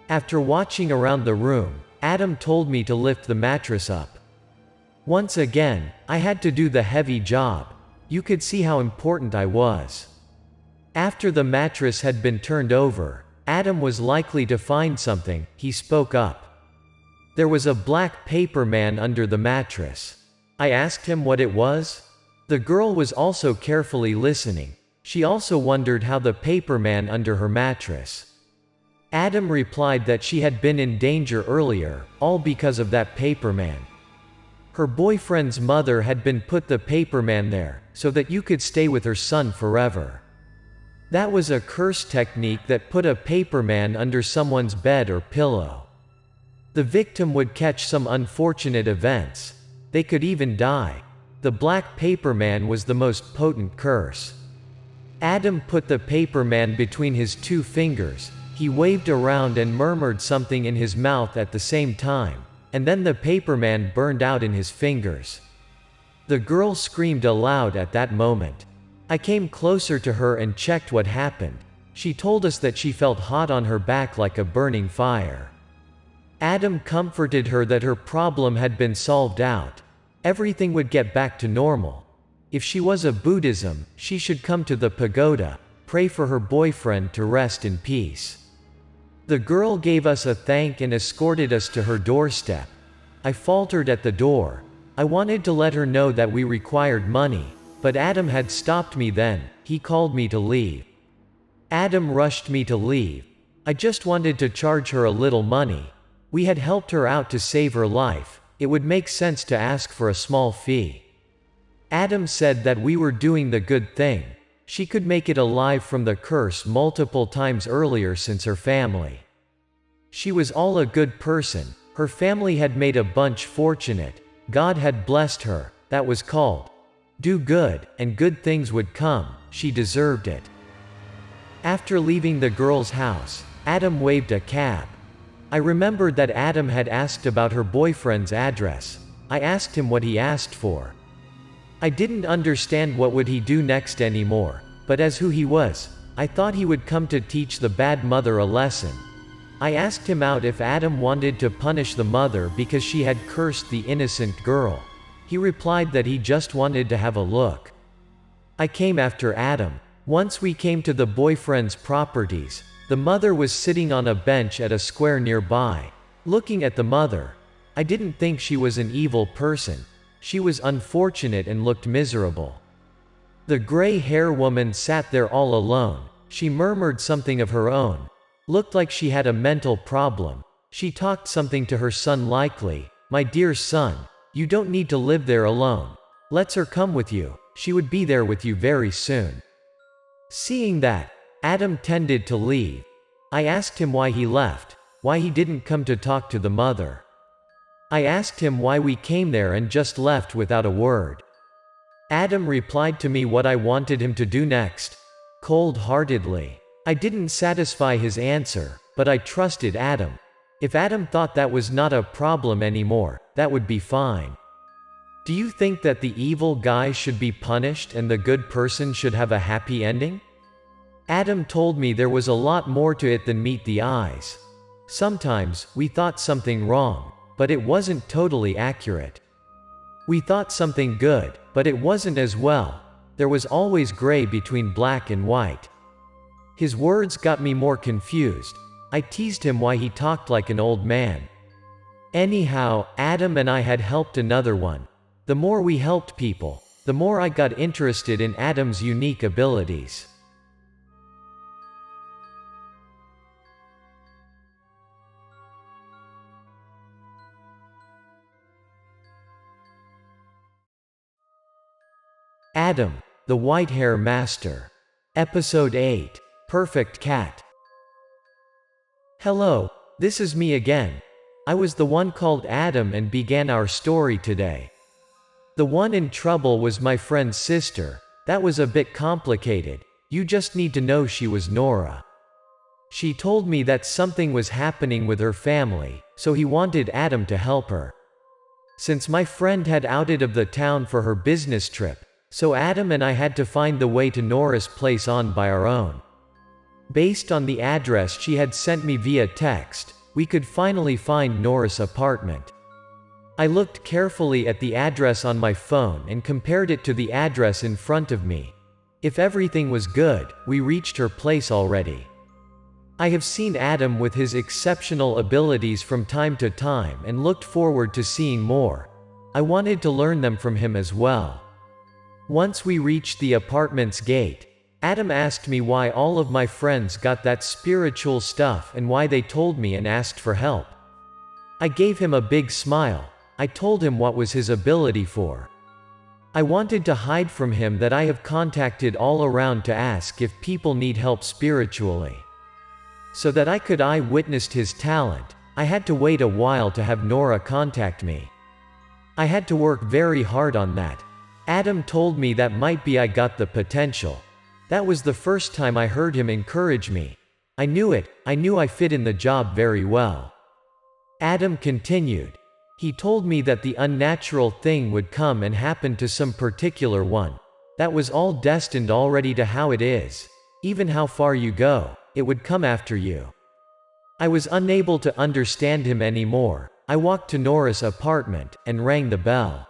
Speaker 1: After watching around the room, Adam told me to lift the mattress up. Once again, I had to do the heavy job. You could see how important I was. After the mattress had been turned over, Adam was likely to find something. He spoke up. There was a black paper man under the mattress. I asked him what it was. The girl was also carefully listening. She also wondered how the paperman under her mattress. Adam replied that she had been in danger earlier, all because of that paperman. Her boyfriend's mother had been put the paperman there, so that you could stay with her son forever. That was a curse technique that put a paperman under someone's bed or pillow. The victim would catch some unfortunate events. They could even die. The black paperman was the most potent curse. Adam put the paperman between his 2 fingers. He waved around and murmured something in his mouth at the same time, and then the paperman burned out in his fingers. The girl screamed aloud at that moment. I came closer to her and checked what happened. She told us that she felt hot on her back like a burning fire. Adam comforted her that her problem had been solved out. Everything would get back to normal. If she was a Buddhism, she should come to the pagoda, pray for her boyfriend to rest in peace. The girl gave us a thank and escorted us to her doorstep. I faltered at the door. I wanted to let her know that we required money, but Adam had stopped me then. He called me to leave. Adam rushed me to leave. I just wanted to charge her a little money. We had helped her out to save her life. It would make sense to ask for a small fee. Adam said that we were doing the good thing. She could make it alive from the curse multiple times earlier since her family. She was all a good person. Her family had made a bunch fortunate. God had blessed her. That was called do good, and good things would come. She deserved it. After leaving the girl's house, Adam waved a cab. I remembered that Adam had asked about her boyfriend's address. I asked him what he asked for. I didn't understand what would he do next anymore, but as who he was, I thought he would come to teach the bad mother a lesson. I asked him out if Adam wanted to punish the mother because she had cursed the innocent girl. He replied that he just wanted to have a look. I came after Adam. Once we came to the boyfriend's properties, the mother was sitting on a bench at a square nearby. Looking at the mother, I didn't think she was an evil person. She was unfortunate and looked miserable. The gray-hair woman sat there all alone. She murmured something of her own. Looked like she had a mental problem. She talked something to her son likely, "My dear son, you don't need to live there alone. Let her come with you. She would be there with you very soon." Seeing that, Adam tended to leave. I asked him why he left, why he didn't come to talk to the mother. I asked him why we came there and just left without a word. Adam replied to me what I wanted him to do next, cold-heartedly. I didn't satisfy his answer, but I trusted Adam. If Adam thought that was not a problem anymore, that would be fine. Do you think that the evil guy should be punished and the good person should have a happy ending? Adam told me there was a lot more to it than meet the eyes. Sometimes, we thought something wrong, but it wasn't totally accurate. We thought something good, but it wasn't as well. There was always gray between black and white. His words got me more confused. I teased him why he talked like an old man. Anyhow, Adam and I had helped another one. The more we helped people, the more I got interested in Adam's unique abilities. Adam, the White Hair Master. Episode 8. Perfect Cat. Hello, this is me again. I was the one called Adam and began our story today. The one in trouble was my friend's sister. That was a bit complicated. You just need to know she was Nora. She told me that something was happening with her family, so he wanted Adam to help her. Since my friend had outed of the town for her business trip, so Adam and I had to find the way to Nora's place on by our own. Based on the address she had sent me via text, we could finally find Nora's apartment. I looked carefully at the address on my phone and compared it to the address in front of me. If everything was good, we reached her place already. I have seen Adam with his exceptional abilities from time to time and looked forward to seeing more. I wanted to learn them from him as well. Once we reached the apartment's gate, Adam asked me why all of my friends got that spiritual stuff and why they told me and asked for help. I gave him a big smile. I told him what was his ability for. I wanted to hide from him that I have contacted all around to ask if people need help spiritually. So that I could witnessed his talent, I had to wait a while to have Nora contact me. I had to work very hard on that. Adam told me that might be I got the potential. That was the first time I heard him encourage me. I knew it, I knew I fit in the job very well. Adam continued. He told me that the unnatural thing would come and happen to some particular one. That was all destined already to how it is. Even how far you go, it would come after you. I was unable to understand him anymore. I walked to Nora's apartment and rang the bell.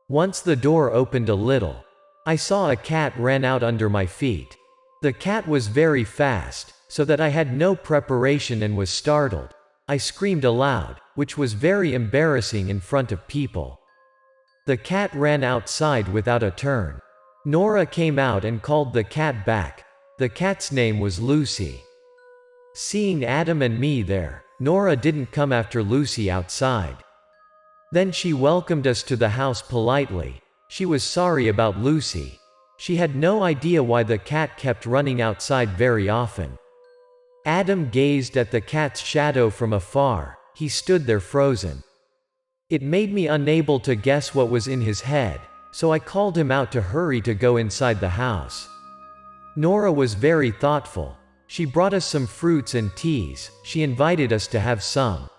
Speaker 1: Once the door opened a little, I saw a cat ran out under my feet. The cat was very fast, so that I had no preparation and was startled. I screamed aloud, which was very embarrassing in front of people. The cat ran outside without a turn. Nora came out and called the cat back. The cat's name was Lucy. Seeing Adam and me there, Nora didn't come after Lucy outside. Then she welcomed us to the house politely. She was sorry about Lucy. She had no idea why the cat kept running outside very often. Adam gazed at the cat's shadow from afar. He stood there frozen. It made me unable to guess what was in his head, so I called him out to hurry to go inside the house. Nora was very thoughtful. She brought us some fruits and teas. She invited us to have some.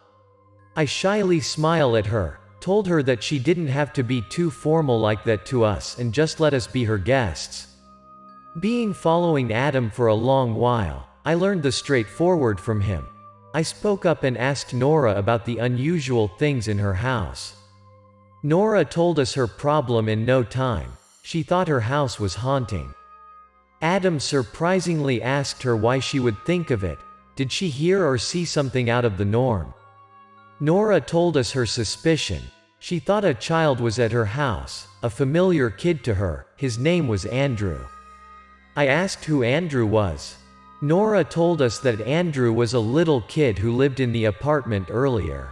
Speaker 1: I shyly smiled at her, told her that she didn't have to be too formal like that to us and just let us be her guests. Being following Adam for a long while, I learned the straightforward from him. I spoke up and asked Nora about the unusual things in her house. Nora told us her problem in no time. She thought her house was haunting. Adam surprisingly asked her why she would think of it. Did she hear or see something out of the norm? Nora told us her suspicion. She thought a child was at her house, a familiar kid to her. His name was Andrew. I asked who Andrew was. Nora told us that Andrew was a little kid who lived in the apartment earlier.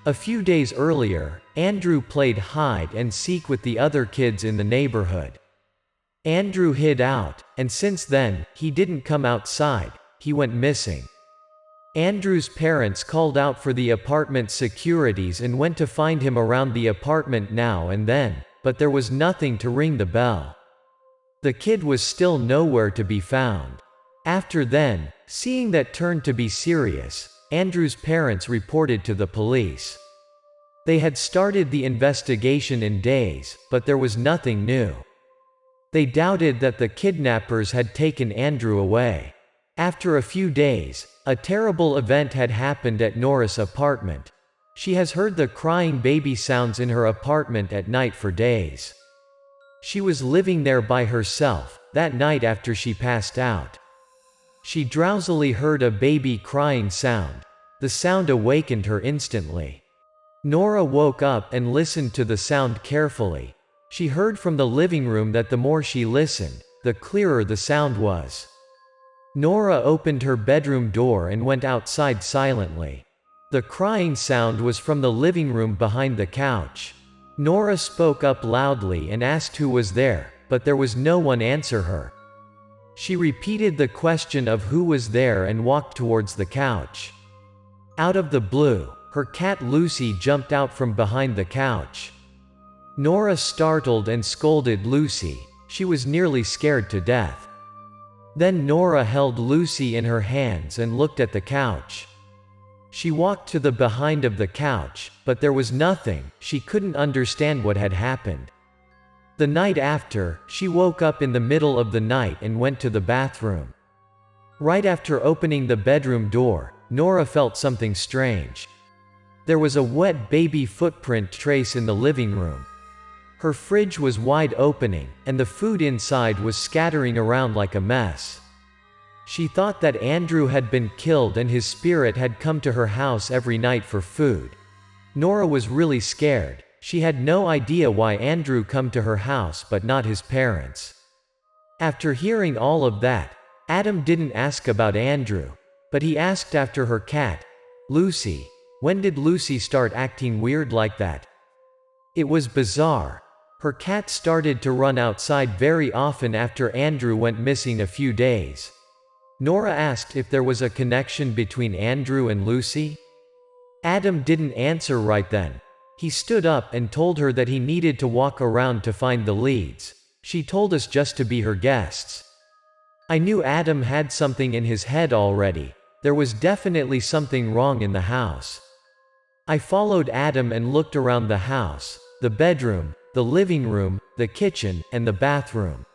Speaker 1: A few days earlier, Andrew played hide and seek with the other kids in the neighborhood. Andrew hid out, and since then, he didn't come outside. He went missing. Andrew's parents called out for the apartment securities and went to find him around the apartment now and then, but there was nothing to ring the bell. The kid was still nowhere to be found. After then, seeing that turned to be serious, Andrew's parents reported to the police. They had started the investigation in days, but there was nothing new. They doubted that the kidnappers had taken Andrew away. After a few days, a terrible event had happened at Nora's apartment. She has heard the crying baby sounds in her apartment at night for days. She was living there by herself, that night after she passed out. She drowsily heard a baby crying sound. The sound awakened her instantly. Nora woke up and listened to the sound carefully. She heard from the living room that the more she listened, the clearer the sound was. Nora opened her bedroom door and went outside silently. The crying sound was from the living room behind the couch. Nora spoke up loudly and asked who was there, but there was no one answer her. She repeated the question of who was there and walked towards the couch. Out of the blue, her cat Lucy jumped out from behind the couch. Nora startled and scolded Lucy. She was nearly scared to death. Then Nora held Lucy in her hands and looked at the couch. She walked to the behind of the couch, but there was nothing. She couldn't understand what had happened. The night after, she woke up in the middle of the night and went to the bathroom. Right after opening the bedroom door, Nora felt something strange. There was a wet baby footprint trace in the living room. Her fridge was wide opening, and the food inside was scattering around like a mess. She thought that Andrew had been killed and his spirit had come to her house every night for food. Nora was really scared. she had no idea why Andrew come to her house but not his parents. After hearing all of that, Adam didn't ask about Andrew, but he asked after her cat, Lucy. When did Lucy start acting weird like that? It was bizarre. Her cat started to run outside very often after Andrew went missing a few days. Nora asked if there was a connection between Andrew and Lucy. Adam didn't answer right then. He stood up and told her that he needed to walk around to find the leads. She told us just to be her guests. I knew Adam had something in his head already. There was definitely something wrong in the house. I followed Adam and looked around the house, the bedroom, the living room, the kitchen, and the bathroom.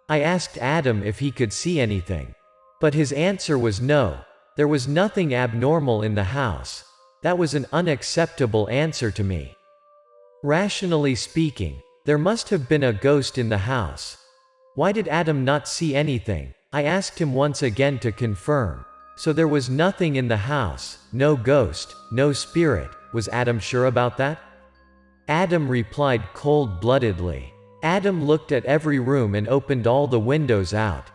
Speaker 1: I asked Adam if he could see anything. But his answer was no. There was nothing abnormal in the house. That was an unacceptable answer to me. Rationally speaking, there must have been a ghost in the house. Why did Adam not see anything? I asked him once again to confirm. So there was nothing in the house, no ghost, no spirit. Was Adam sure about that? Adam replied cold-bloodedly. Adam looked at every room and opened all the windows out.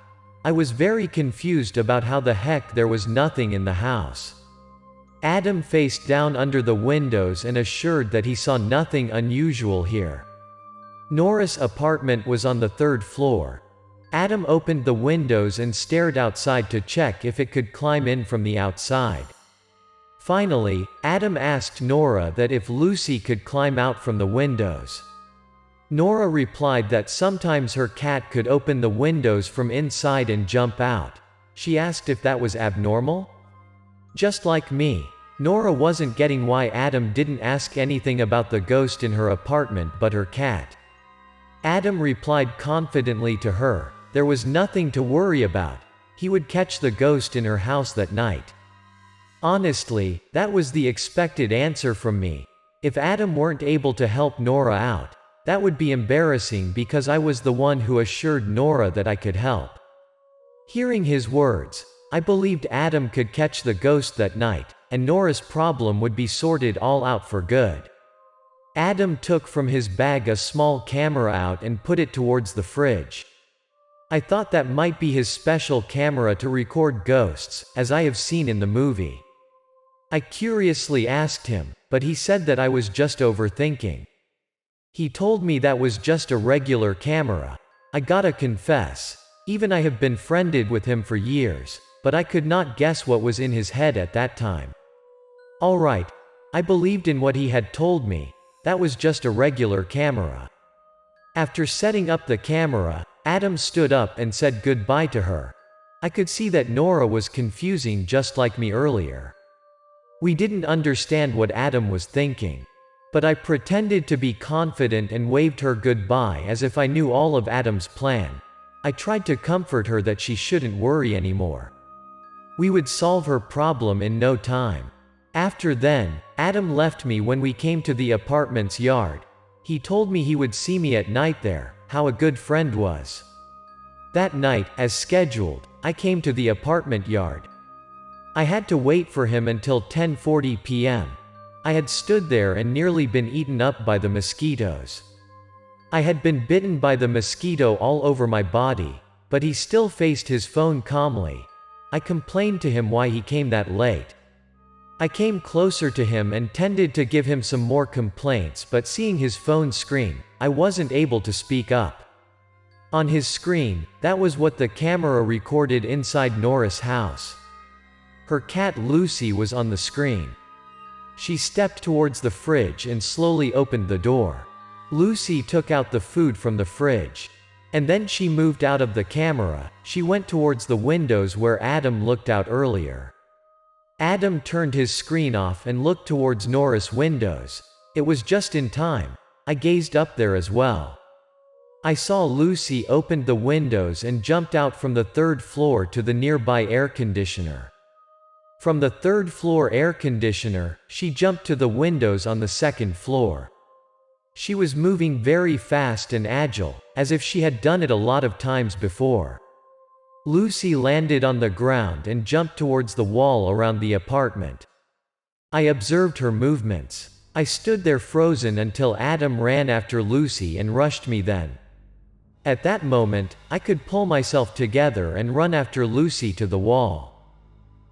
Speaker 1: I was very confused about how the heck there was nothing in the house. Adam faced down under the windows and assured that he saw nothing unusual here. Nora's apartment was on the 3rd floor. Adam opened the windows and stared outside to check if it could climb in from the outside. Finally, Adam asked Nora that if Lucy could climb out from the windows. Nora replied that sometimes her cat could open the windows from inside and jump out. She asked if that was abnormal? Just like me, Nora wasn't getting why Adam didn't ask anything about the ghost in her apartment but her cat. Adam replied confidently to her, there was nothing to worry about. He would catch the ghost in her house that night. Honestly, that was the expected answer from me. If Adam weren't able to help Nora out, that would be embarrassing because I was the one who assured Nora that I could help. Hearing his words, I believed Adam could catch the ghost that night, and Nora's problem would be sorted all out for good. Adam took from his bag a small camera out and put it towards the fridge. I thought that might be his special camera to record ghosts, as I have seen in the movie. I curiously asked him, but he said that I was just overthinking. He told me that was just a regular camera. I gotta confess, even I have been friended with him for years, but I could not guess what was in his head at that time. Alright, I believed in what he had told me. That was just a regular camera. After setting up the camera, Adam stood up and said goodbye to her. I could see that Nora was confusing just like me earlier. We didn't understand what Adam was thinking. But I pretended to be confident and waved her goodbye as if I knew all of Adam's plan. I tried to comfort her that she shouldn't worry anymore. We would solve her problem in no time. After then, Adam left me when we came to the apartment's yard. He told me he would see me at night there, how a good friend was. That night, as scheduled, I came to the apartment yard. I had to wait for him until 10:40 p.m. I had stood there and nearly been eaten up by the mosquitoes. I had been bitten by the mosquito all over my body, but he still faced his phone calmly. I complained to him why he came that late. I came closer to him and tended to give him some more complaints, but seeing his phone screen, I wasn't able to speak up. On his screen, that was what the camera recorded inside Nora's house. Her cat Lucy was on the screen. She stepped towards the fridge and slowly opened the door. Lucy took out the food from the fridge. And then she moved out of the camera. She went towards the windows where Adam looked out earlier. Adam turned his screen off and looked towards Nora's windows. It was just in time. I gazed up there as well. I saw Lucy opened the windows and jumped out from the 3rd floor to the nearby air conditioner. From the 3rd floor air conditioner, she jumped to the windows on the 2nd floor. She was moving very fast and agile, as if she had done it a lot of times before. Lucy landed on the ground and jumped towards the wall around the apartment. I observed her movements. I stood there frozen until Adam ran after Lucy and rushed me then. At that moment, I could pull myself together and run after Lucy to the wall.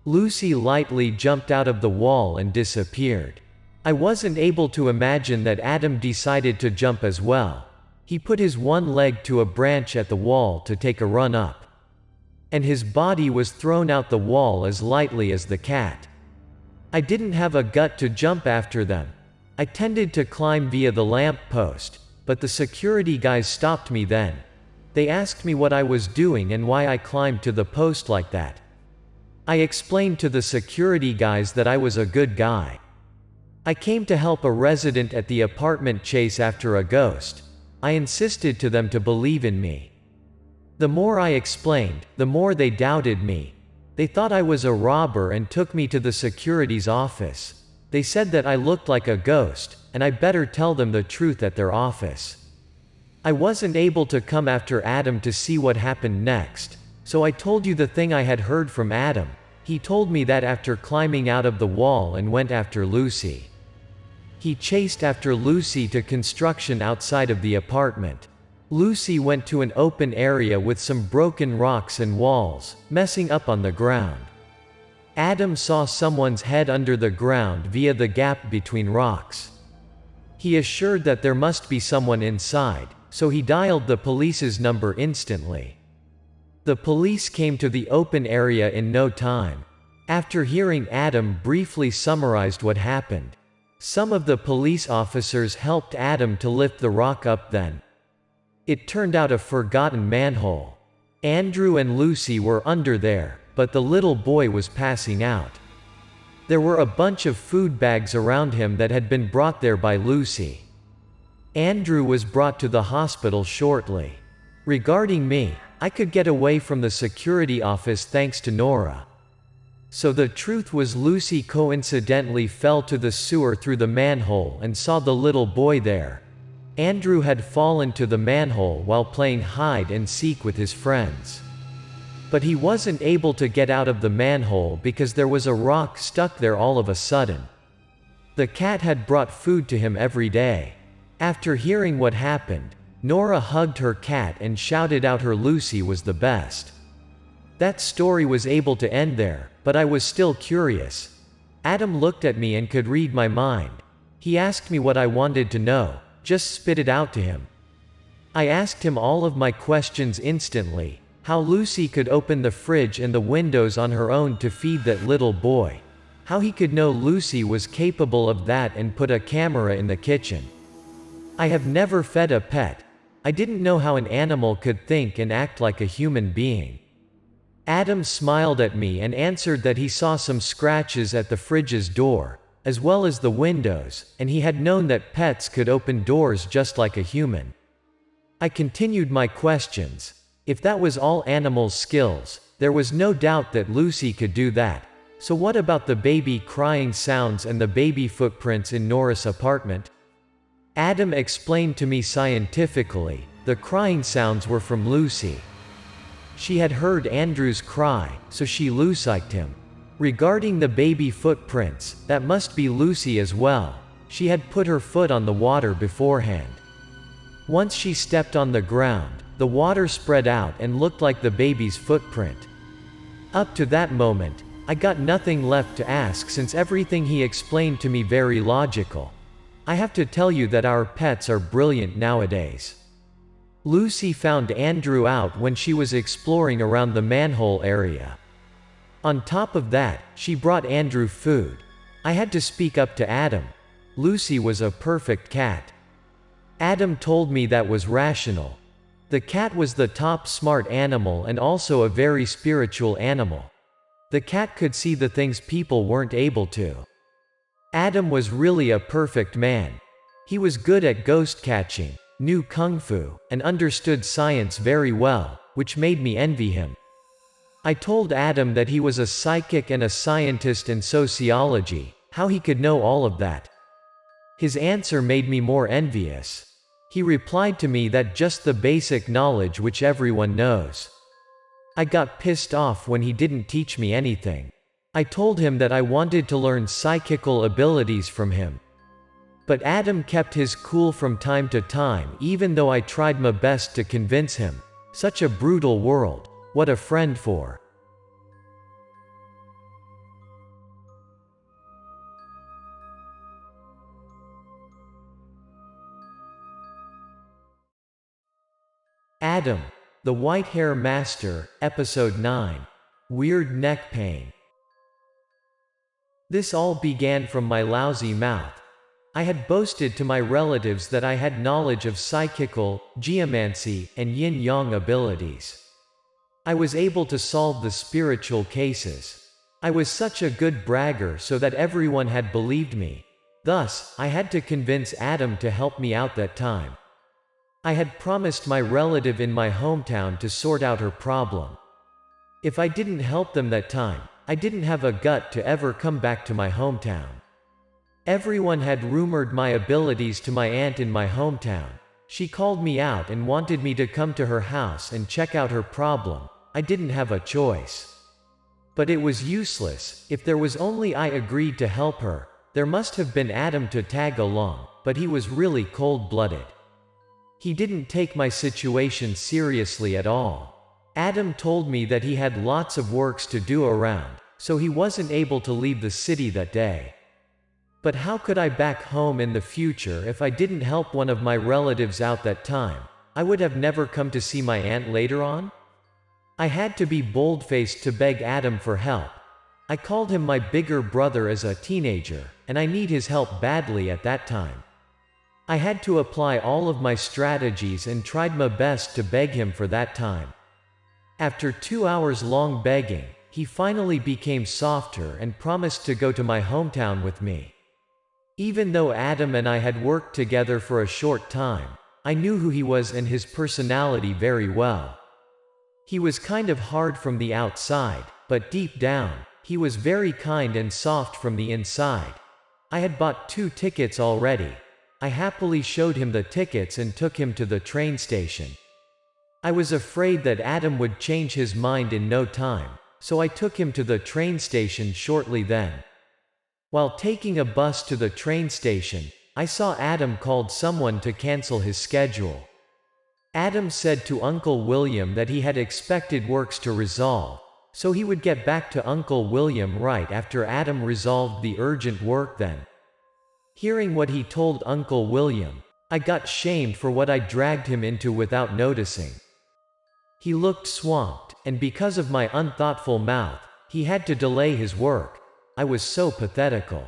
Speaker 1: Lucy lightly jumped out of the wall and disappeared. I wasn't able to imagine that Adam decided to jump as well. He put his one leg to a branch at the wall to take a run up. And his body was thrown out the wall as lightly as the cat. I didn't have a gut to jump after them. I tended to climb via the lamp post, but the security guys stopped me then. They asked me what I was doing and why I climbed to the post like that. I explained to the security guys that I was a good guy. I came to help a resident at the apartment chase after a ghost. I insisted to them to believe in me. The more I explained, the more they doubted me. They thought I was a robber and took me to the security's office. They said that I looked like a ghost, and I better tell them the truth at their office. I wasn't able to come after Adam to see what happened next, so I told you the thing I had heard from Adam. He told me that after climbing out of the wall and went after Lucy. He chased after Lucy to construction outside of the apartment. Lucy went to an open area with some broken rocks and walls, messing up on the ground. Adam saw someone's head under the ground via the gap between rocks. He assured that there must be someone inside, so he dialed the police's number instantly. The police came to the open area in no time. After hearing Adam briefly summarized what happened, some of the police officers helped Adam to lift the rock up then. It turned out a forgotten manhole. Andrew and Lucy were under there, but the little boy was passing out. There were a bunch of food bags around him that had been brought there by Lucy. Andrew was brought to the hospital shortly. Regarding me, I could get away from the security office thanks to Nora. So the truth was Lucy coincidentally fell to the sewer through the manhole and saw the little boy there. Andrew had fallen to the manhole while playing hide and seek with his friends. But he wasn't able to get out of the manhole because there was a rock stuck there all of a sudden. The cat had brought food to him every day. After hearing what happened, Nora hugged her cat and shouted out her Lucy was the best. That story was able to end there, but I was still curious. Adam looked at me and could read my mind. He asked me what I wanted to know. Just spit it out to him. I asked him all of my questions instantly. How Lucy could open the fridge and the windows on her own to feed that little boy. How he could know Lucy was capable of that and put a camera in the kitchen. I have never fed a pet. I didn't know how an animal could think and act like a human being. Adam smiled at me and answered that he saw some scratches at the fridge's door, as well as the windows, and he had known that pets could open doors just like a human. I continued my questions. If that was all animals' skills, there was no doubt that Lucy could do that. So what about the baby crying sounds and the baby footprints in Nora's apartment? Adam explained to me scientifically, the crying sounds were from Lucy. She had heard Andrew's cry, so she Lucy'd him. Regarding the baby footprints, that must be Lucy as well. She had put her foot on the water beforehand. Once she stepped on the ground, the water spread out and looked like the baby's footprint. Up to that moment, I got nothing left to ask since everything he explained to me very logical. I have to tell you that our pets are brilliant nowadays. Lucy found Andrew out when she was exploring around the manhole area. On top of that, she brought Andrew food. I had to speak up to Adam. Lucy was a perfect cat. Adam told me that was rational. The cat was the top smart animal and also a very spiritual animal. The cat could see the things people weren't able to. Adam was really a perfect man. He was good at ghost catching, knew kung fu, and understood science very well, which made me envy him. I told Adam that he was a psychic and a scientist in sociology, how he could know all of that. His answer made me more envious. He replied to me that just the basic knowledge which everyone knows. I got pissed off when he didn't teach me anything. I told him that I wanted to learn psychical abilities from him. But Adam kept his cool from time to time even though I tried my best to convince him. Such a brutal world. What a friend for. Adam, the White Hair Master, Episode 9. Weird Neck Pain. This all began from my lousy mouth. I had boasted to my relatives that I had knowledge of psychical, geomancy, and yin-yang abilities. I was able to solve the spiritual cases. I was such a good bragger so that everyone had believed me. Thus, I had to convince Adam to help me out that time. I had promised my relative in my hometown to sort out her problem. If I didn't help them that time, I didn't have a gut to ever come back to my hometown. Everyone had rumored my abilities to my aunt in my hometown. She called me out and wanted me to come to her house and check out her problem. I didn't have a choice. But it was useless. If there was only I agreed to help her, there must have been Adam to tag along, but he was really cold-blooded. He didn't take my situation seriously at all. Adam told me that he had lots of works to do around, so he wasn't able to leave the city that day. But how could I back home in the future if I didn't help one of my relatives out that time? I would have never come to see my aunt later on? I had to be bold-faced to beg Adam for help. I called him my bigger brother as a teenager, and I need his help badly at that time. I had to apply all of my strategies and tried my best to beg him for that time. After 2 hours long begging, he finally became softer and promised to go to my hometown with me. Even though Adam and I had worked together for a short time, I knew who he was and his personality very well. He was kind of hard from the outside, but deep down, he was very kind and soft from the inside. I had bought 2 tickets already. I happily showed him the tickets and took him to the train station. I was afraid that Adam would change his mind in no time, so I took him to the train station shortly then. While taking a bus to the train station, I saw Adam called someone to cancel his schedule. Adam said to Uncle William that he had expected works to resolve, so he would get back to Uncle William right after Adam resolved the urgent work then. Hearing what he told Uncle William, I got shamed for what I dragged him into without noticing. He looked swamped, and because of my unthoughtful mouth, he had to delay his work. I was so pathetical.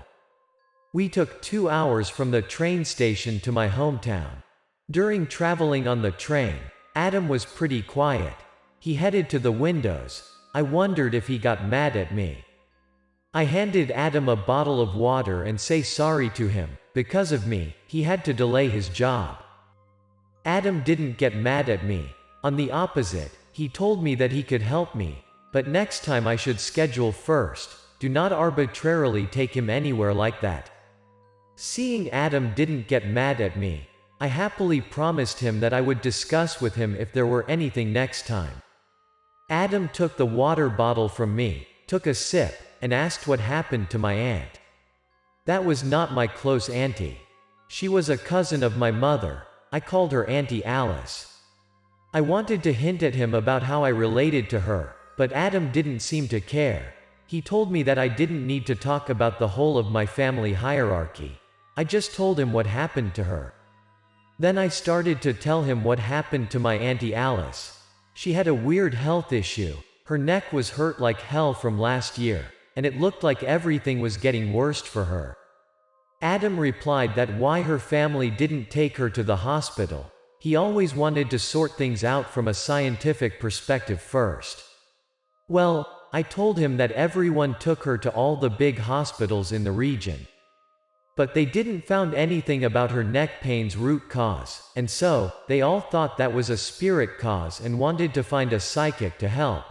Speaker 1: We took 2 hours from the train station to my hometown. During traveling on the train, Adam was pretty quiet. He headed to the windows. I wondered if he got mad at me. I handed Adam a bottle of water and said sorry to him. Because of me, he had to delay his job. Adam didn't get mad at me. On the opposite, he told me that he could help me, but next time I should schedule first. Do not arbitrarily take him anywhere like that. Seeing Adam didn't get mad at me, I happily promised him that I would discuss with him if there were anything next time. Adam took the water bottle from me, took a sip, and asked what happened to my aunt. That was not my close auntie. She was a cousin of my mother. I called her Auntie Alice. I wanted to hint at him about how I related to her, but Adam didn't seem to care. He told me that I didn't need to talk about the whole of my family hierarchy. I just told him what happened to her. Then I started to tell him what happened to my Auntie Alice. She had a weird health issue. Her neck was hurt like hell from last year, and it looked like everything was getting worse for her. Adam replied that why her family didn't take her to the hospital. He always wanted to sort things out from a scientific perspective first. Well, I told him that everyone took her to all the big hospitals in the region. But they didn't found anything about her neck pain's root cause, and so, they all thought that was a spirit cause and wanted to find a psychic to help.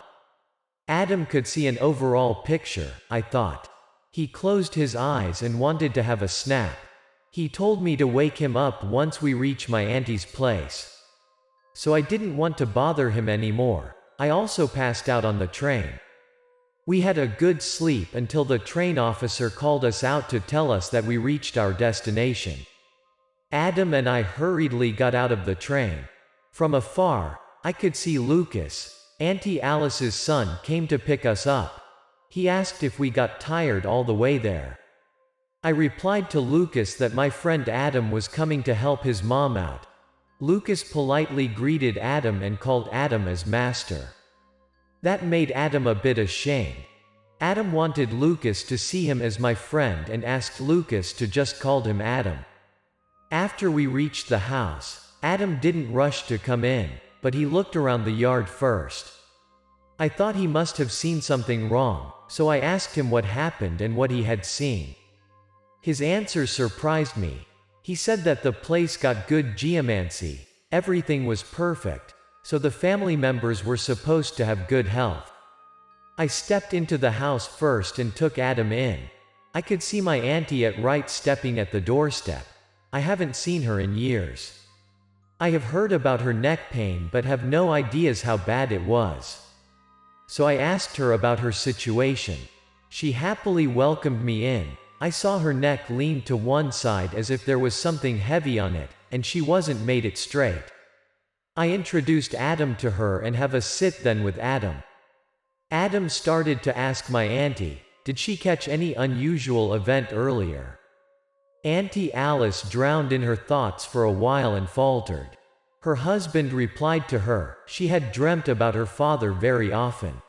Speaker 1: Adam could see an overall picture, I thought. He closed his eyes and wanted to have a snap. He told me to wake him up once we reach my auntie's place. So I didn't want to bother him anymore. I also passed out on the train. We had a good sleep until the train officer called us out to tell us that we reached our destination. Adam and I hurriedly got out of the train. From afar, I could see Lucas, Auntie Alice's son, came to pick us up. He asked if we got tired all the way there. I replied to Lucas that my friend Adam was coming to help his mom out. Lucas politely greeted Adam and called Adam as master. That made Adam a bit ashamed. Adam wanted Lucas to see him as my friend and asked Lucas to just call him Adam. After we reached the house, Adam didn't rush to come in, but he looked around the yard first. I thought he must have seen something wrong, so I asked him what happened and what he had seen. His answer surprised me. He said that the place got good geomancy, everything was perfect, so the family members were supposed to have good health. I stepped into the house first and took Adam in. I could see my auntie at right stepping at the doorstep. I haven't seen her in years. I have heard about her neck pain but have no ideas how bad it was. So I asked her about her situation. She happily welcomed me in. I saw her neck lean to one side as if there was something heavy on it, and she wasn't made it straight. I introduced Adam to her and have a sit then with Adam. Adam started to ask my auntie, did she catch any unusual event earlier? Auntie Alice drowned in her thoughts for a while and faltered. Her husband replied to her, she had dreamt about her father very often.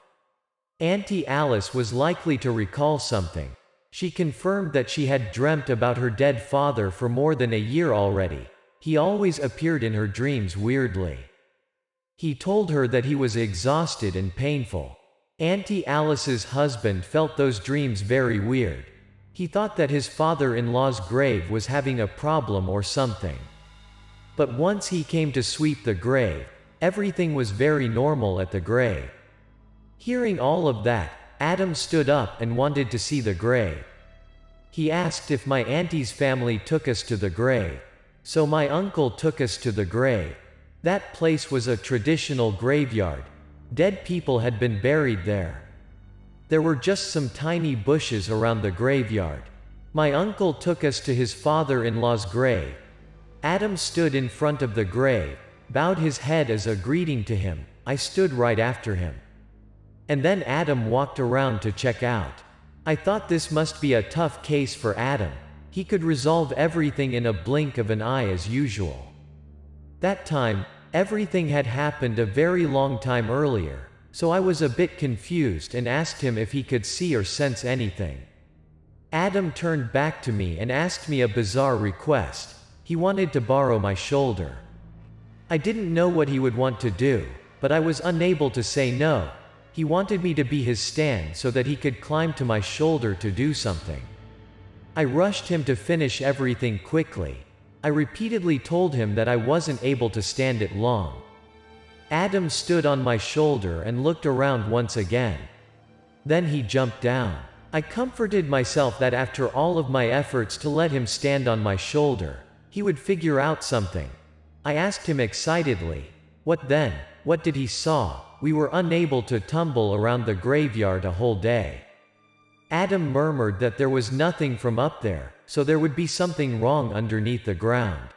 Speaker 1: Auntie Alice was likely to recall something. She confirmed that she had dreamt about her dead father for more than a year already. He always appeared in her dreams weirdly. He told her that he was exhausted and painful. Auntie Alice's husband felt those dreams very weird. He thought that his father-in-law's grave was having a problem or something. But once he came to sweep the grave, everything was very normal at the grave. Hearing all of that, Adam stood up and wanted to see the grave. He asked if my auntie's family took us to the grave. So my uncle took us to the grave. That place was a traditional graveyard. Dead people had been buried there. There were just some tiny bushes around the graveyard. My uncle took us to his father-in-law's grave. Adam stood in front of the grave, bowed his head as a greeting to him. I stood right after him. And then Adam walked around to check out. I thought this must be a tough case for Adam. He could resolve everything in a blink of an eye as usual. That time, everything had happened a very long time earlier, so I was a bit confused and asked him if he could see or sense anything. Adam turned back to me and asked me a bizarre request. He wanted to borrow my shoulder. I didn't know what he would want to do, but I was unable to say no. He wanted me to be his stand so that he could climb to my shoulder to do something. I rushed him to finish everything quickly. I repeatedly told him that I wasn't able to stand it long. Adam stood on my shoulder and looked around once again. Then he jumped down. I comforted myself that after all of my efforts to let him stand on my shoulder, he would figure out something. I asked him excitedly, "What then? What did he saw?" We were unable to tumble around the graveyard a whole day. Adam murmured that there was nothing from up there, so there would be something wrong underneath the ground.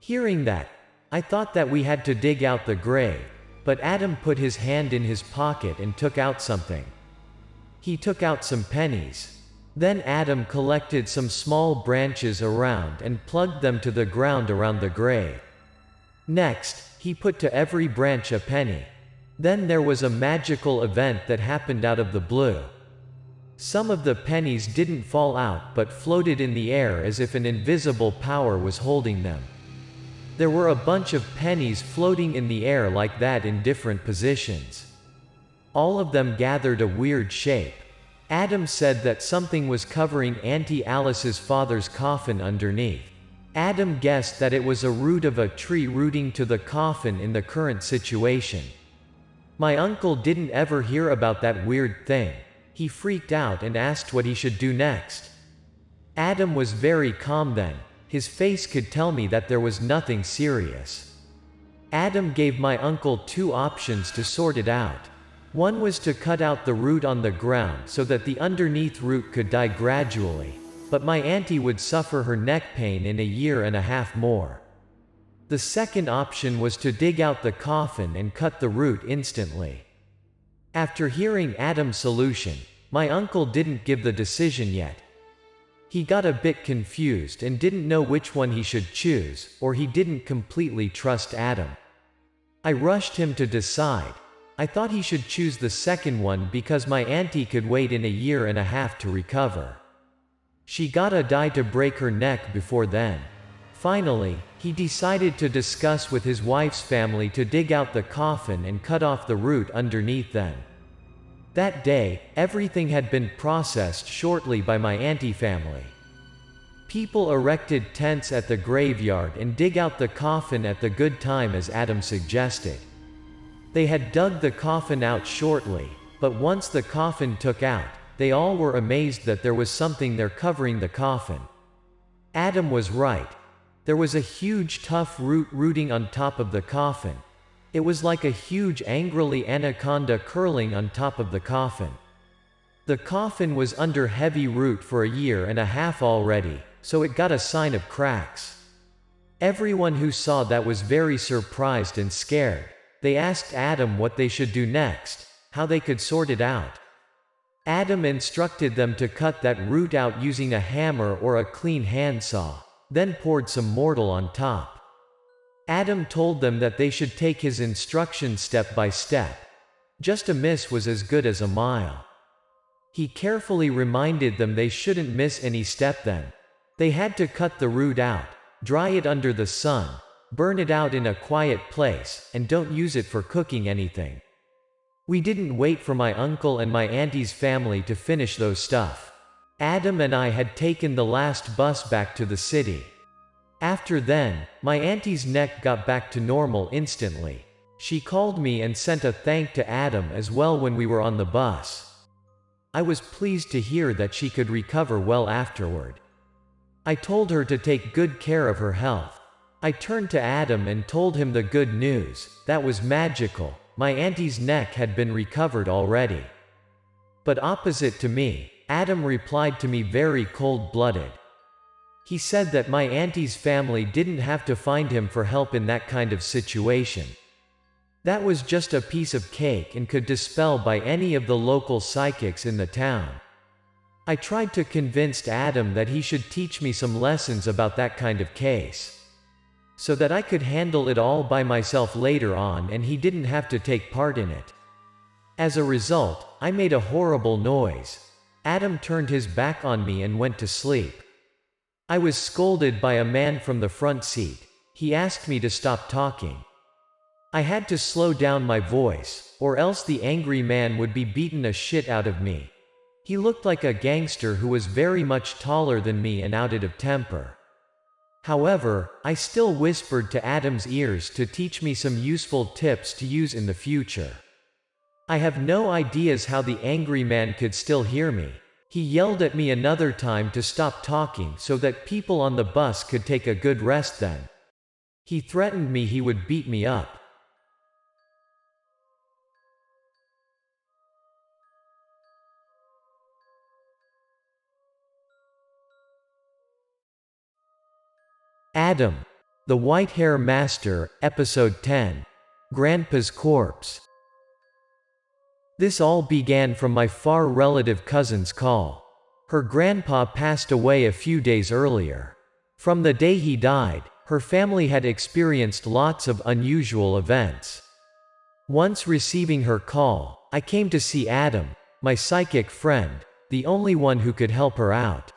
Speaker 1: Hearing that, I thought that we had to dig out the grave, but Adam put his hand in his pocket and took out something. He took out some pennies. Then Adam collected some small branches around and plugged them to the ground around the grave. Next, he put to every branch a penny. Then there was a magical event that happened out of the blue. Some of the pennies didn't fall out but floated in the air as if an invisible power was holding them. There were a bunch of pennies floating in the air like that in different positions. All of them gathered a weird shape. Adam said that something was covering Auntie Alice's father's coffin underneath. Adam guessed that it was a root of a tree rooting to the coffin in the current situation. My uncle didn't ever hear about that weird thing. He freaked out and asked what he should do next. Adam was very calm then. His face could tell me that there was nothing serious. Adam gave my uncle two options to sort it out. One was to cut out the root on the ground so that the underneath root could die gradually. but my auntie would suffer her neck pain in a year and a half more. The second option was to dig out the coffin and cut the root instantly. After hearing Adam's solution, my uncle didn't give the decision yet. He got a bit confused and didn't know which one he should choose, or he didn't completely trust Adam. I rushed him to decide. I thought he should choose the second one because my auntie could wait in a year and a half to recover. She gotta die to break her neck before then. Finally, he decided to discuss with his wife's family to dig out the coffin and cut off the root underneath then. That day, everything had been processed shortly by my auntie family. People erected tents at the graveyard and dig out the coffin at the good time as Adam suggested. They had dug the coffin out shortly, but once the coffin took out, they all were amazed that there was something there covering the coffin. Adam was right. There was a huge tough root rooting on top of the coffin. It was like a huge angrily anaconda curling on top of the coffin. The coffin was under heavy root for a year and a half already, so it got a sign of cracks. Everyone who saw that was very surprised and scared. They asked Adam what they should do next, how they could sort it out. Adam instructed them to cut that root out using a hammer or a clean handsaw, then poured some mortar on top. Adam told them that they should take his instructions step by step. Just a miss was as good as a mile. He carefully reminded them they shouldn't miss any step then. They had to cut the root out, dry it under the sun, burn it out in a quiet place, and don't use it for cooking anything. We didn't wait for my uncle and my auntie's family to finish those stuff. Adam and I had taken the last bus back to the city. After then, my auntie's neck got back to normal instantly. She called me and sent a thank to Adam as well when we were on the bus. I was pleased to hear that she could recover well afterward. I told her to take good care of her health. I turned to Adam and told him the good news. That was magical. My auntie's neck had been recovered already. But opposite to me, Adam replied to me very cold-blooded. He said that my auntie's family didn't have to find him for help in that kind of situation. That was just a piece of cake and could dispel by any of the local psychics in the town. I tried to convince Adam that he should teach me some lessons about that kind of case, so that I could handle it all by myself later on and he didn't have to take part in it. As a result, I made a horrible noise. Adam turned his back on me and went to sleep. I was scolded by a man from the front seat. He asked me to stop talking. I had to slow down my voice, or else the angry man would be beaten a shit out of me. He looked like a gangster who was very much taller than me and out of temper. However, I still whispered to Adam's ears to teach me some useful tips to use in the future. I have no ideas how the angry man could still hear me. He yelled at me another time to stop talking so that people on the bus could take a good rest then. He threatened me he would beat me up. Adam, the White Hair Master, Episode 10. Grandpa's Corpse. This all began from my far relative cousin's call. Her grandpa passed away a few days earlier. From the day he died, her family had experienced lots of unusual events. Once receiving her call, I came to see Adam, my psychic friend, the only one who could help her out.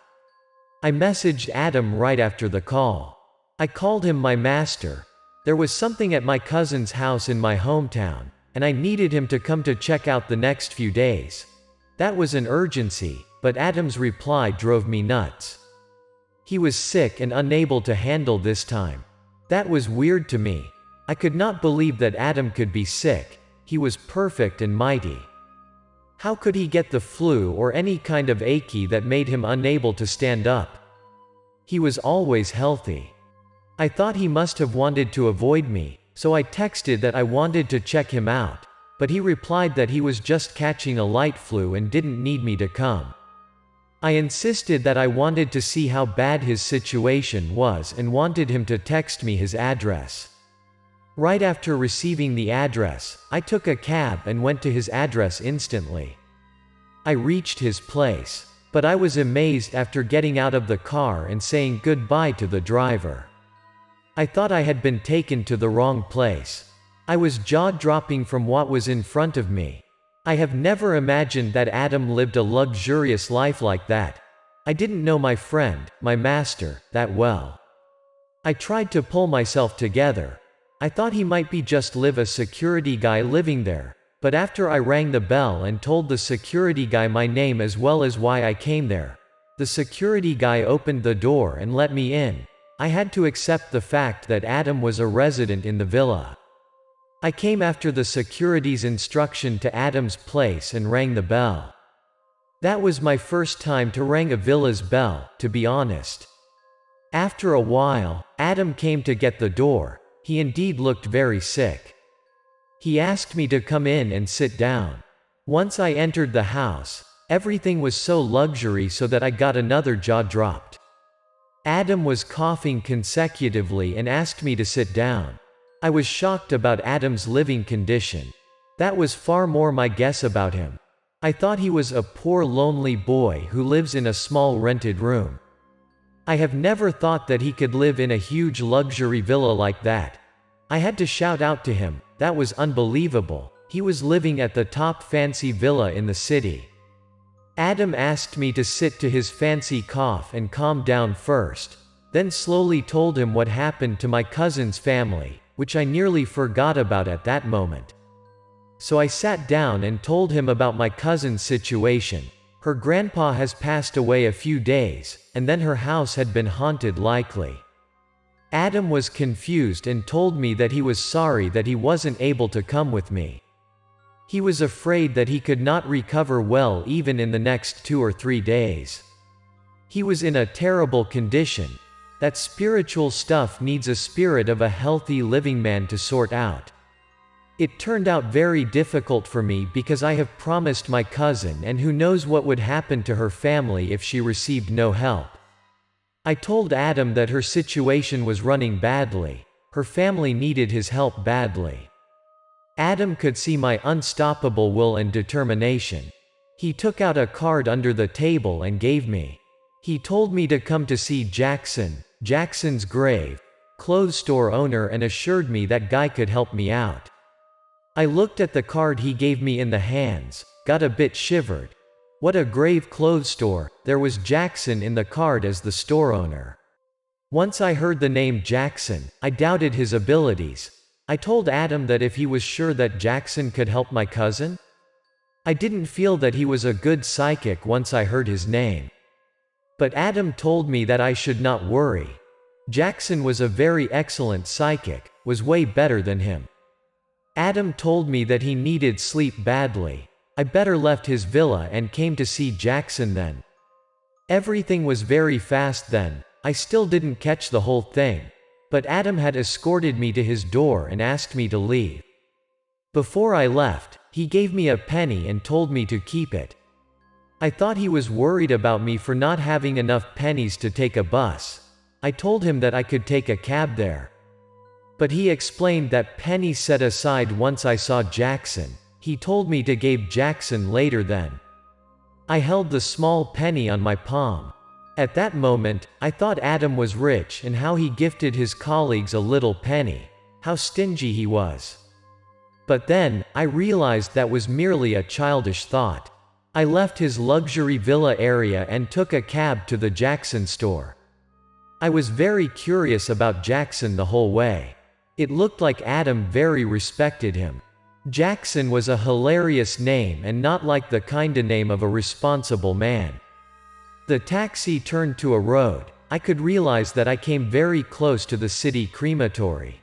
Speaker 1: I messaged Adam right after the call. I called him my master. There was something at my cousin's house in my hometown, and I needed him to come to check out the next few days. That was an urgency, but Adam's reply drove me nuts. He was sick and unable to handle this time. That was weird to me. I could not believe that Adam could be sick. He was perfect and mighty. How could he get the flu or any kind of achy that made him unable to stand up? He was always healthy. I thought he must have wanted to avoid me, so I texted that I wanted to check him out, but he replied that he was just catching a light flu and didn't need me to come. I insisted that I wanted to see how bad his situation was and wanted him to text me his address. Right after receiving the address, I took a cab and went to his address instantly. I reached his place, but I was amazed after getting out of the car and saying goodbye to the driver. I thought I had been taken to the wrong place. I was jaw-dropping from what was in front of me. I have never imagined that Adam lived a luxurious life like that. I didn't know my friend, my master, that well. I tried to pull myself together. I thought he might be just a security guy living there, but after I rang the bell and told the security guy my name as well as why I came there, the security guy opened the door and let me in. I had to accept the fact that Adam was a resident in the villa. I came after the security's instruction to Adam's place and rang the bell. That was my first time to ring a villa's bell, to be honest. After a while, Adam came to get the door. He indeed looked very sick. He asked me to come in and sit down. Once I entered the house, everything was so luxury so that I got another jaw dropped. Adam was coughing consecutively and asked me to sit down. I was shocked about Adam's living condition. That was far more my guess about him. I thought he was a poor lonely boy who lives in a small rented room. I have never thought that he could live in a huge luxury villa like that. I had to shout out to him, that was unbelievable. He was living at the top fancy villa in the city. Adam asked me to sit to his fancy cough and calm down first, then slowly told him what happened to my cousin's family, which I nearly forgot about at that moment. So I sat down and told him about my cousin's situation. Her grandpa has passed away a few days, and then her house had been haunted likely. Adam was confused and told me that he was sorry that he wasn't able to come with me. He was afraid that he could not recover well even in the next 2 or 3 days. He was in a terrible condition. That spiritual stuff needs a spirit of a healthy living man to sort out. It turned out very difficult for me because I have promised my cousin, and who knows what would happen to her family if she received no help. I told Adam that her situation was running badly. Her family needed his help badly. Adam could see my unstoppable will and determination. He took out a card under the table and gave me. He told me to come to see Jackson, Jackson's grave, clothes store owner, and assured me that guy could help me out. I looked at the card he gave me in the hands, got a bit shivered. What a grave clothes store, there was Jackson in the card as the store owner. Once I heard the name Jackson, I doubted his abilities. I told Adam that if he was sure that Jackson could help my cousin. I didn't feel that he was a good psychic once I heard his name. But Adam told me that I should not worry. Jackson was a very excellent psychic, was way better than him. Adam told me that he needed sleep badly. I better left his villa and came to see Jackson then. Everything was very fast then. I still didn't catch the whole thing. But Adam had escorted me to his door and asked me to leave. Before I left, he gave me a penny and told me to keep it. I thought he was worried about me for not having enough pennies to take a bus. I told him that I could take a cab there. But he explained that penny set aside once I saw Jackson. He told me to give Jackson later then. I held the small penny on my palm. At that moment, I thought Adam was rich and how he gifted his colleagues a little penny. How stingy he was. But then, I realized that was merely a childish thought. I left his luxury villa area and took a cab to the Jackson store. I was very curious about Jackson the whole way. It looked like Adam very respected him. Jackson was a hilarious name and not like the kinda name of a responsible man. The taxi turned to a road. I could realize that I came very close to the city crematory.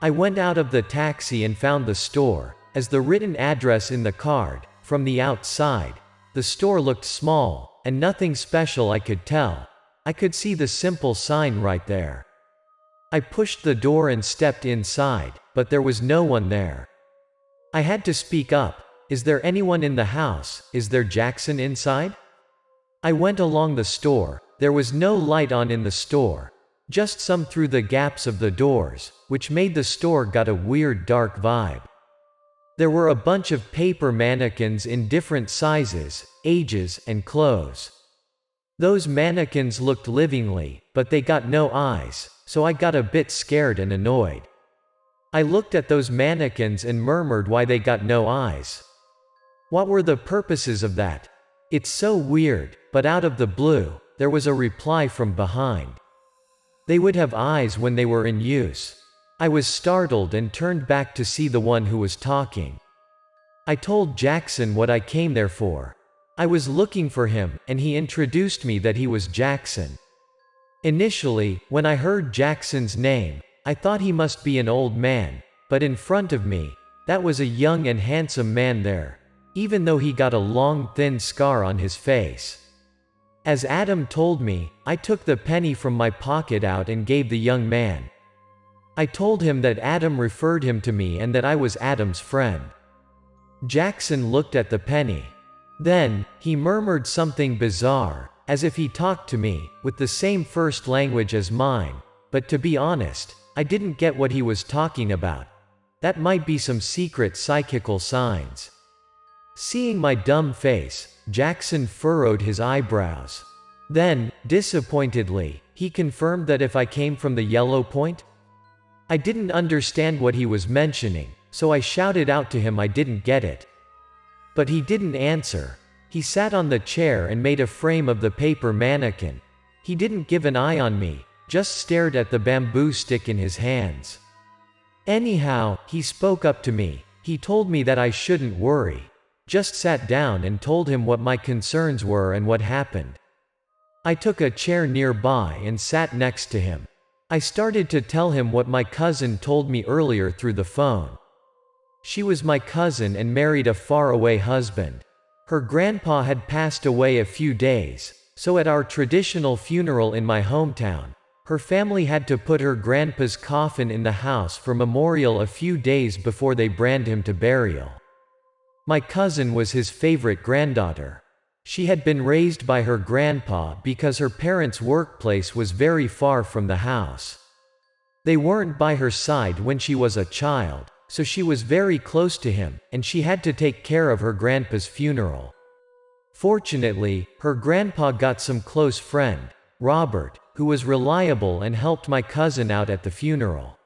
Speaker 1: I went out of the taxi and found the store, as the written address in the card. From the outside, the store looked small, and nothing special I could tell. I could see the simple sign right there. I pushed the door and stepped inside, but there was no one there. I had to speak up. Is there anyone in the house? Is there Jackson inside? I went along the store. There was no light on in the store, just some through the gaps of the doors, which made the store got a weird dark vibe. There were a bunch of paper mannequins in different sizes, ages, and clothes. Those mannequins looked livingly, but they got no eyes, so I got a bit scared and annoyed. I looked at those mannequins and murmured why they got no eyes. What were the purposes of that? It's so weird, but out of the blue, there was a reply from behind. They would have eyes when they were in use. I was startled and turned back to see the one who was talking. I told Jackson what I came there for. I was looking for him, and he introduced me that he was Jackson. Initially, when I heard Jackson's name, I thought he must be an old man, but in front of me, that was a young and handsome man there, even though he got a long thin scar on his face. As Adam told me, I took the penny from my pocket out and gave the young man. I told him that Adam referred him to me and that I was Adam's friend. Jackson looked at the penny. Then, he murmured something bizarre, as if he talked to me, with the same first language as mine, but to be honest, I didn't get what he was talking about. That might be some secret psychical signs. Seeing my dumb face, Jackson furrowed his eyebrows. Then, disappointedly, he confirmed that if I came from the Yellow Point? I didn't understand what he was mentioning, so I shouted out to him I didn't get it. But he didn't answer. He sat on the chair and made a frame of the paper mannequin. He didn't give an eye on me, just stared at the bamboo stick in his hands. Anyhow, he spoke up to me. He told me that I shouldn't worry. Just sat down and told him what my concerns were and what happened. I took a chair nearby and sat next to him. I started to tell him what my cousin told me earlier through the phone. She was my cousin and married a faraway husband. Her grandpa had passed away a few days, so at our traditional funeral in my hometown, her family had to put her grandpa's coffin in the house for memorial a few days before they brand him to burial. My cousin was his favorite granddaughter. She had been raised by her grandpa because her parents' workplace was very far from the house. They weren't by her side when she was a child, so she was very close to him, and she had to take care of her grandpa's funeral. Fortunately, her grandpa got some close friend, Robert, who was reliable and helped my cousin out at the funeral.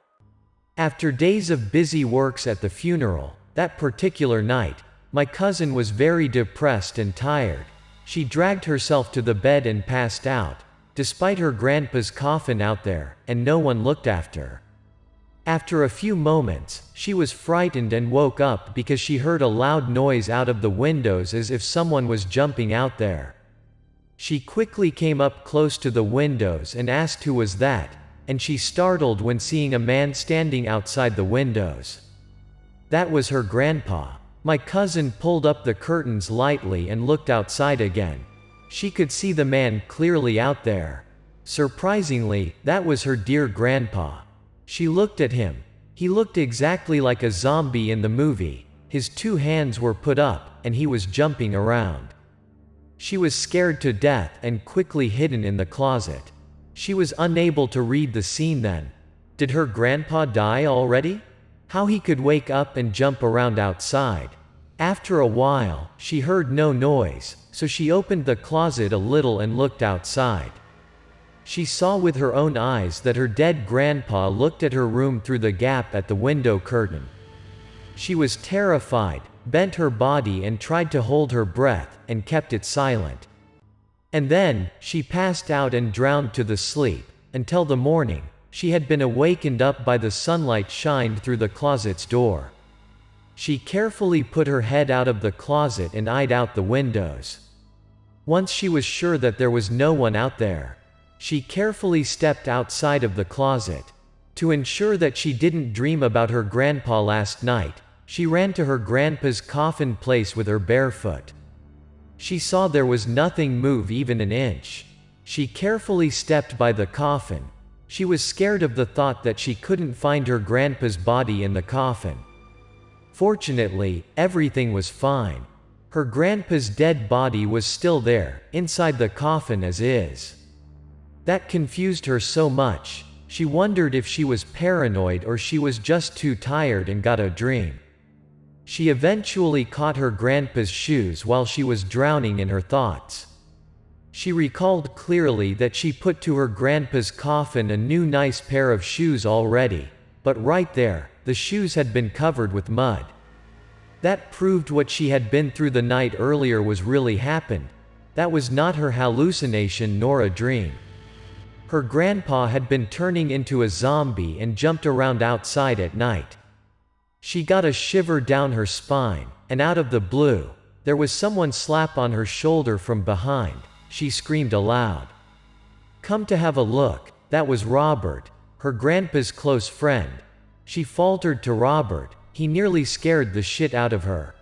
Speaker 1: After days of busy works at the funeral, that particular night, my cousin was very depressed and tired. She dragged herself to the bed and passed out, despite her grandpa's coffin out there, and no one looked after her. After a few moments, she was frightened and woke up because she heard a loud noise out of the windows as if someone was jumping out there. She quickly came up close to the windows and asked who was that, and she startled when seeing a man standing outside the windows. That was her grandpa. My cousin pulled up the curtains lightly and looked outside again. She could see the man clearly out there. Surprisingly, that was her dear grandpa. She looked at him. He looked exactly like a zombie in the movie. His two hands were put up, and he was jumping around. She was scared to death and quickly hidden in the closet. She was unable to read the scene then. Did her grandpa die already? How he could wake up and jump around outside. After a while, she heard no noise, so she opened the closet a little and looked outside. She saw with her own eyes that her dead grandpa looked at her room through the gap at the window curtain. She was terrified, bent her body and tried to hold her breath, and kept it silent. And then, she passed out and drowned to the sleep. Until the morning, she had been awakened up by the sunlight shined through the closet's door. She carefully put her head out of the closet and eyed out the windows. Once she was sure that there was no one out there, she carefully stepped outside of the closet. To ensure that she didn't dream about her grandpa last night, she ran to her grandpa's coffin place with her bare foot. She saw there was nothing move even an inch. She carefully stepped by the coffin. She was scared of the thought that she couldn't find her grandpa's body in the coffin. Fortunately, everything was fine. Her grandpa's dead body was still there, inside the coffin as is. That confused her so much. She wondered if she was paranoid or she was just too tired and got a dream. She eventually caught her grandpa's shoes while she was drowning in her thoughts. She recalled clearly that she put to her grandpa's coffin a new nice pair of shoes already, but right there, the shoes had been covered with mud. That proved what she had been through the night earlier was really happened. That was not her hallucination nor a dream. Her grandpa had been turning into a zombie and jumped around outside at night. She got a shiver down her spine, and out of the blue, there was someone slap on her shoulder from behind. She screamed aloud. Come to have a look, that was Robert, her grandpa's close friend. She faltered to Robert. He nearly scared the shit out of her.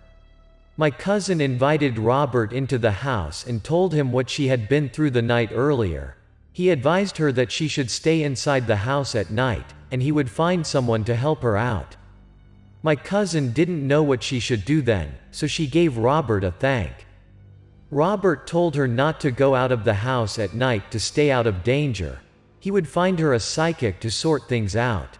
Speaker 1: My cousin invited Robert into the house and told him what she had been through the night earlier. He advised her that she should stay inside the house at night, and he would find someone to help her out. My cousin didn't know what she should do then, so she gave Robert a thank. Robert told her not to go out of the house at night to stay out of danger. He would find her a psychic to sort things out.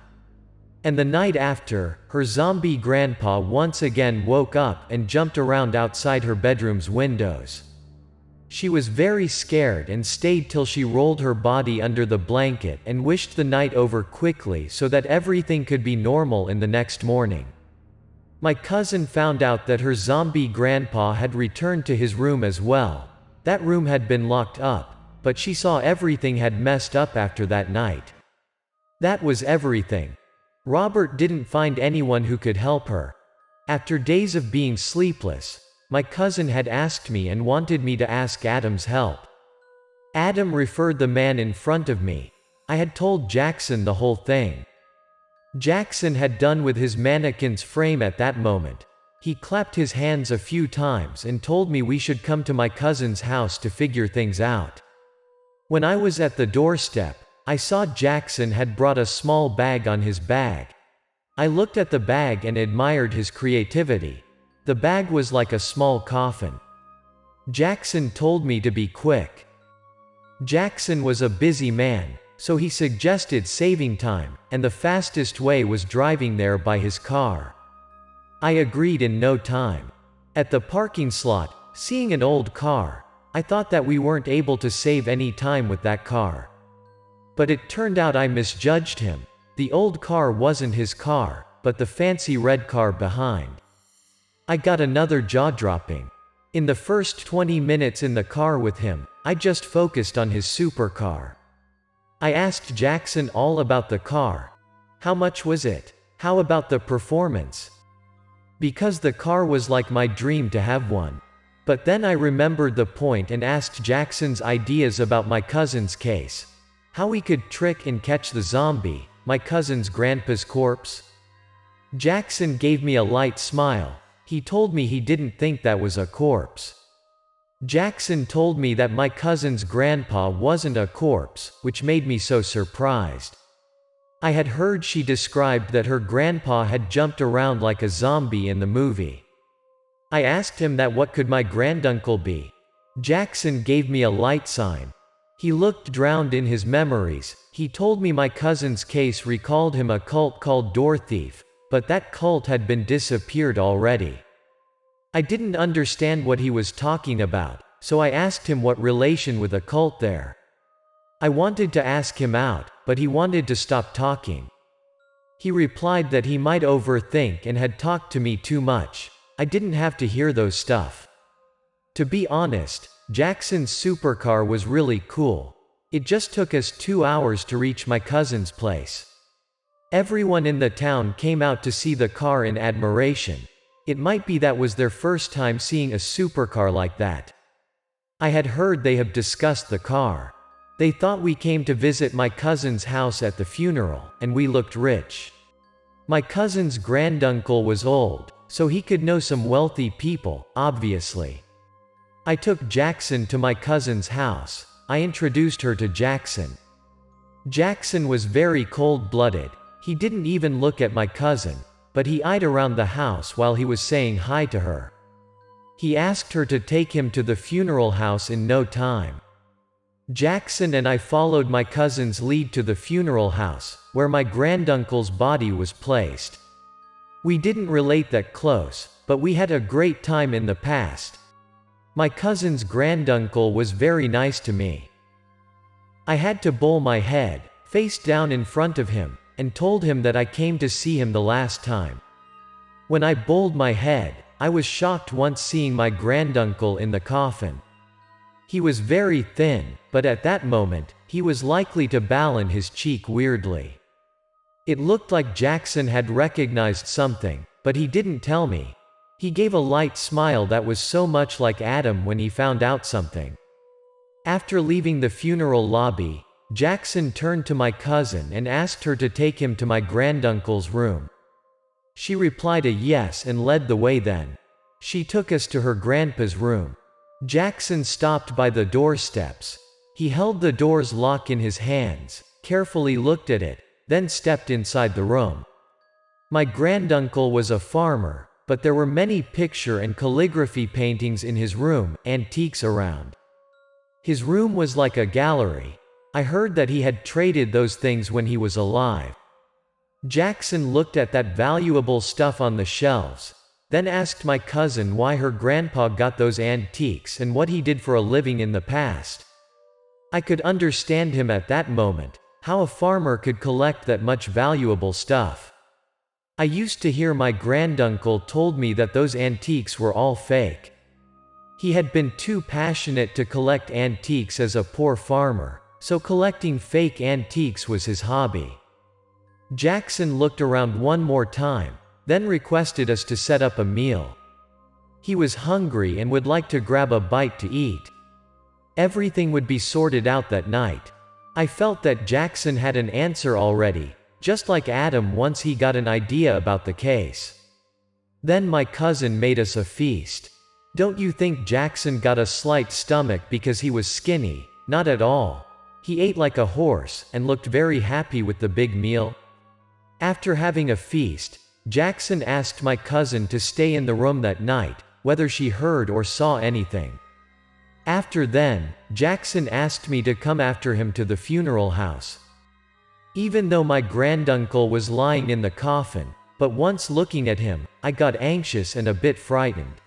Speaker 1: And the night after, her zombie grandpa once again woke up and jumped around outside her bedroom's windows. She was very scared and stayed till she rolled her body under the blanket and wished the night over quickly so that everything could be normal in the next morning. My cousin found out that her zombie grandpa had returned to his room as well. That room had been locked up, but she saw everything had messed up after that night. That was everything. Robert didn't find anyone who could help her. After days of being sleepless, my cousin had asked me and wanted me to ask Adam's help. Adam referred the man in front of me. I had told Jackson the whole thing. Jackson had done with his mannequin's frame at that moment. He clapped his hands a few times and told me we should come to my cousin's house to figure things out. When I was at the doorstep, I saw Jackson had brought a small bag on his bag. I looked at the bag and admired his creativity. The bag was like a small coffin. Jackson told me to be quick. Jackson was a busy man, so he suggested saving time, and the fastest way was driving there by his car. I agreed in no time. At the parking slot, seeing an old car, I thought that we weren't able to save any time with that car. But it turned out I misjudged him. The old car wasn't his car, but the fancy red car behind. I got another jaw-dropping. In the first 20 minutes in the car with him, I just focused on his supercar. I asked Jackson all about the car. How much was it? How about the performance? Because the car was like my dream to have one. But then I remembered the point and asked Jackson's ideas about my cousin's case. How we could trick and catch the zombie, my cousin's grandpa's corpse. Jackson gave me a light smile. He told me he didn't think that was a corpse. Jackson told me that my cousin's grandpa wasn't a corpse, which made me so surprised. I had heard she described that her grandpa had jumped around like a zombie in the movie. I asked him that what could my granduncle be. Jackson gave me a light sign. He looked drowned in his memories. He told me my cousin's case recalled him a cult called Door Thief, but that cult had been disappeared already. I didn't understand what he was talking about, so I asked him what relation with a cult there. I wanted to ask him out, but he wanted to stop talking. He replied that he might overthink and had talked to me too much. I didn't have to hear those stuff. To be honest, Jackson's supercar was really cool. It just took us 2 hours to reach my cousin's place. Everyone in the town came out to see the car in admiration. It might be that was their first time seeing a supercar like that. I had heard they have discussed the car. They thought we came to visit my cousin's house at the funeral, and we looked rich. My cousin's granduncle was old, so he could know some wealthy people, obviously. I took Jackson to my cousin's house. I introduced her to Jackson. Jackson was very cold-blooded. He didn't even look at my cousin, but he eyed around the house while he was saying hi to her. He asked her to take him to the funeral house in no time. Jackson and I followed my cousin's lead to the funeral house, where my granduncle's body was placed. We didn't relate that close, but we had a great time in the past. My cousin's granduncle was very nice to me. I had to bowl my head, face down in front of him, and told him that I came to see him the last time. When I bowled my head, I was shocked once seeing my granduncle in the coffin. He was very thin, but at that moment, he was likely to bow in his cheek weirdly. It looked like Jackson had recognized something, but he didn't tell me. He gave a light smile that was so much like Adam when he found out something. After leaving the funeral lobby, Jackson turned to my cousin and asked her to take him to my granduncle's room. She replied a yes and led the way then. She took us to her grandpa's room. Jackson stopped by the doorsteps. He held the door's lock in his hands, carefully looked at it, then stepped inside the room. My granduncle was a farmer, but there were many picture and calligraphy paintings in his room, antiques around. His room was like a gallery. I heard that he had traded those things when he was alive. Jackson looked at that valuable stuff on the shelves, then asked my cousin why her grandpa got those antiques and what he did for a living in the past. I could understand him at that moment, how a farmer could collect that much valuable stuff. I used to hear my granduncle told me that those antiques were all fake. He had been too passionate to collect antiques as a poor farmer, so collecting fake antiques was his hobby. Jackson looked around one more time, then requested us to set up a meal. He was hungry and would like to grab a bite to eat. Everything would be sorted out that night. I felt that Jackson had an answer already, just like Adam once he got an idea about the case. Then my cousin made us a feast. Don't you think Jackson got a slight stomach because he was skinny? Not at all. He ate like a horse and looked very happy with the big meal. After having a feast, Jackson asked my cousin to stay in the room that night, whether she heard or saw anything. After then, Jackson asked me to come after him to the funeral house. Even though my granduncle was lying in the coffin, but once looking at him, I got anxious and a bit frightened.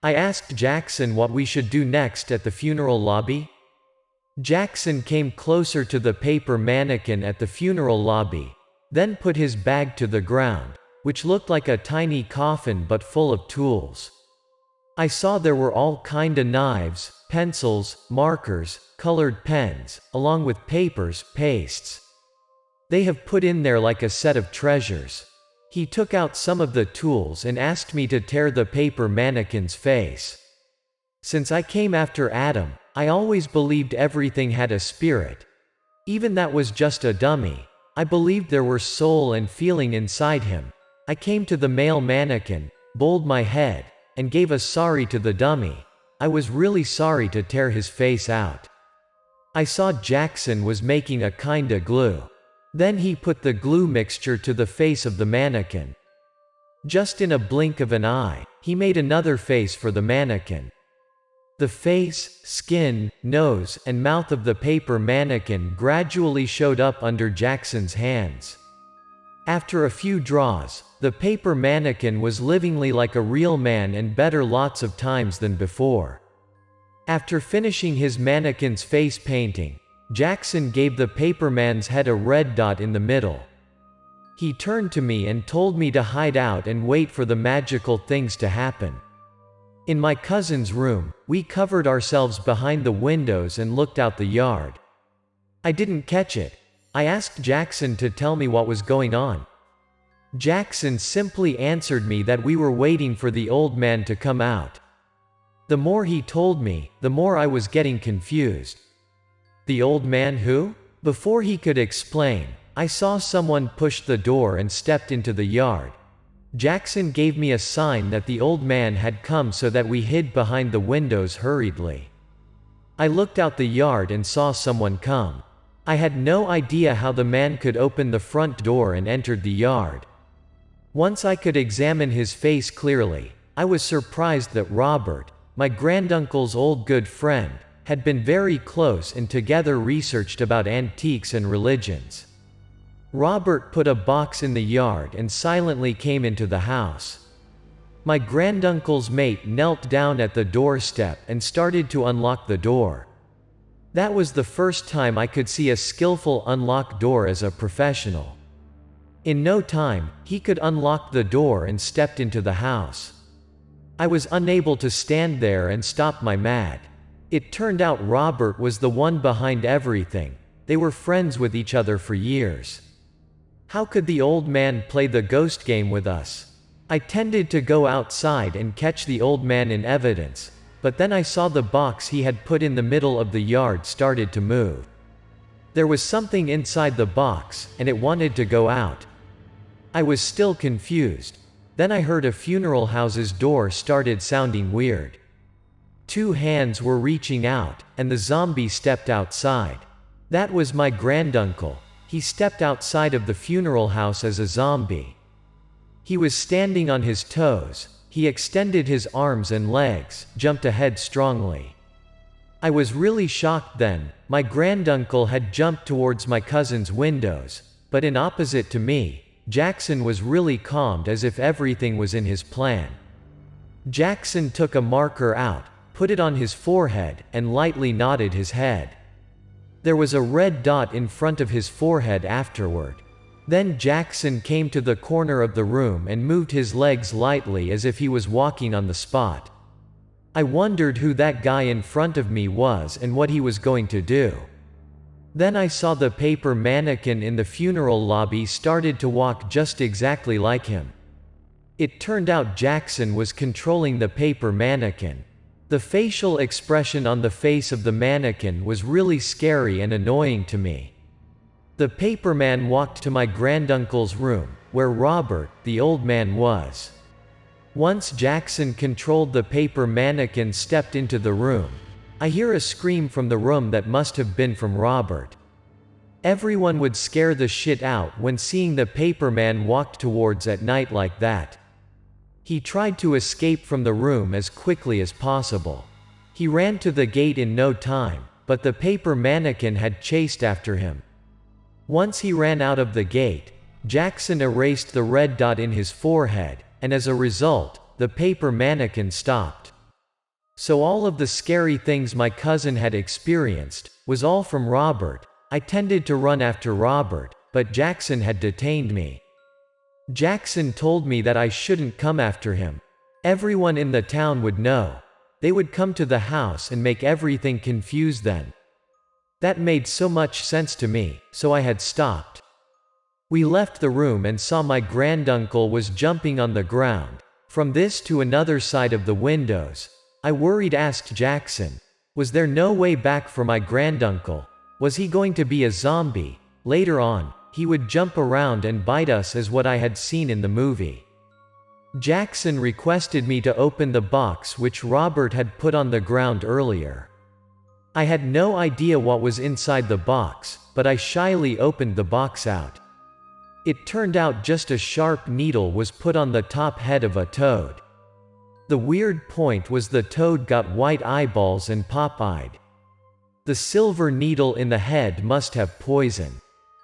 Speaker 1: I asked Jackson what we should do next at the funeral lobby. Jackson came closer to the paper mannequin at the funeral lobby, then put his bag to the ground, which looked like a tiny coffin but full of tools. I saw there were all kinda knives, pencils, markers, colored pens, along with papers, pastes. They have put in there like a set of treasures. He took out some of the tools and asked me to tear the paper mannequin's face. Since I came after Adam, I always believed everything had a spirit. Even that was just a dummy. I believed there were soul and feeling inside him. I came to the male mannequin, bowled my head, and gave a sorry to the dummy. I was really sorry to tear his face out. I saw Jackson was making a kinda glue. Then he put the glue mixture to the face of the mannequin. Just in a blink of an eye, he made another face for the mannequin. The face, skin, nose, and mouth of the paper mannequin gradually showed up under Jackson's hands. After a few draws, the paper mannequin was livingly like a real man and better lots of times than before. After finishing his mannequin's face painting, Jackson gave the paperman's head a red dot in the middle. He turned to me and told me to hide out and wait for the magical things to happen. In my cousin's room, we covered ourselves behind the windows and looked out the yard. I didn't catch it. I asked Jackson to tell me what was going on. Jackson simply answered me that we were waiting for the old man to come out. The more he told me, the more I was getting confused. The old man who? Before he could explain, I saw someone push the door and stepped into the yard. Jackson gave me a sign that the old man had come so that we hid behind the windows hurriedly. I looked out the yard and saw someone come. I had no idea how the man could open the front door and entered the yard. Once I could examine his face clearly, I was surprised that Robert, my granduncle's old good friend, had been very close and together researched about antiques and religions. Robert put a box in the yard and silently came into the house. My granduncle's mate knelt down at the doorstep and started to unlock the door. That was the first time I could see a skillful unlock door as a professional. In no time, he could unlock the door and stepped into the house. I was unable to stand there and stop my mad. It turned out Robert was the one behind everything. They were friends with each other for years. How could the old man play the ghost game with us? I tended to go outside and catch the old man in evidence, but then I saw the box he had put in the middle of the yard started to move. There was something inside the box, and it wanted to go out. I was still confused. Then I heard a funeral house's door started sounding weird. Two hands were reaching out, and the zombie stepped outside. That was my granduncle. He stepped outside of the funeral house as a zombie. He was standing on his toes. He extended his arms and legs, jumped ahead strongly. I was really shocked then. My granduncle had jumped towards my cousin's windows, but in opposite to me, Jackson was really calmed as if everything was in his plan. Jackson took a marker out, put it on his forehead, and lightly nodded his head. There was a red dot in front of his forehead afterward. Then Jackson came to the corner of the room and moved his legs lightly as if he was walking on the spot. I wondered who that guy in front of me was and what he was going to do. Then I saw the paper mannequin in the funeral lobby started to walk just exactly like him. It turned out Jackson was controlling the paper mannequin. The facial expression on the face of the mannequin was really scary and annoying to me. The paperman walked to my granduncle's room, where Robert, the old man, was. Once Jackson controlled the paper mannequin stepped into the room. I hear a scream from the room that must have been from Robert. Everyone would scare the shit out when seeing the paperman walk towards at night like that. He tried to escape from the room as quickly as possible. He ran to the gate in no time, but the paper mannequin had chased after him. Once he ran out of the gate, Jackson erased the red dot in his forehead, and as a result, the paper mannequin stopped. So all of the scary things my cousin had experienced was all from Robert. I tended to run after Robert, but Jackson had detained me. Jackson told me that I shouldn't come after him. Everyone in the town would know. They would come to the house and make everything confused then. That made so much sense to me, so I had stopped. We left the room and saw my granduncle was jumping on the ground. From this to another side of the windows. I worried asked Jackson, was there no way back for my granduncle? Was he going to be a zombie? Later on, he would jump around and bite us as what I had seen in the movie. Jackson requested me to open the box which Robert had put on the ground earlier. I had no idea what was inside the box, but I shyly opened the box out. It turned out just a sharp needle was put on the top head of a toad. The weird point was the toad got white eyeballs and pop-eyed. The silver needle in the head must have poison.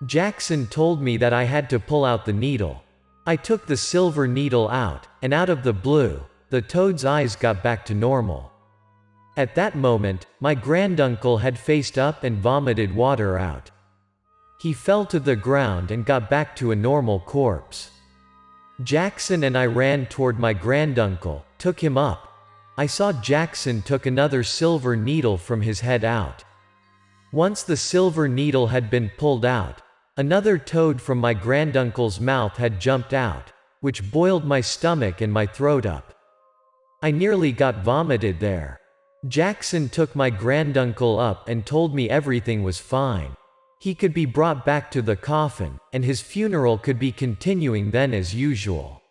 Speaker 1: Jackson told me that I had to pull out the needle. I took the silver needle out, and out of the blue, the toad's eyes got back to normal. At that moment, my granduncle had faced up and vomited water out. He fell to the ground and got back to a normal corpse. Jackson and I ran toward my granduncle, took him up. I saw Jackson took another silver needle from his head out. Once the silver needle had been pulled out, another toad from my granduncle's mouth had jumped out, which boiled my stomach and my throat up. I nearly got vomited there. Jackson took my granduncle up and told me everything was fine. He could be brought back to the coffin, and his funeral could be continuing then as usual.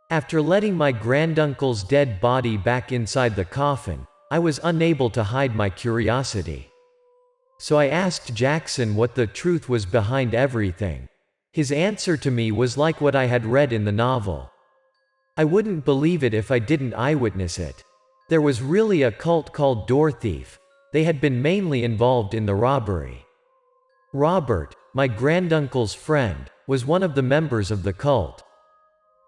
Speaker 1: After letting my granduncle's dead body back inside the coffin, I was unable to hide my curiosity. So I asked Jackson what the truth was behind everything. His answer to me was like what I had read in the novel. I wouldn't believe it if I didn't eyewitness it. There was really a cult called Door Thief. They had been mainly involved in the robbery. Robert, my granduncle's friend, was one of the members of the cult.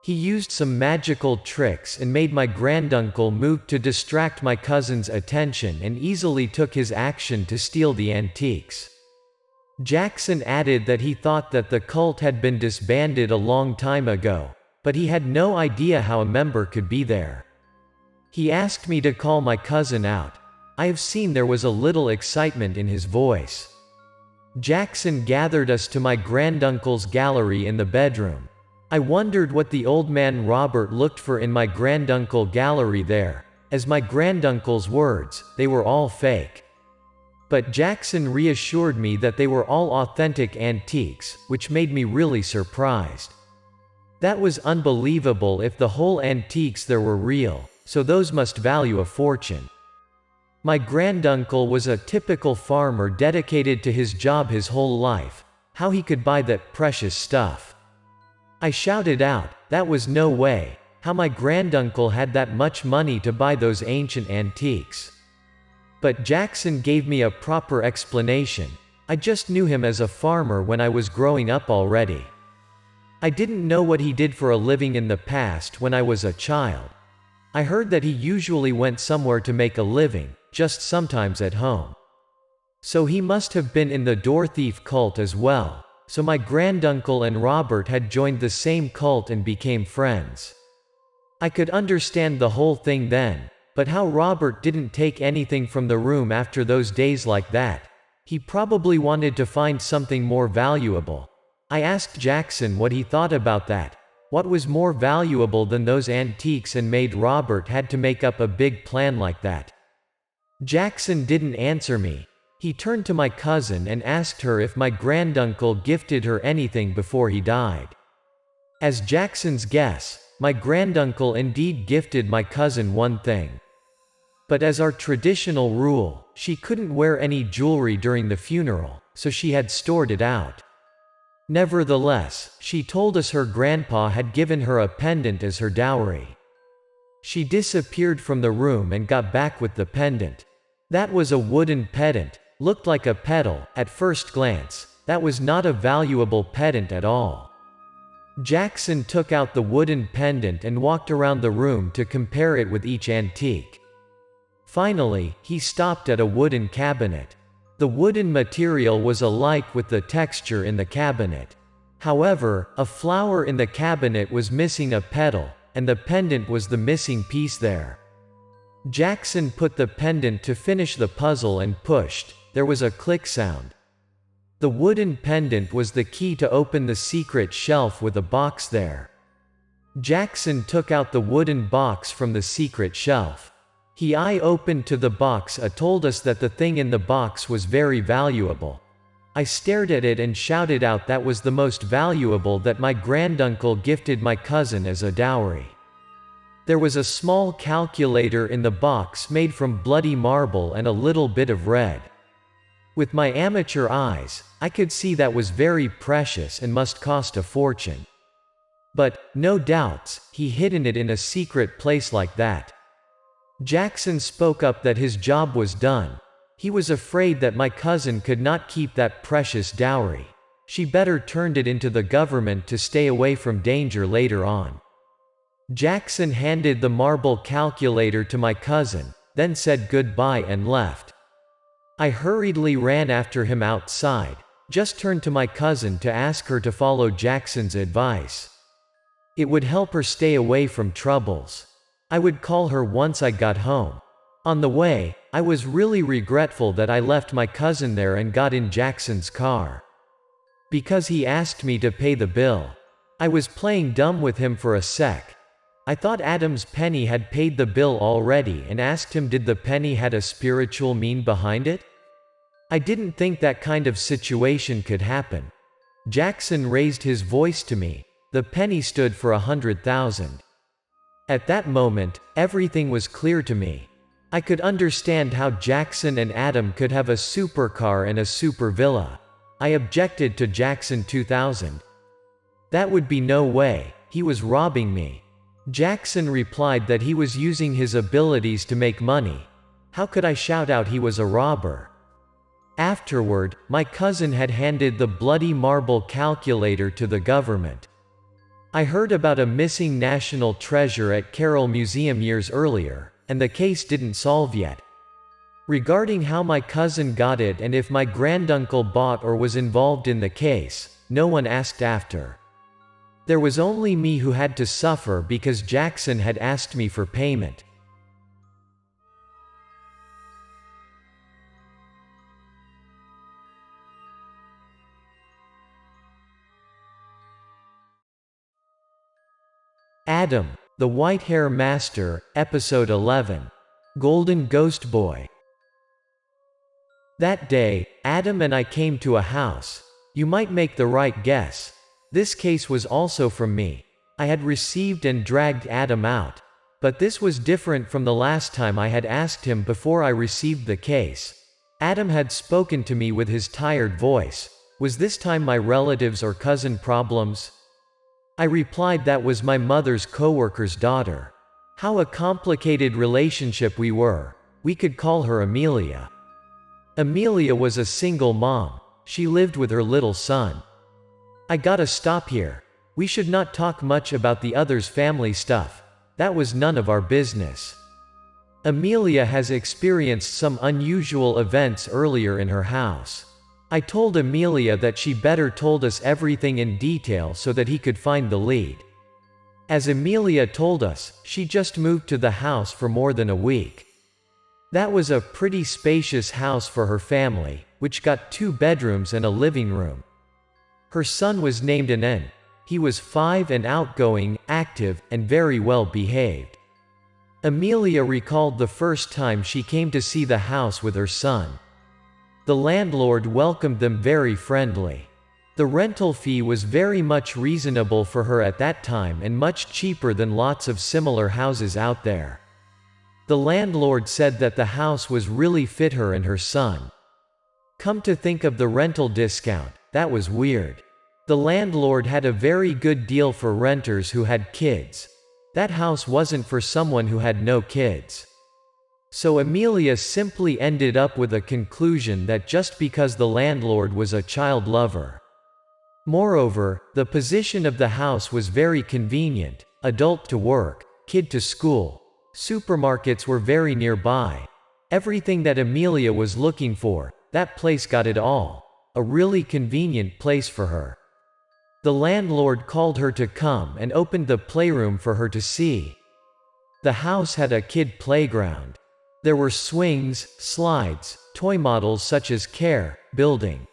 Speaker 1: He used some magical tricks and made my granduncle move to distract my cousin's attention and easily took his action to steal the antiques. Jackson added that he thought that the cult had been disbanded a long time ago, but he had no idea how a member could be there. He asked me to call my cousin out. I have seen there was a little excitement in his voice. Jackson gathered us to my granduncle's gallery in the bedroom. I wondered what the old man Robert looked for in my granduncle gallery there. As my granduncle's words, they were all fake. But Jackson reassured me that they were all authentic antiques, which made me really surprised. That was unbelievable if the whole antiques there were real, so those must value a fortune. My granduncle was a typical farmer dedicated to his job his whole life. How he could buy that precious stuff? I shouted out, that was no way, how my granduncle had that much money to buy those ancient antiques. But Jackson gave me a proper explanation. I just knew him as a farmer when I was growing up already. I didn't know what he did for a living in the past when I was a child. I heard that he usually went somewhere to make a living, just sometimes at home. So he must have been in the Door Thief cult as well. So my granduncle and Robert had joined the same cult and became friends. I could understand the whole thing then, but how Robert didn't take anything from the room after those days like that? He probably wanted to find something more valuable. I asked Jackson what he thought about that. What was more valuable than those antiques and made Robert had to make up a big plan like that? Jackson didn't answer me. He turned to my cousin and asked her if my granduncle gifted her anything before he died. As Jackson's guess, my granduncle indeed gifted my cousin one thing. But as our traditional rule, she couldn't wear any jewelry during the funeral, so she had stored it out. Nevertheless, she told us her grandpa had given her a pendant as her dowry. She disappeared from the room and got back with the pendant. That was a wooden pendant. Looked like a petal. At first glance, that was not a valuable pendant at all. Jackson took out the wooden pendant and walked around the room to compare it with each antique. Finally, he stopped at a wooden cabinet. The wooden material was alike with the texture in the cabinet. However, a flower in the cabinet was missing a petal, and the pendant was the missing piece there. Jackson put the pendant to finish the puzzle and pushed. There was a click sound. The wooden pendant was the key to open the secret shelf with a box there. Jackson took out the wooden box from the secret shelf. He opened to the box told us that the thing in the box was very valuable. I stared at it and shouted out that was the most valuable that my granduncle gifted my cousin as a dowry. There was a small calculator in the box made from bloody marble and a little bit of red. With my amateur eyes, I could see that was very precious and must cost a fortune. But, no doubts, he hidden it in a secret place like that. Jackson spoke up that his job was done. He was afraid that my cousin could not keep that precious dowry. She better turned it into the government to stay away from danger later on. Jackson handed the marble calculator to my cousin, then said goodbye and left. I hurriedly ran after him outside, just turned to my cousin to ask her to follow Jackson's advice. It would help her stay away from troubles. I would call her once I got home. On the way, I was really regretful that I left my cousin there and got in Jackson's car. Because he asked me to pay the bill. I was playing dumb with him for a sec. I thought Adam's penny had paid the bill already and asked him did the penny had a spiritual meaning behind it? I didn't think that kind of situation could happen. Jackson raised his voice to me. The penny stood for 100,000. At that moment, everything was clear to me. I could understand how Jackson and Adam could have a supercar and a super villa. I objected to Jackson 2000. That would be no way, he was robbing me. Jackson replied that he was using his abilities to make money. How could I shout out he was a robber? Afterward, my cousin had handed the bloody marble calculator to the government. I heard about a missing national treasure at Carroll Museum years earlier, and the case didn't solve yet. Regarding how my cousin got it and if my granduncle bought or was involved in the case, no one asked after. There was only me who had to suffer because Jackson had asked me for payment. Adam, the White Hair Master, Episode 11. Golden Ghost Boy. That day, Adam and I came to a house. You might make the right guess. This case was also from me. I had received and dragged Adam out. But this was different from the last time I had asked him before I received the case. Adam had spoken to me with his tired voice. Was this time my relatives or cousin problems? I replied that was my mother's coworker's daughter. How a complicated relationship we were. We could call her Amelia. Amelia was a single mom. She lived with her little son. I gotta stop here. We should not talk much about the other's family stuff. That was none of our business. Amelia has experienced some unusual events earlier in her house. I told Amelia that she better told us everything in detail so that he could find the lead. As Amelia told us, she just moved to the house for more than a week. That was a pretty spacious house for her family, which got 2 bedrooms and a living room. Her son was named Anan. He was 5 and outgoing, active, and very well behaved. Amelia recalled the first time she came to see the house with her son. The landlord welcomed them very friendly. The rental fee was very much reasonable for her at that time and much cheaper than lots of similar houses out there. The landlord said that the house was really fit her and her son. Come to think of the rental discount, that was weird. The landlord had a very good deal for renters who had kids. That house wasn't for someone who had no kids. So Amelia simply ended up with a conclusion that just because the landlord was a child lover. Moreover, the position of the house was very convenient. Adult to work, kid to school. Supermarkets were very nearby. Everything that Amelia was looking for, that place got it all. A really convenient place for her. The landlord called her to come and opened the playroom for her to see. The house had a kid playground. There were swings, slides, toy models such as Care, Building.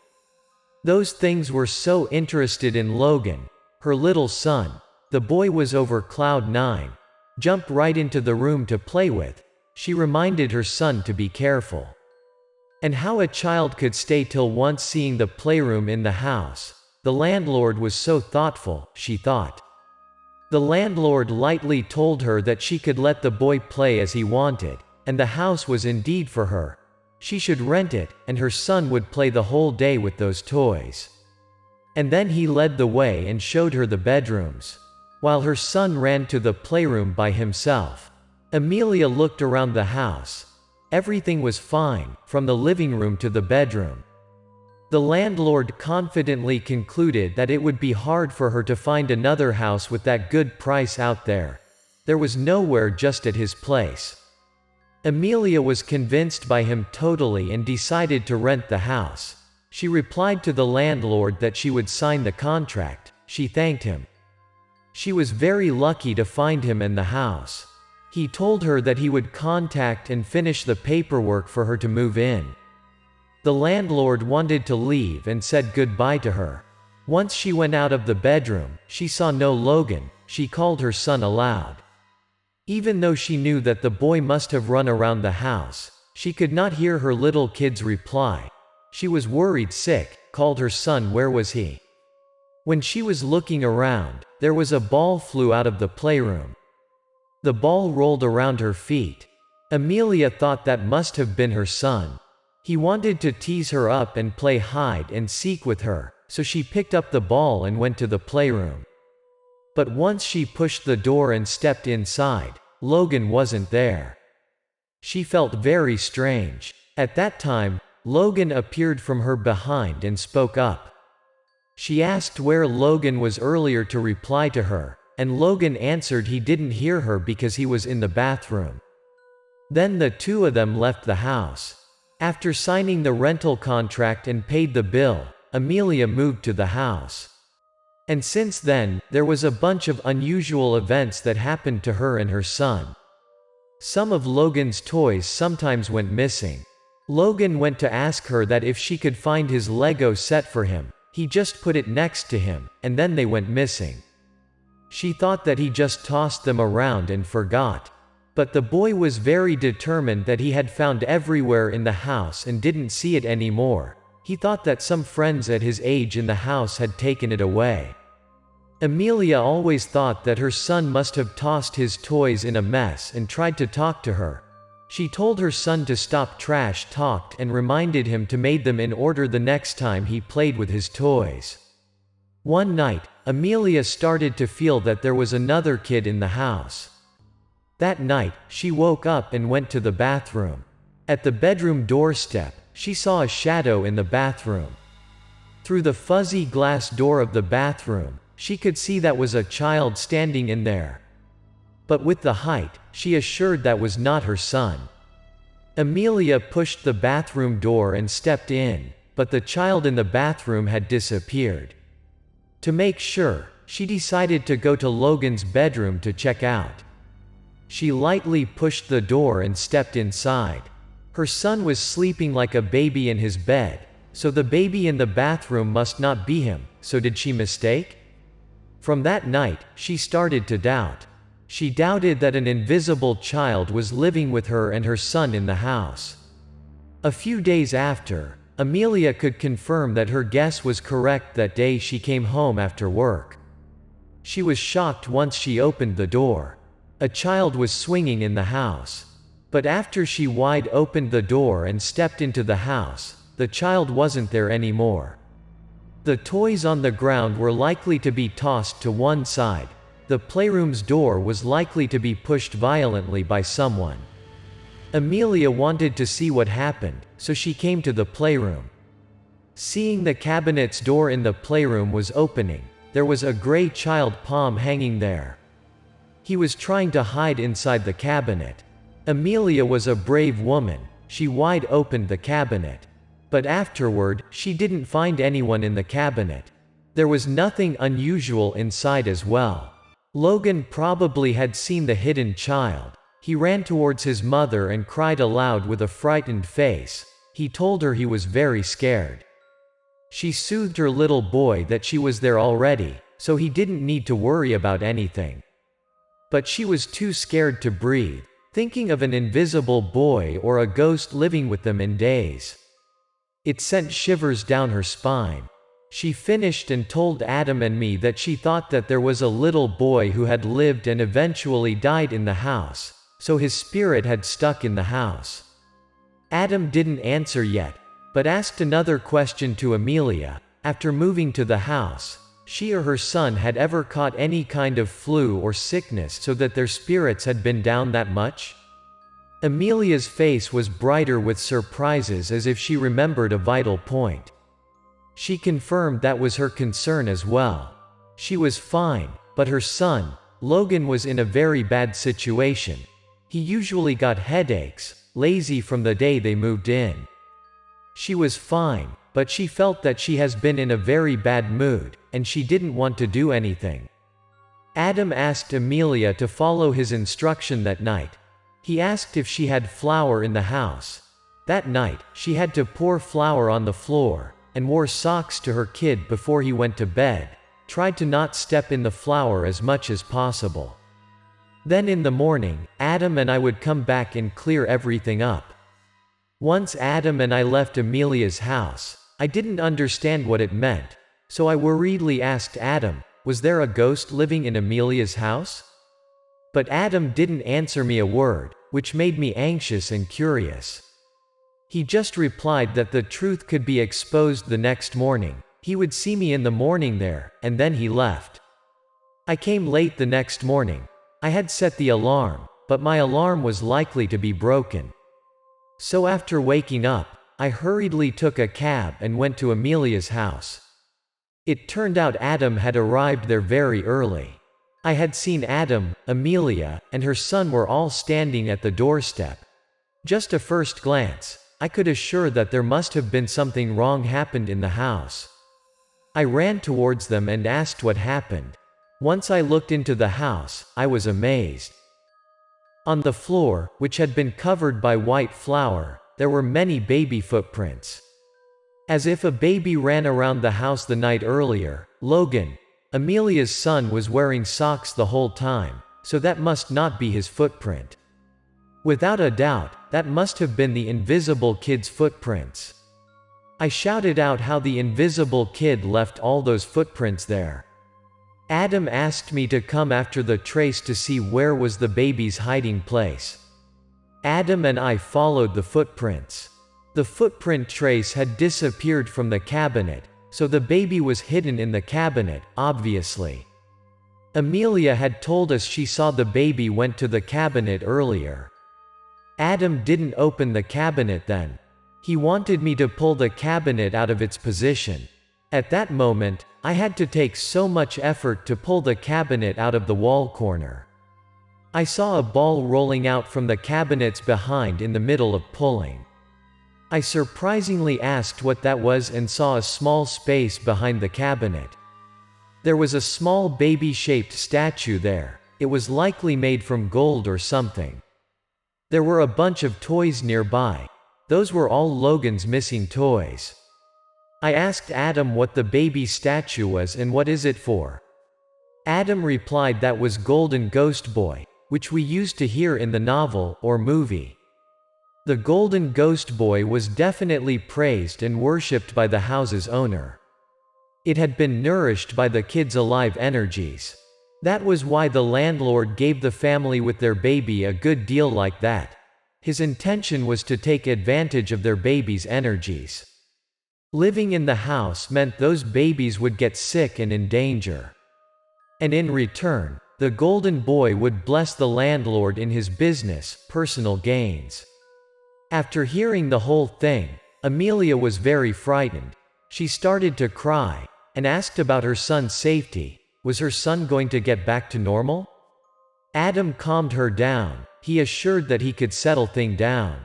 Speaker 1: Those things were so interested in Logan, her little son. The boy was over cloud 9. Jumped right into the room to play with. She reminded her son to be careful. And how a child could stay till once seeing the playroom in the house. The landlord was so thoughtful, she thought. The landlord lightly told her that she could let the boy play as he wanted. And the house was indeed for her. She should rent it, and her son would play the whole day with those toys. And then he led the way and showed her the bedrooms. While her son ran to the playroom by himself. Amelia looked around the house. Everything was fine, from the living room to the bedroom. The landlord confidently concluded that it would be hard for her to find another house with that good price out there. There was nowhere just at his place. Amelia was convinced by him totally and decided to rent the house. She replied to the landlord that she would sign the contract. She thanked him. She was very lucky to find him in the house. He told her that he would contact and finish the paperwork for her to move in. The landlord wanted to leave and said goodbye to her. Once she went out of the bedroom, she saw no Logan. She called her son aloud. Even though she knew that the boy must have run around the house, she could not hear her little kid's reply. She was worried sick, called her son. Where was he? When she was looking around, there was a ball flew out of the playroom. The ball rolled around her feet. Amelia thought that must have been her son. He wanted to tease her up and play hide and seek with her, so she picked up the ball and went to the playroom. But once she pushed the door and stepped inside, Logan wasn't there. She felt very strange. At that time, Logan appeared from her behind and spoke up. She asked where Logan was earlier to reply to her, and Logan answered he didn't hear her because he was in the bathroom. Then the two of them left the house. After signing the rental contract and paid the bill, Amelia moved to the house. And since then, there was a bunch of unusual events that happened to her and her son. Some of Logan's toys sometimes went missing. Logan went to ask her that if she could find his Lego set for him. He just put it next to him, and then they went missing. She thought that he just tossed them around and forgot. But the boy was very determined that he had found everywhere in the house and didn't see it anymore. He thought that some friends at his age in the house had taken it away. Amelia always thought that her son must have tossed his toys in a mess and tried to talk to her. She told her son to stop trash talk and reminded him to make them in order the next time he played with his toys. One night, Amelia started to feel that there was another kid in the house. That night, she woke up and went to the bathroom. At the bedroom doorstep, she saw a shadow in the bathroom. Through the fuzzy glass door of the bathroom, she could see that was a child standing in there. But with the height, she assured that was not her son. Amelia pushed the bathroom door and stepped in, but the child in the bathroom had disappeared. To make sure, she decided to go to Logan's bedroom to check out. She lightly pushed the door and stepped inside. Her son was sleeping like a baby in his bed, so the baby in the bathroom must not be him, so did she mistake? From that night, she started to doubt. She doubted that an invisible child was living with her and her son in the house. A few days after, Amelia could confirm that her guess was correct that day she came home after work. She was shocked once she opened the door. A child was swinging in the house. But after she wide opened the door and stepped into the house, the child wasn't there anymore. The toys on the ground were likely to be tossed to one side. The playroom's door was likely to be pushed violently by someone. Amelia wanted to see what happened, so she came to the playroom. Seeing the cabinet's door in the playroom was opening, there was a gray child palm hanging there. He was trying to hide inside the cabinet. Amelia was a brave woman. She wide opened the cabinet. But afterward, she didn't find anyone in the cabinet. There was nothing unusual inside as well. Logan probably had seen the hidden child. He ran towards his mother and cried aloud with a frightened face. He told her he was very scared. She soothed her little boy that she was there already, so he didn't need to worry about anything. But she was too scared to breathe, thinking of an invisible boy or a ghost living with them in days. It sent shivers down her spine. She finished and told Adam and me that she thought that there was a little boy who had lived and eventually died in the house, so his spirit had stuck in the house. Adam didn't answer yet, but asked another question to Amelia. After moving to the house, she or her son had ever caught any kind of flu or sickness so that their spirits had been down that much? Amelia's face was brighter with surprises as if she remembered a vital point. She confirmed that was her concern as well. She was fine, but her son, Logan, was in a very bad situation. He usually got headaches, lazy from the day they moved in. She was fine, but she felt that she has been in a very bad mood, and she didn't want to do anything. Adam asked Amelia to follow his instruction that night. He asked if she had flour in the house. That night, she had to pour flour on the floor, and wore socks to her kid before he went to bed, tried to not step in the flour as much as possible. Then in the morning, Adam and I would come back and clear everything up. Once Adam and I left Amelia's house, I didn't understand what it meant, so I worriedly asked Adam, was there a ghost living in Amelia's house? But Adam didn't answer me a word, which made me anxious and curious. He just replied that the truth could be exposed the next morning. He would see me in the morning there, and then he left. I came late the next morning. I had set the alarm, but my alarm was likely to be broken. So after waking up, I hurriedly took a cab and went to Amelia's house. It turned out Adam had arrived there very early. I had seen Adam, Amelia, and her son were all standing at the doorstep. Just a first glance, I could assure that there must have been something wrong happened in the house. I ran towards them and asked what happened. Once I looked into the house, I was amazed. On the floor, which had been covered by white flour, there were many baby footprints. As if a baby ran around the house the night earlier. Logan, Amelia's son, was wearing socks the whole time, so that must not be his footprint. Without a doubt, that must have been the invisible kid's footprints. I shouted out how the invisible kid left all those footprints there. Adam asked me to come after the trace to see where was the baby's hiding place. Adam and I followed the footprints. The footprint trace had disappeared from the cabinet, so the baby was hidden in the cabinet, obviously. Amelia had told us she saw the baby went to the cabinet earlier. Adam didn't open the cabinet then. He wanted me to pull the cabinet out of its position. At that moment, I had to take so much effort to pull the cabinet out of the wall corner. I saw a ball rolling out from the cabinets behind in the middle of pulling. I surprisingly asked what that was and saw a small space behind the cabinet. There was a small baby-shaped statue there. It was likely made from gold or something. There were a bunch of toys nearby. Those were all Logan's missing toys. I asked Adam what the baby statue was and what is it for. Adam replied that was Golden Ghost Boy, which we used to hear in the novel or movie. The Golden Ghost Boy was definitely praised and worshipped by the house's owner. It had been nourished by the kid's alive energies. That was why the landlord gave the family with their baby a good deal like that. His intention was to take advantage of their baby's energies. Living in the house meant those babies would get sick and in danger. And in return, the Golden Boy would bless the landlord in his business, personal gains. After hearing the whole thing, Amelia was very frightened. She started to cry, and asked about her son's safety. Was her son going to get back to normal? Adam calmed her down. He assured that he could settle things down.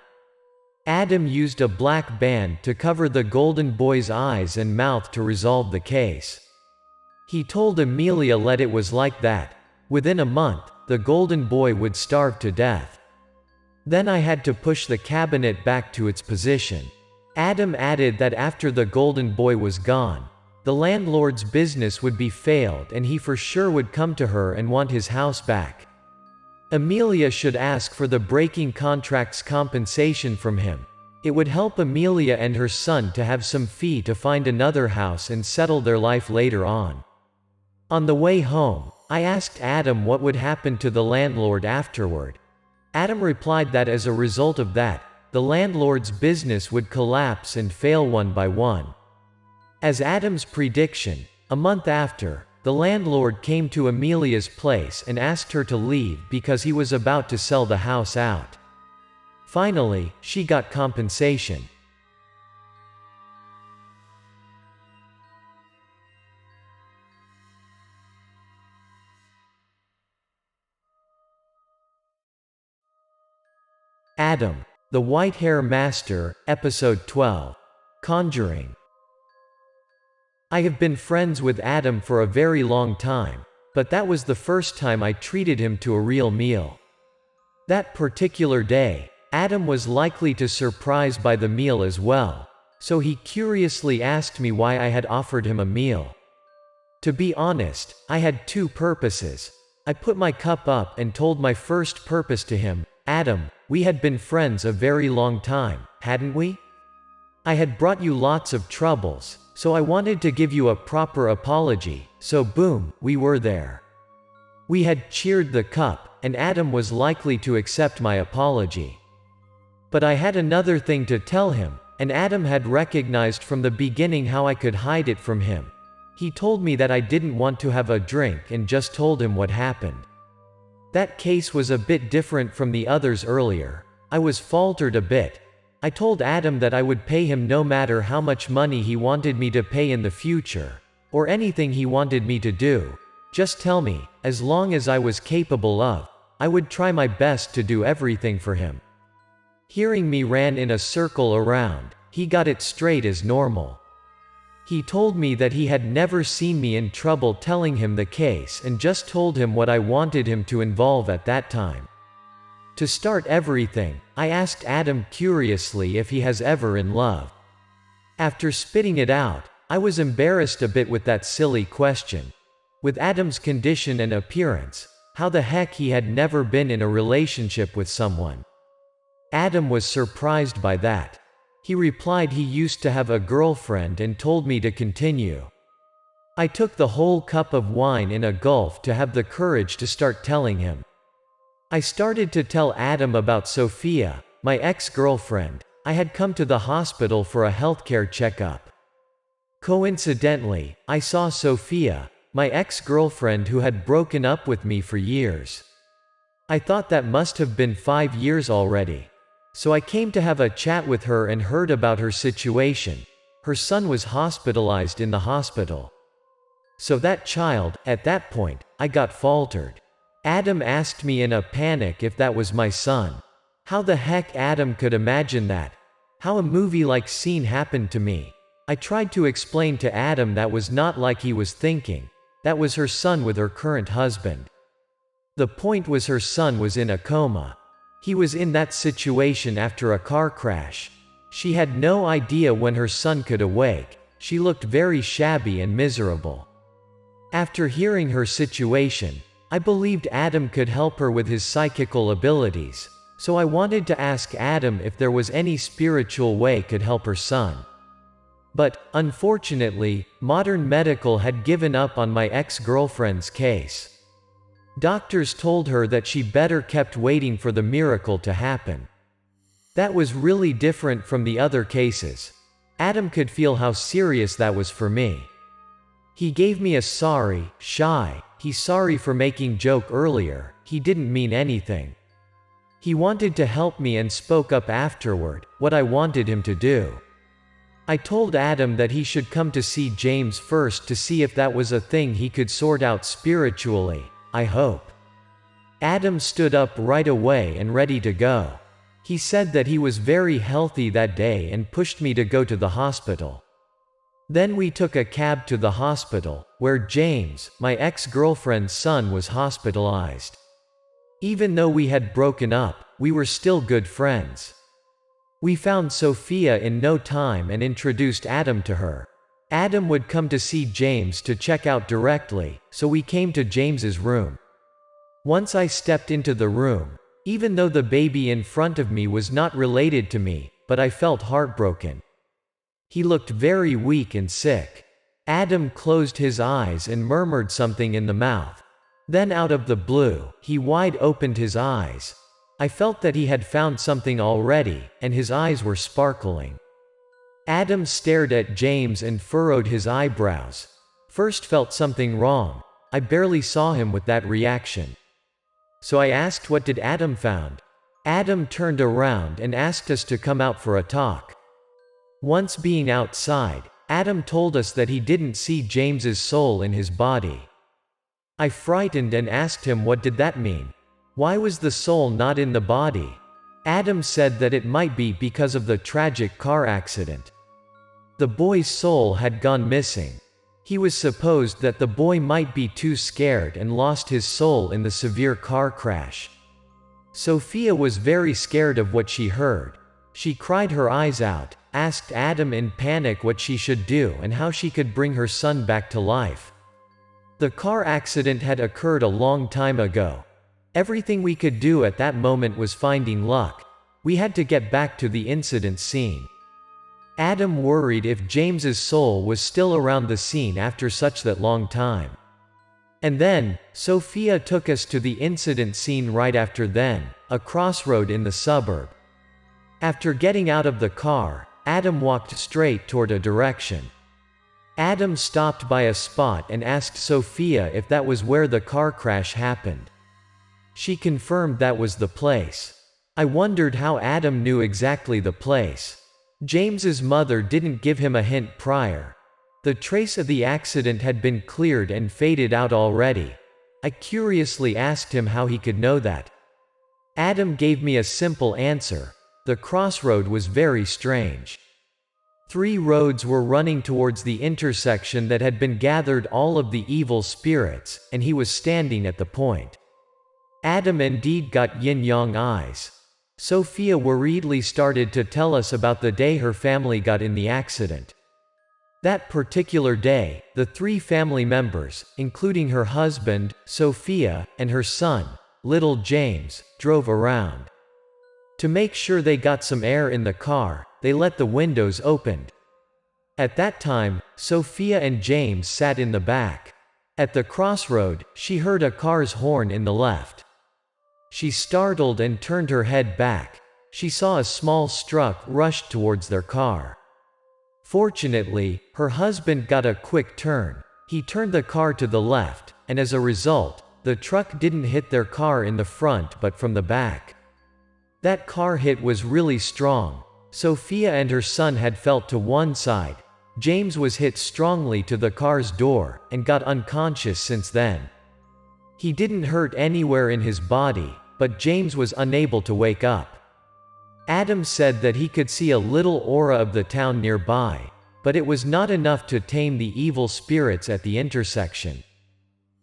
Speaker 1: Adam used a black band to cover the Golden Boy's eyes and mouth to resolve the case. He told Amelia let it was like that. Within a month, the Golden Boy would starve to death. Then I had to push the cabinet back to its position. Adam added that after the Golden Boy was gone, the landlord's business would be failed and he for sure would come to her and want his house back. Amelia should ask for the breaking contract's compensation from him. It would help Amelia and her son to have some fee to find another house and settle their life later on. On the way home, I asked Adam what would happen to the landlord afterward. Adam replied that as a result of that, the landlord's business would collapse and fail one by one. As Adam's prediction, a month after, the landlord came to Amelia's place and asked her to leave because he was about to sell the house out. Finally, she got compensation. Adam, the White Hair Master, Episode 12. Conjuring. I have been friends with Adam for a very long time, but that was the first time I treated him to a real meal. That particular day, Adam was likely to surprise by the meal as well, so he curiously asked me why I had offered him a meal. To be honest, I had two purposes. I put my cup up and told my first purpose to him, Adam, we had been friends a very long time, hadn't we? I had brought you lots of troubles, so I wanted to give you a proper apology, so boom, we were there. We had cheered the cup, and Adam was likely to accept my apology. But I had another thing to tell him, and Adam had recognized from the beginning how I could hide it from him. He told me that I didn't want to have a drink and just told him what happened. That case was a bit different from the others earlier. I was faltered a bit. I told Adam that I would pay him no matter how much money he wanted me to pay in the future, or anything he wanted me to do. Just tell me, as long as I was capable of, I would try my best to do everything for him. Hearing me ran in a circle around, he got it straight as normal. He told me that he had never seen me in trouble telling him the case and just told him what I wanted him to involve at that time. To start everything, I asked Adam curiously if he has ever in love. After spitting it out, I was embarrassed a bit with that silly question. With Adam's condition and appearance, how the heck he had never been in a relationship with someone. Adam was surprised by that. He replied he used to have a girlfriend and told me to continue. I took the whole cup of wine in a gulp to have the courage to start telling him. I started to tell Adam about Sophia, my ex-girlfriend. I had come to the hospital for a healthcare checkup. Coincidentally, I saw Sophia, my ex-girlfriend who had broken up with me for years. I thought that must have been 5 years already. So I came to have a chat with her and heard about her situation. Her son was hospitalized in the hospital. So that child, at that point, I got faltered. Adam asked me in a panic if that was my son. How the heck Adam could imagine that? How a movie-like scene happened to me. I tried to explain to Adam that was not like he was thinking. That was her son with her current husband. The point was her son was in a coma. He was in that situation after a car crash. She had no idea when her son could awake. She looked very shabby and miserable. After hearing her situation, I believed Adam could help her with his psychical abilities, so I wanted to ask Adam if there was any spiritual way could help her son. But, unfortunately, modern medical had given up on my ex-girlfriend's case. Doctors told her that she better kept waiting for the miracle to happen. That was really different from the other cases. Adam could feel how serious that was for me. He gave me a sorry, he's sorry for making joke earlier, he didn't mean anything. He wanted to help me and spoke up afterward, what I wanted him to do. I told Adam that he should come to see James first to see if that was a thing he could sort out spiritually, I hope. Adam stood up right away and ready to go. He said that he was very healthy that day and pushed me to go to the hospital. Then we took a cab to the hospital, where James, my ex-girlfriend's son, was hospitalized. Even though we had broken up, we were still good friends. We found Sophia in no time and introduced Adam to her. Adam would come to see James to check out directly, so we came to James's room. Once I stepped into the room, even though the baby in front of me was not related to me, but I felt heartbroken. He looked very weak and sick. Adam closed his eyes and murmured something in the mouth. Then out of the blue, he wide opened his eyes. I felt that he had found something already, and his eyes were sparkling. Adam stared at James and furrowed his eyebrows. First felt something wrong. I barely saw him with that reaction. So I asked what did Adam found. Adam turned around and asked us to come out for a talk. Once being outside, Adam told us that he didn't see James's soul in his body. I frightened and asked him what did that mean? Why was the soul not in the body? Adam said that it might be because of the tragic car accident. The boy's soul had gone missing. He was supposed that the boy might be too scared and lost his soul in the severe car crash. Sophia was very scared of what she heard. She cried her eyes out, asked Adam in panic what she should do and how she could bring her son back to life. The car accident had occurred a long time ago. Everything we could do at that moment was finding luck. We had to get back to the incident scene. Adam worried if James's soul was still around the scene after such that long time. And then, Sophia took us to the incident scene right after then, a crossroad in the suburb. After getting out of the car, Adam walked straight toward a direction. Adam stopped by a spot and asked Sophia if that was where the car crash happened. She confirmed that was the place. I wondered how Adam knew exactly the place. James's mother didn't give him a hint prior. The trace of the accident had been cleared and faded out already. I curiously asked him how he could know that. Adam gave me a simple answer. The crossroad was very strange. 3 roads were running towards the intersection that had been gathered all of the evil spirits, and he was standing at the point. Adam indeed got yin-yang eyes. Sophia worriedly started to tell us about the day her family got in the accident. That particular day, the 3 family members, including her husband, Sophia, and her son, little James, drove around. To make sure they got some air in the car, they let the windows open. At that time, Sophia and James sat in the back. At the crossroad, she heard a car's horn in the left. She startled and turned her head back. She saw a small truck rushed towards their car. Fortunately, her husband got a quick turn. He turned the car to the left, and as a result, the truck didn't hit their car in the front but from the back. That car hit was really strong. Sophia and her son had felt to one side. James was hit strongly to the car's door, and got unconscious since then. He didn't hurt anywhere in his body, but James was unable to wake up. Adam said that he could see a little aura of the town nearby, but it was not enough to tame the evil spirits at the intersection.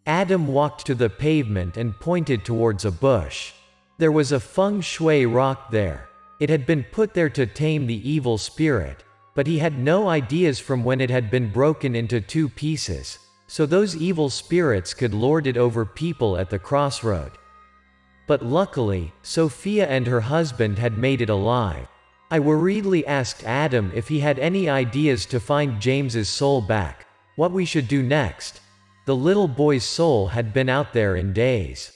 Speaker 1: Adam walked to the pavement and pointed towards a bush. There was a feng shui rock there. It had been put there to tame the evil spirit, but he had no ideas from when it had been broken into 2 pieces, so those evil spirits could lord it over people at the crossroad. But luckily, Sophia and her husband had made it alive. I worriedly asked Adam if he had any ideas to find James's soul back, what we should do next. The little boy's soul had been out there in days.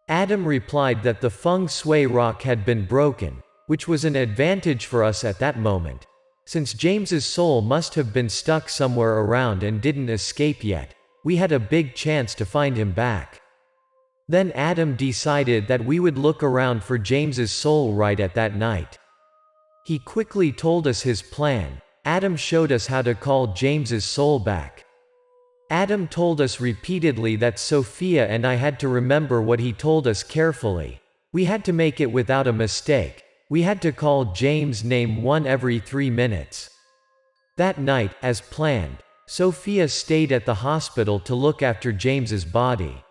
Speaker 1: Adam replied that the feng shui rock had been broken, which was an advantage for us at that moment. Since James's soul must have been stuck somewhere around and didn't escape yet, we had a big chance to find him back. Then Adam decided that we would look around for James's soul right at that night. He quickly told us his plan. Adam showed us how to call James's soul back. Adam told us repeatedly that Sophia and I had to remember what he told us carefully. We had to make it without a mistake. We had to call James' name every 3 minutes. That night, as planned, Sophia stayed at the hospital to look after James's body.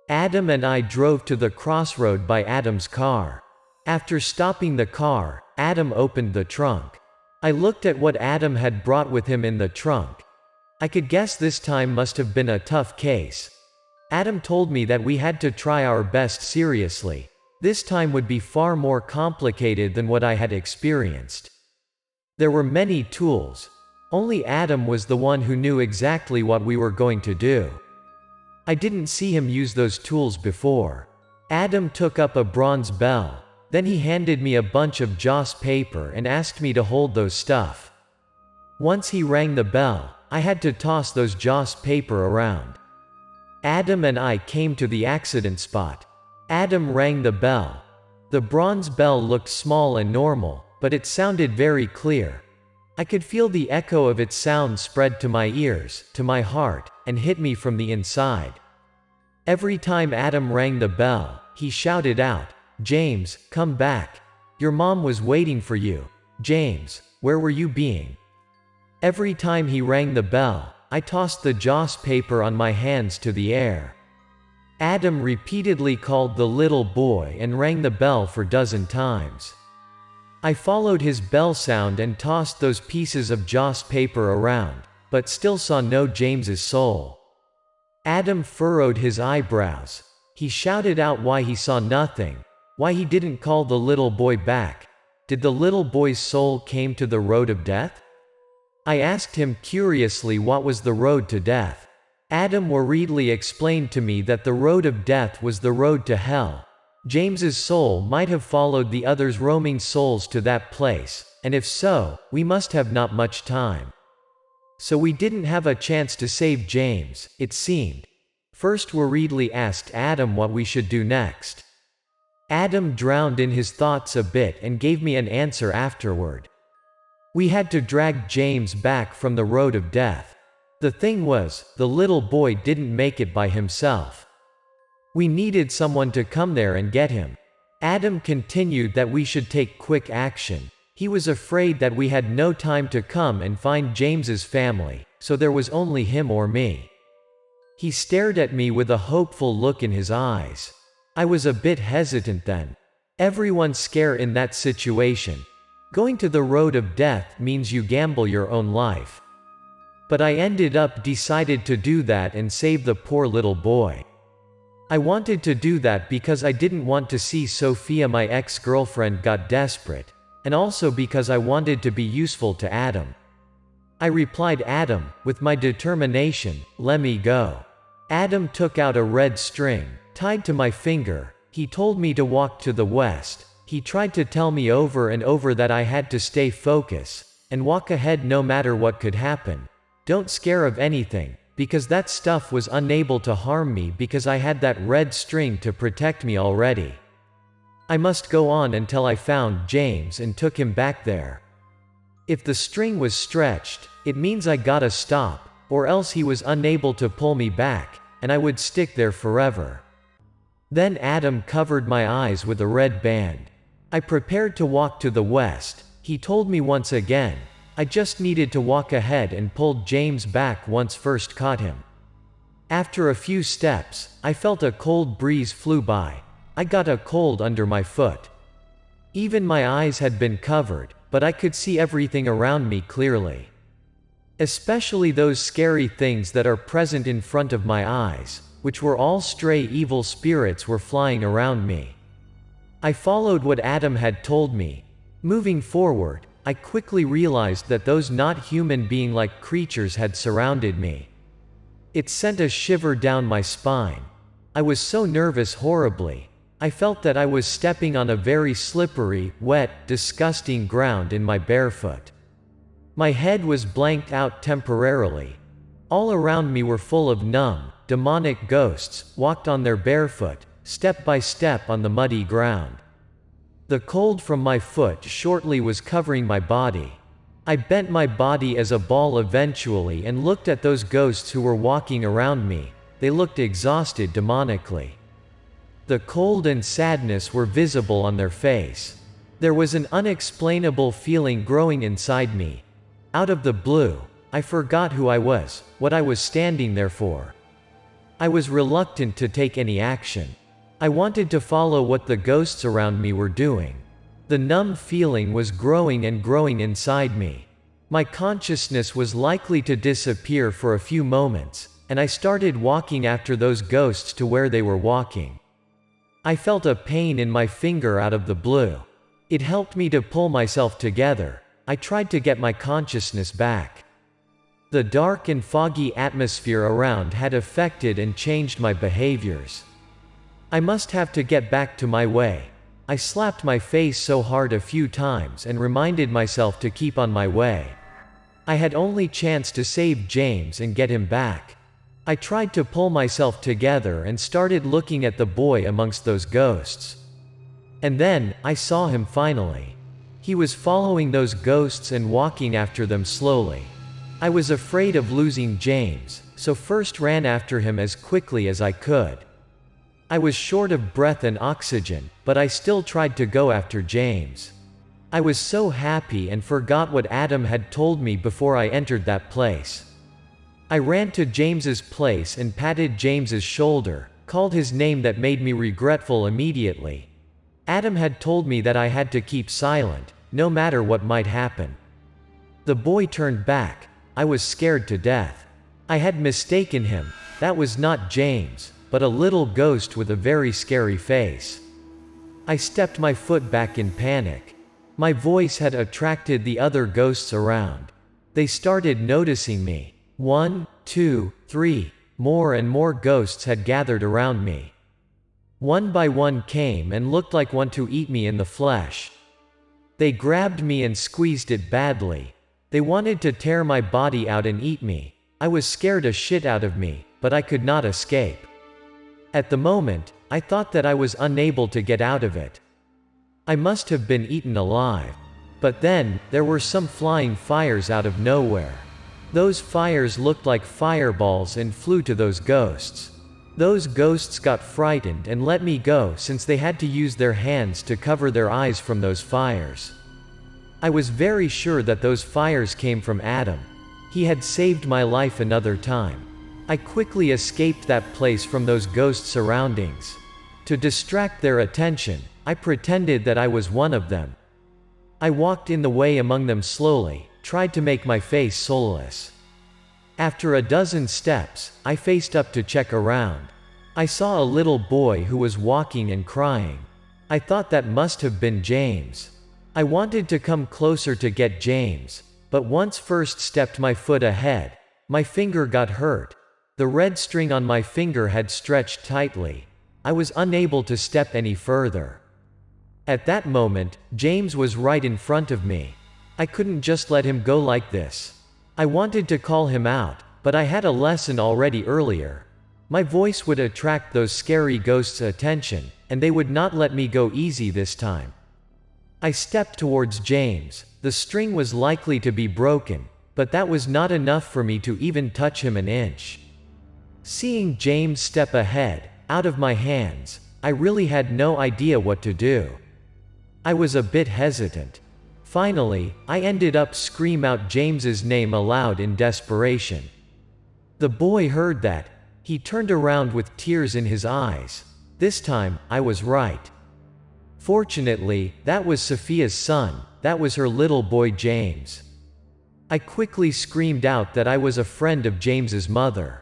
Speaker 1: Adam and I drove to the crossroad by Adam's car. After stopping the car, Adam opened the trunk. I looked at what Adam had brought with him in the trunk. I could guess this time must have been a tough case. Adam told me that we had to try our best seriously. This time would be far more complicated than what I had experienced. There were many tools. Only Adam was the one who knew exactly what we were going to do. I didn't see him use those tools before. Adam took up a bronze bell. Then he handed me a bunch of joss paper and asked me to hold those stuff. Once he rang the bell, I had to toss those joss paper around. Adam and I came to the accident spot. Adam rang the bell. The bronze bell looked small and normal, but it sounded very clear. I could feel the echo of its sound spread to my ears, to my heart, and hit me from the inside. Every time Adam rang the bell, he shouted out, "James, come back. Your mom was waiting for you. James, where were you being?" Every time he rang the bell, I tossed the joss paper on my hands to the air. Adam repeatedly called the little boy and rang the bell for dozen times. I followed his bell sound and tossed those pieces of joss paper around, but still saw no James's soul. Adam furrowed his eyebrows. He shouted out why he saw nothing, why he didn't call the little boy back. Did the little boy's soul came to the road of death? I asked him curiously what was the road to death. Adam worriedly explained to me that the road of death was the road to hell. James's soul might have followed the others' roaming souls to that place, and if so, we must have not much time. So we didn't have a chance to save James, it seemed. First worriedly asked Adam what we should do next. Adam drowned in his thoughts a bit and gave me an answer afterward. We had to drag James back from the road of death. The thing was, the little boy didn't make it by himself. We needed someone to come there and get him. Adam continued that we should take quick action. He was afraid that we had no time to come and find James's family, so there was only him or me. He stared at me with a hopeful look in his eyes. I was a bit hesitant then. Everyone's scared in that situation. Going to the road of death means you gamble your own life. But I ended up decided to do that and save the poor little boy. I wanted to do that because I didn't want to see Sophia, my ex-girlfriend, got desperate, and also because I wanted to be useful to Adam. I replied Adam, with my determination, let me go. Adam took out a red string, tied to my finger. He told me to walk to the west. He tried to tell me over and over that I had to stay focused, and walk ahead no matter what could happen. Don't scare of anything, because that stuff was unable to harm me because I had that red string to protect me already. I must go on until I found James and took him back there. If the string was stretched, it means I gotta stop, or else he was unable to pull me back, and I would stick there forever. Then Adam covered my eyes with a red band. I prepared to walk to the west. He told me once again, I just needed to walk ahead and pulled James back once first caught him. After a few steps, I felt a cold breeze flew by. I got a cold under my foot. Even my eyes had been covered, but I could see everything around me clearly. Especially those scary things that are present in front of my eyes, which were all stray evil spirits were flying around me. I followed what Adam had told me. Moving forward, I quickly realized that those not human being-like creatures had surrounded me. It sent a shiver down my spine. I was so nervous horribly. I felt that I was stepping on a very slippery, wet, disgusting ground in my barefoot. My head was blanked out temporarily. All around me were full of numb, demonic ghosts, walked on their barefoot, step by step on the muddy ground. The cold from my foot shortly was covering my body. I bent my body as a ball eventually and looked at those ghosts who were walking around me. They looked exhausted demonically. The cold and sadness were visible on their face. There was an unexplainable feeling growing inside me. Out of the blue, I forgot who I was, what I was standing there for. I was reluctant to take any action. I wanted to follow what the ghosts around me were doing. The numb feeling was growing and growing inside me. My consciousness was likely to disappear for a few moments, and I started walking after those ghosts to where they were walking. I felt a pain in my finger out of the blue. It helped me to pull myself together. I tried to get my consciousness back. The dark and foggy atmosphere around had affected and changed my behaviors. I must have to get back to my way. I slapped my face so hard a few times and reminded myself to keep on my way. I had only chance to save James and get him back. I tried to pull myself together and started looking at the boy amongst those ghosts. And then, I saw him finally. He was following those ghosts and walking after them slowly. I was afraid of losing James, so first ran after him as quickly as I could. I was short of breath and oxygen, but I still tried to go after James. I was so happy and forgot what Adam had told me before I entered that place. I ran to James's place and patted James's shoulder, called his name that made me regretful immediately. Adam had told me that I had to keep silent, no matter what might happen. The boy turned back. I was scared to death. I had mistaken him. That was not James, but a little ghost with a very scary face. I stepped my foot back in panic. My voice had attracted the other ghosts around. They started noticing me. 1, 2, 3, more and more ghosts had gathered around me. One by one came and looked like one to eat me in the flesh. They grabbed me and squeezed it badly. They wanted to tear my body out and eat me. I was scared a shit out of me, but I could not escape. At the moment, I thought that I was unable to get out of it. I must have been eaten alive. But then, there were some flying fires out of nowhere. Those fires looked like fireballs and flew to those ghosts. Those ghosts got frightened and let me go since they had to use their hands to cover their eyes from those fires. I was very sure that those fires came from Adam. He had saved my life another time. I quickly escaped that place from those ghost surroundings. To distract their attention, I pretended that I was one of them. I walked in the way among them slowly, tried to make my face soulless. After a dozen steps, I faced up to check around. I saw a little boy who was walking and crying. I thought that must have been James. I wanted to come closer to get James, but once first stepped my foot ahead, my finger got hurt. The red string on my finger had stretched tightly. I was unable to step any further. At that moment, James was right in front of me. I couldn't just let him go like this. I wanted to call him out, but I had a lesson already earlier. My voice would attract those scary ghosts' attention, and they would not let me go easy this time. I stepped towards James. The string was likely to be broken, but that was not enough for me to even touch him an inch. Seeing James step ahead, out of my hands, I really had no idea what to do. I was a bit hesitant. Finally, I ended up scream out James's name aloud in desperation. The boy heard that. He turned around with tears in his eyes. This time, I was right. Fortunately, that was Sophia's son, that was her little boy James. I quickly screamed out that I was a friend of James's mother.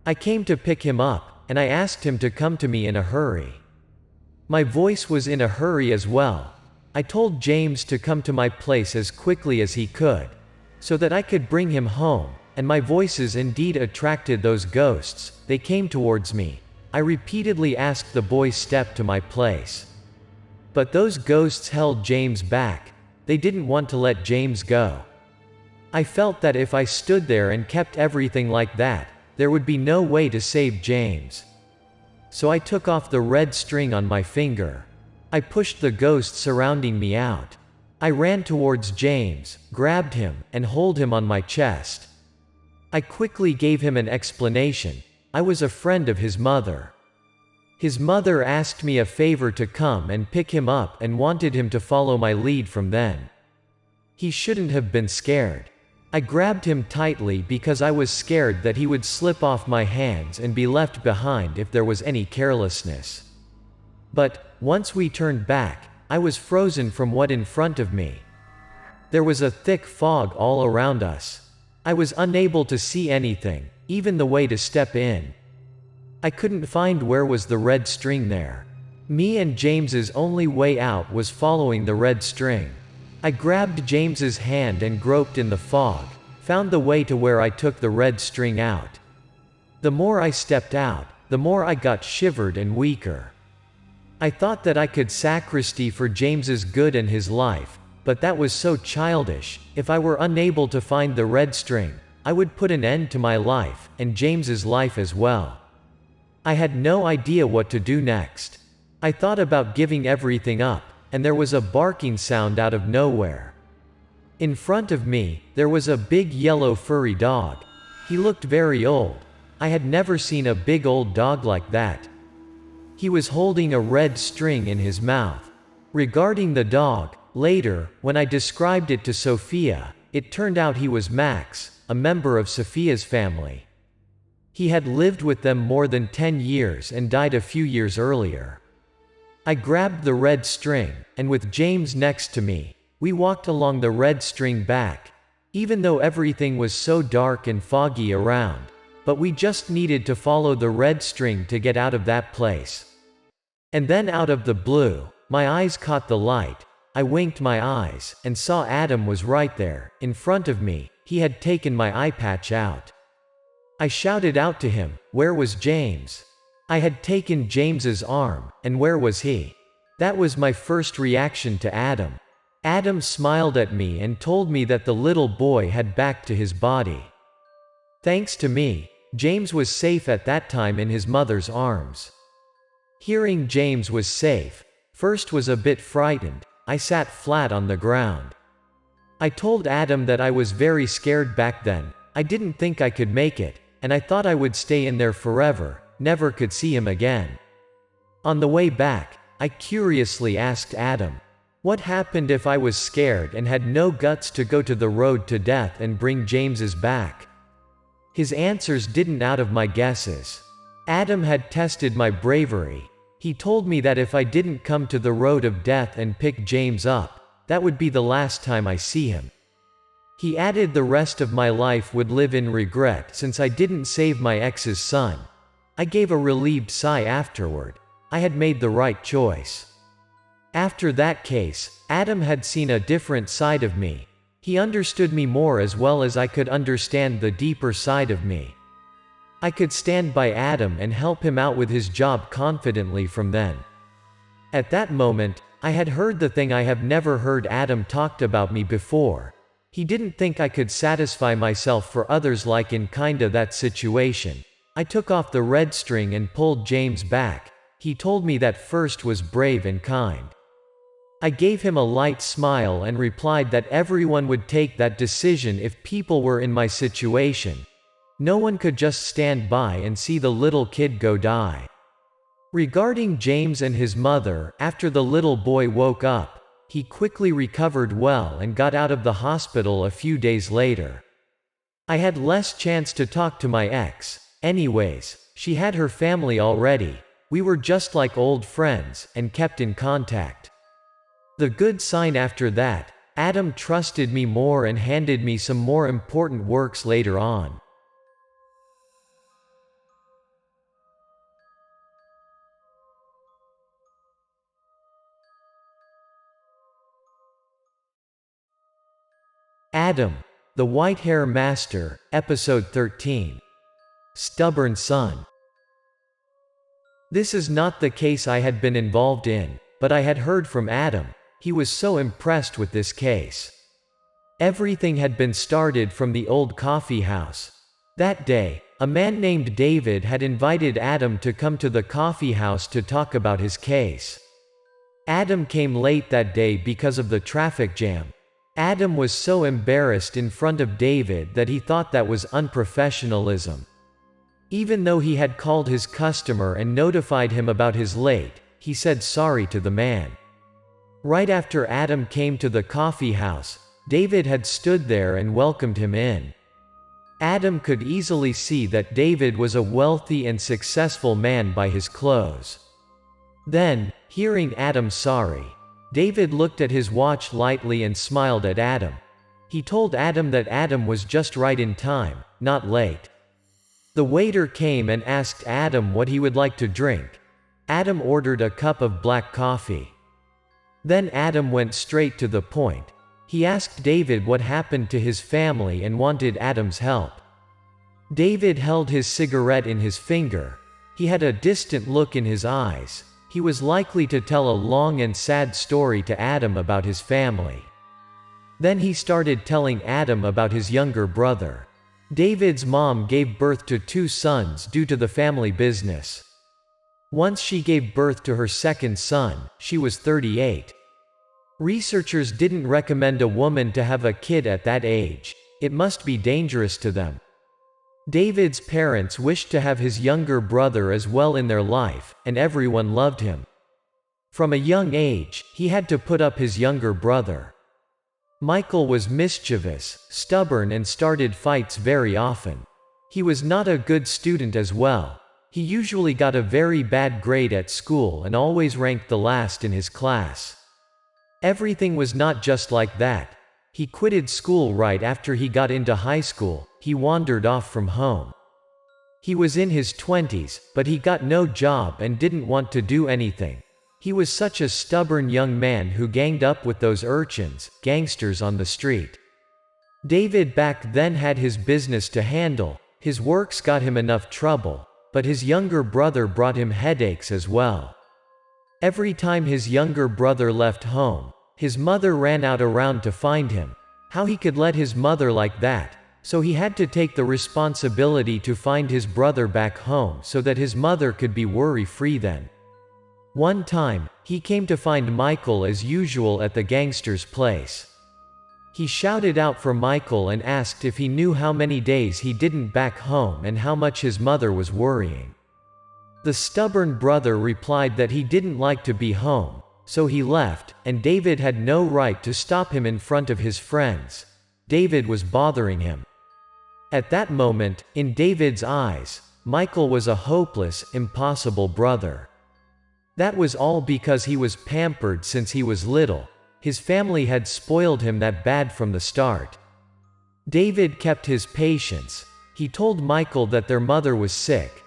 Speaker 1: I came to pick him up, and I asked him to come to me in a hurry. My voice was in a hurry as well. I told James to come to my place as quickly as he could, so that I could bring him home, and my voices indeed attracted those ghosts. They came towards me. I repeatedly asked the boy step to my place. But those ghosts held James back. They didn't want to let James go. I felt that if I stood there and kept everything like that, there would be no way to save James. So I took off the red string on my finger. I pushed the ghosts surrounding me out. I ran towards James, grabbed him, and held him on my chest. I quickly gave him an explanation. I was a friend of his mother. His mother asked me a favor to come and pick him up and wanted him to follow my lead from then. He shouldn't have been scared. I grabbed him tightly because I was scared that he would slip off my hands and be left behind if there was any carelessness. But, once we turned back, I was frozen from what in front of me. There was a thick fog all around us. I was unable to see anything, even the way to step in. I couldn't find where was the red string there. Me and James's only way out was following the red string. I grabbed James's hand and groped in the fog, found the way to where I took the red string out. The more I stepped out, the more I got shivered and weaker. I thought that I could sacristy for James's good and his life, but that was so childish. If I were unable to find the red string, I would put an end to my life, and James's life as well. I had no idea what to do next. I thought about giving everything up, and there was a barking sound out of nowhere. In front of me, there was a big yellow furry dog. He looked very old. I had never seen a big old dog like that. He was holding a red string in his mouth. Regarding the dog, later, when I described it to Sophia, it turned out he was Max, a member of Sophia's family. He had lived with them more than 10 years and died a few years earlier. I grabbed the red string, and with James next to me, we walked along the red string back, even though everything was so dark and foggy around, but we just needed to follow the red string to get out of that place. And then out of the blue, my eyes caught the light. I winked my eyes, and saw Adam was right there, in front of me. He had taken my eye patch out. I shouted out to him, "Where was James?" I had taken James's arm, and where was he? That was my first reaction to Adam. Adam smiled at me and told me that the little boy had back to his body. Thanks to me, James was safe at that time in his mother's arms. Hearing James was safe, first was a bit frightened. I sat flat on the ground. I told Adam that I was very scared back then. I didn't think I could make it, and I thought I would stay in there forever, never could see him again. On the way back, I curiously asked Adam, what happened if I was scared and had no guts to go to the road to death and bring James's back? His answers didn't out of my guesses. Adam had tested my bravery. He told me that if I didn't come to the road of death and pick James up, that would be the last time I see him. He added the rest of my life would live in regret since I didn't save my ex's son. I gave a relieved sigh afterward. I had made the right choice. After that case, Adam had seen a different side of me. He understood me more as well as I could understand the deeper side of me. I could stand by Adam and help him out with his job confidently from then. At that moment, I had heard the thing I have never heard Adam talked about me before. He didn't think I could satisfy myself for others like in kinda that situation. I took off the red string and pulled James back. He told me that first was brave and kind. I gave him a light smile and replied that everyone would take that decision if people were in my situation. No one could just stand by and see the little kid go die. Regarding James and his mother, after the little boy woke up, he quickly recovered well and got out of the hospital a few days later. I had less chance to talk to my ex. Anyways, she had her family already. We were just like old friends, and kept in contact. The good sign after that, Adam trusted me more and handed me some more important works later on. Adam, the White Hair Master, Episode 13. Stubborn Son. This is not the case I had been involved in, but I had heard from Adam. He was so impressed with this case. Everything had been started from the old coffee house. That day, a man named David had invited Adam to come to the coffee house to talk about his case. Adam came late that day because of the traffic jam. Adam was so embarrassed in front of David that he thought that was unprofessionalism. Even though he had called his customer and notified him about his late, he said sorry to the man. Right after Adam came to the coffee house, David had stood there and welcomed him in. Adam could easily see that David was a wealthy and successful man by his clothes. Then, hearing Adam sorry, David looked at his watch lightly and smiled at Adam. He told Adam that Adam was just right in time, not late. The waiter came and asked Adam what he would like to drink. Adam ordered a cup of black coffee. Then Adam went straight to the point. He asked David what happened to his family and wanted Adam's help. David held his cigarette in his finger. He had a distant look in his eyes. He was likely to tell a long and sad story to Adam about his family. Then he started telling Adam about his younger brother. David's mom gave birth to 2 sons due to the family business. Once she gave birth to her second son, she was 38. Researchers didn't recommend a woman to have a kid at that age. It must be dangerous to them. David's parents wished to have his younger brother as well in their life, and everyone loved him. From a young age, he had to put up his younger brother. Michael was mischievous, stubborn and started fights very often. He was not a good student as well. He usually got a very bad grade at school and always ranked the last in his class. Everything was not just like that. He quitted school right after he got into high school. He wandered off from home. He was in his 20s, but he got no job and didn't want to do anything. He was such a stubborn young man who ganged up with those urchins, gangsters on the street. David back then had his business to handle. His works got him enough trouble, but his younger brother brought him headaches as well. Every time his younger brother left home, his mother ran out around to find him. How he could let his mother like that, so he had to take the responsibility to find his brother back home so that his mother could be worry-free then. One time, he came to find Michael as usual at the gangster's place. He shouted out for Michael and asked if he knew how many days he didn't back home and how much his mother was worrying. The stubborn brother replied that he didn't like to be home, so he left, and David had no right to stop him in front of his friends. David was bothering him. At that moment, in David's eyes, Michael was a hopeless, impossible brother. That was all because he was pampered since he was little. His family had spoiled him that bad from the start. David kept his patience. He told Michael that their mother was sick.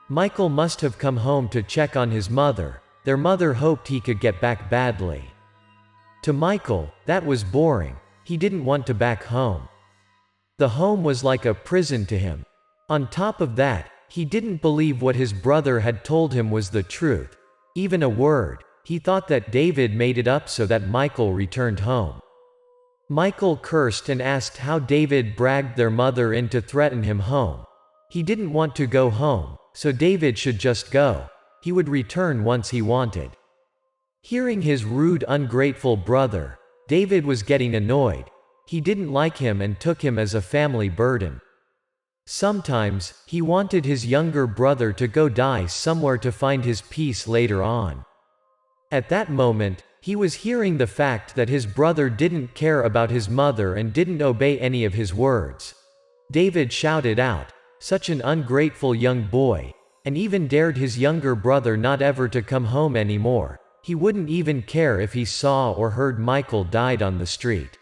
Speaker 1: Michael must have come home to check on his mother. Their mother hoped he could get back badly. To Michael, that was boring. He didn't want to back home. The home was like a prison to him. On top of that, he didn't believe what his brother had told him was the truth. Even a word. He thought that David made it up so that Michael returned home. Michael cursed and asked how David bragged their mother in to threaten him home. He didn't want to go home, so David should just go. He would return once he wanted. Hearing his rude, ungrateful brother, David was getting annoyed. He didn't like him and took him as a family burden. Sometimes, he wanted his younger brother to go die somewhere to find his peace later on. At that moment, he was hearing the fact that his brother didn't care about his mother and didn't obey any of his words. David shouted out, "Such an ungrateful young boy," and even dared his younger brother not ever to come home anymore. He wouldn't even care if he saw or heard Michael died on the street.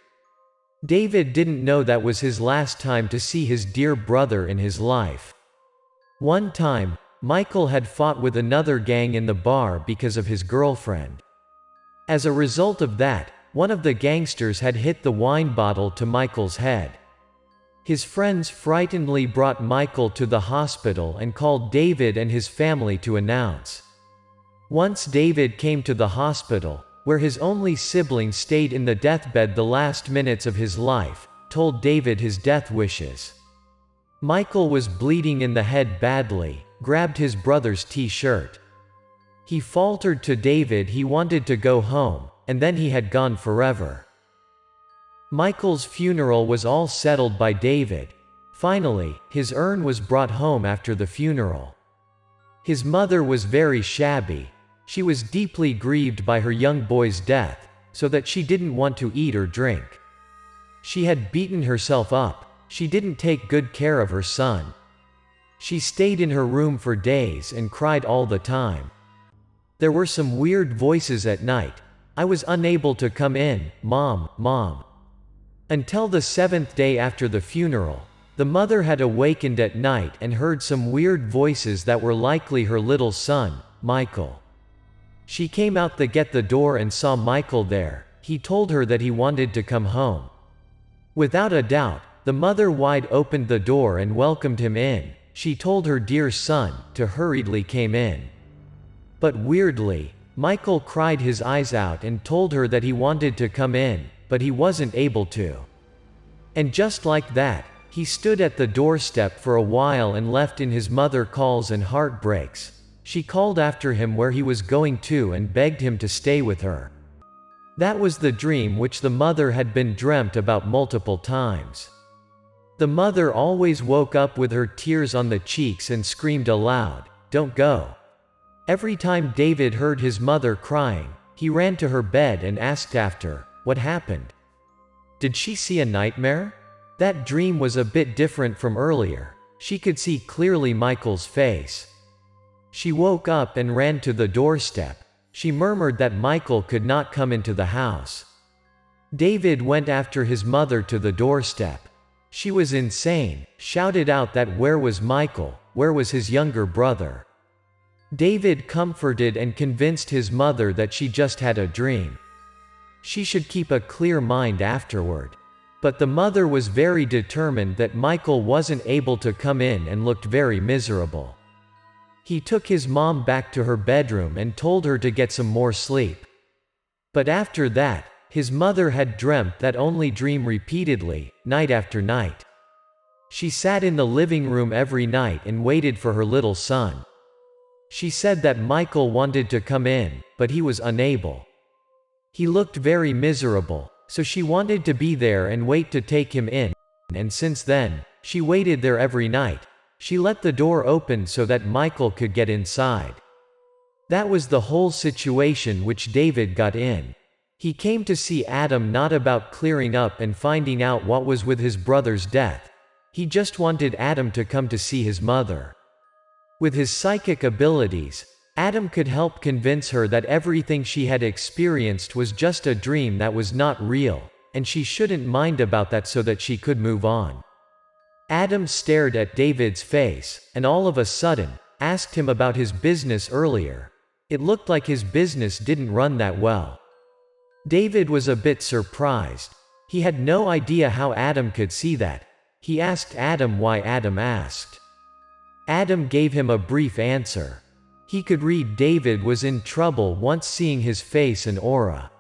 Speaker 1: David didn't know that was his last time to see his dear brother in his life. One time, Michael had fought with another gang in the bar because of his girlfriend. As a result of that, one of the gangsters had hit the wine bottle to Michael's head. His friends frightenedly brought Michael to the hospital and called David and his family to announce. Once David came to the hospital, where his only sibling stayed in the deathbed the last minutes of his life, told David his death wishes. Michael was bleeding in the head badly, grabbed his brother's t-shirt. He faltered to David he wanted to go home, and then he had gone forever. Michael's funeral was all settled by David. Finally, his urn was brought home after the funeral. His mother was very shabby. She was deeply grieved by her young boy's death, so that she didn't want to eat or drink. She had beaten herself up. She didn't take good care of her son. She stayed in her room for days and cried all the time. There were some weird voices at night. I was unable to come in, Mom, Mom. Until the 7th day after the funeral, the mother had awakened at night and heard some weird voices that were likely her little son, Michael. She came out the door and saw Michael there. He told her that he wanted to come home. Without a doubt, the mother wide opened the door and welcomed him in. She told her dear son to hurriedly came in. But weirdly, Michael cried his eyes out and told her that he wanted to come in, but he wasn't able to. And just like that, he stood at the doorstep for a while and left in his mother calls and heartbreaks. She called after him where he was going to and begged him to stay with her. That was the dream which the mother had been dreamt about multiple times. The mother always woke up with her tears on the cheeks and screamed aloud, "Don't go." Every time David heard his mother crying, he ran to her bed and asked after, "What happened? Did she see a nightmare?" That dream was a bit different from earlier. She could see clearly Michael's face. She woke up and ran to the doorstep. She murmured that Michael could not come into the house. David went after his mother to the doorstep. She was insane, shouted out that where was Michael, where was his younger brother. David comforted and convinced his mother that she just had a dream. She should keep a clear mind afterward. But the mother was very determined that Michael wasn't able to come in and looked very miserable. He took his mom back to her bedroom and told her to get some more sleep. But after that, his mother had dreamt that only dream repeatedly, night after night. She sat in the living room every night and waited for her little son. She said that Michael wanted to come in, but he was unable. He looked very miserable, so she wanted to be there and wait to take him in, and since then, she waited there every night. She let the door open so that Michael could get inside. That was the whole situation which David got in. He came to see Adam not about clearing up and finding out what was with his brother's death. He just wanted Adam to come to see his mother. With his psychic abilities, Adam could help convince her that everything she had experienced was just a dream that was not real, and she shouldn't mind about that so that she could move on. Adam stared at David's face, and all of a sudden, asked him about his business earlier. It looked like his business didn't run that well. David was a bit surprised. He had no idea how Adam could see that. He asked Adam why Adam asked. Adam gave him a brief answer. He could read David was in trouble once seeing his face and aura.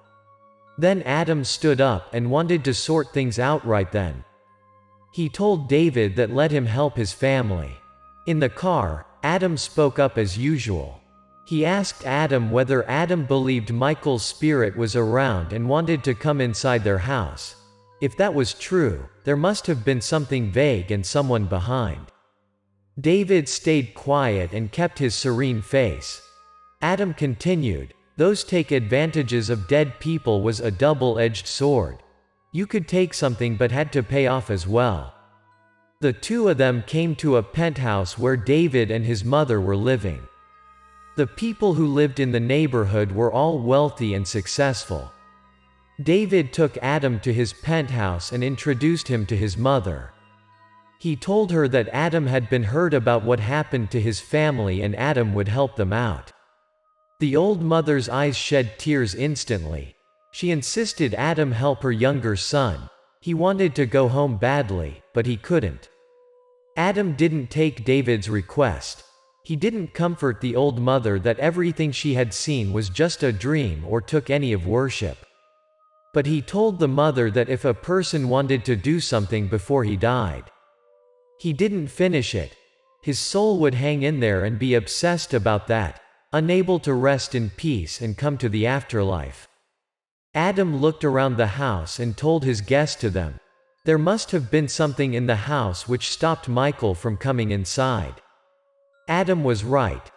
Speaker 1: Then Adam stood up and wanted to sort things out right then. He told David that let him help his family. In the car, Adam spoke up as usual. He asked Adam whether Adam believed Michael's spirit was around and wanted to come inside their house. If that was true, there must have been something vague and someone behind. David stayed quiet and kept his serene face. Adam continued, "Those take advantages of dead people was a double-edged sword. You could take something but had to pay off as well." The two of them came to a penthouse where David and his mother were living. The people who lived in the neighborhood were all wealthy and successful. David took Adam to his penthouse and introduced him to his mother. He told her that Adam had been heard about what happened to his family and Adam would help them out. The old mother's eyes shed tears instantly. She insisted Adam help her younger son. He wanted to go home badly, but he couldn't. Adam didn't take David's request. He didn't comfort the old mother that everything she had seen was just a dream or took any of worship. But he told the mother that if a person wanted to do something before he died, he didn't finish it. His soul would hang in there and be obsessed about that, unable to rest in peace and come to the afterlife. Adam looked around the house and told his guest to them. There must have been something in the house which stopped Michael from coming inside. Adam was right.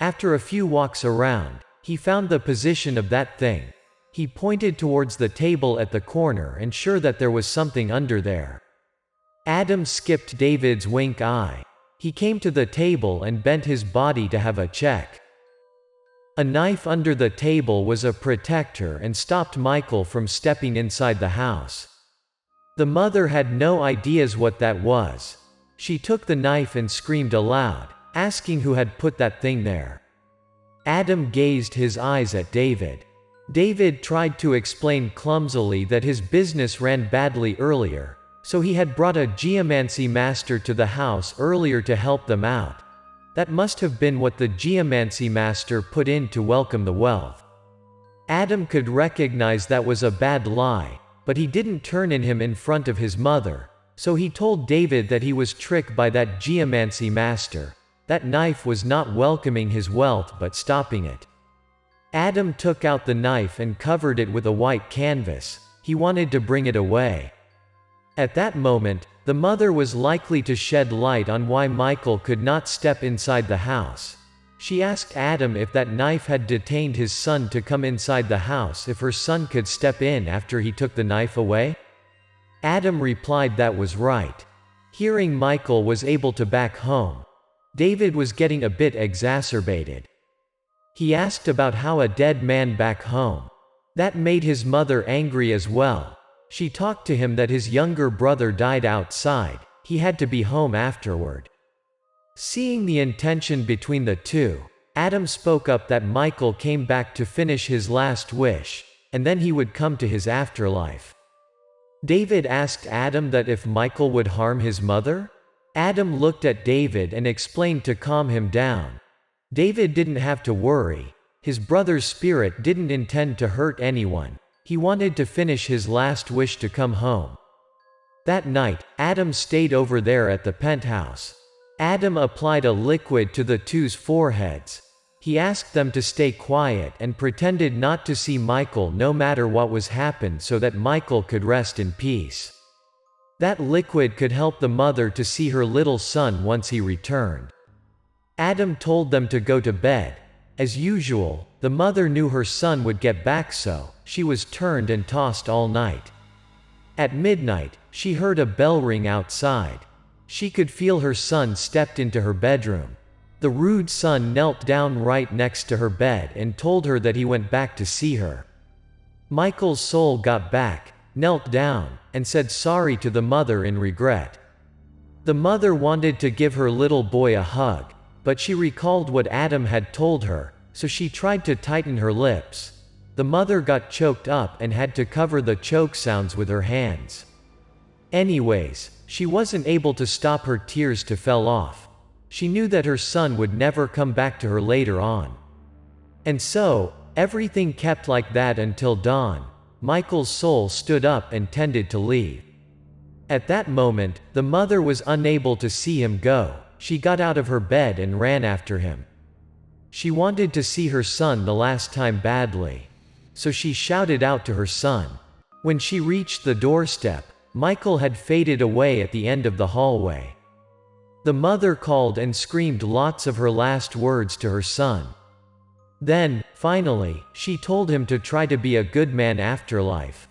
Speaker 1: After a few walks around, he found the position of that thing. He pointed towards the table at the corner and sure that there was something under there. Adam skipped David's wink eye. He came to the table and bent his body to have a check. A knife under the table was a protector and stopped Michael from stepping inside the house. The mother had no ideas what that was. She took the knife and screamed aloud, asking who had put that thing there. Adam gazed his eyes at David. David tried to explain clumsily that his business ran badly earlier, so he had brought a geomancy master to the house earlier to help them out. That must have been what the geomancy master put in to welcome the wealth. Adam could recognize that was a bad lie, but he didn't turn in him in front of his mother, so he told David that he was tricked by that geomancy master. That knife was not welcoming his wealth but stopping it. Adam took out the knife and covered it with a white canvas. He wanted to bring it away. At that moment, the mother was likely to shed light on why Michael could not step inside the house. She asked Adam if that knife had detained his son to come inside the house if her son could step in after he took the knife away. Adam replied that was right. Hearing Michael was able to back home, David was getting a bit exacerbated. He asked about how a dead man back home. That made his mother angry as well. She talked to him that his younger brother died outside. He had to be home afterward. Seeing the intention between the two, Adam spoke up that Michael came back to finish his last wish, and then he would come to his afterlife. David asked Adam that if Michael would harm his mother? Adam looked at David and explained to calm him down. David didn't have to worry. His brother's spirit didn't intend to hurt anyone. He wanted to finish his last wish to come home. That night, Adam stayed over there at the penthouse. Adam applied a liquid to the two's foreheads. He asked them to stay quiet and pretended not to see Michael no matter what was happened so that Michael could rest in peace. That liquid could help the mother to see her little son once he returned. Adam told them to go to bed. As usual, the mother knew her son would get back, so she was turned and tossed all night. At midnight, she heard a bell ring outside. She could feel her son stepped into her bedroom. The rude son knelt down right next to her bed and told her that he went back to see her. Michael's soul got back, knelt down, and said sorry to the mother in regret. The mother wanted to give her little boy a hug, but she recalled what Adam had told her, so she tried to tighten her lips. The mother got choked up and had to cover the choke sounds with her hands. Anyways, she wasn't able to stop her tears to fell off. She knew that her son would never come back to her later on. And so, everything kept like that until dawn. Michael's soul stood up and tended to leave. At that moment, the mother was unable to see him go. She got out of her bed and ran after him. She wanted to see her son the last time badly. So she shouted out to her son. When she reached the doorstep, Michael had faded away at the end of the hallway. The mother called and screamed lots of her last words to her son. Then, finally, she told him to try to be a good man after life.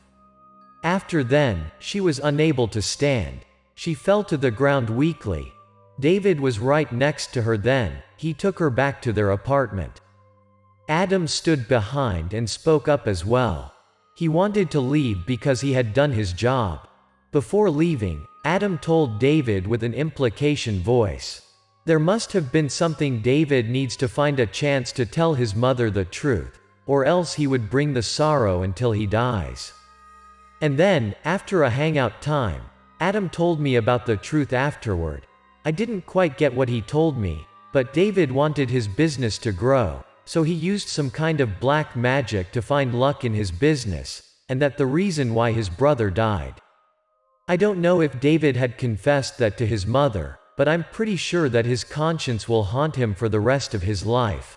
Speaker 1: After then, she was unable to stand. She fell to the ground weakly. David was right next to her then. He took her back to their apartment. Adam stood behind and spoke up as well. He wanted to leave because he had done his job. Before leaving, Adam told David with an implication voice. There must have been something. David needs to find a chance to tell his mother the truth, or else he would bring the sorrow until he dies. And then, after a hangout time, Adam told me about the truth afterward. I didn't quite get what he told me, but David wanted his business to grow. So he used some kind of black magic to find luck in his business, and that the reason why his brother died. I don't know if David had confessed that to his mother, but I'm pretty sure that his conscience will haunt him for the rest of his life.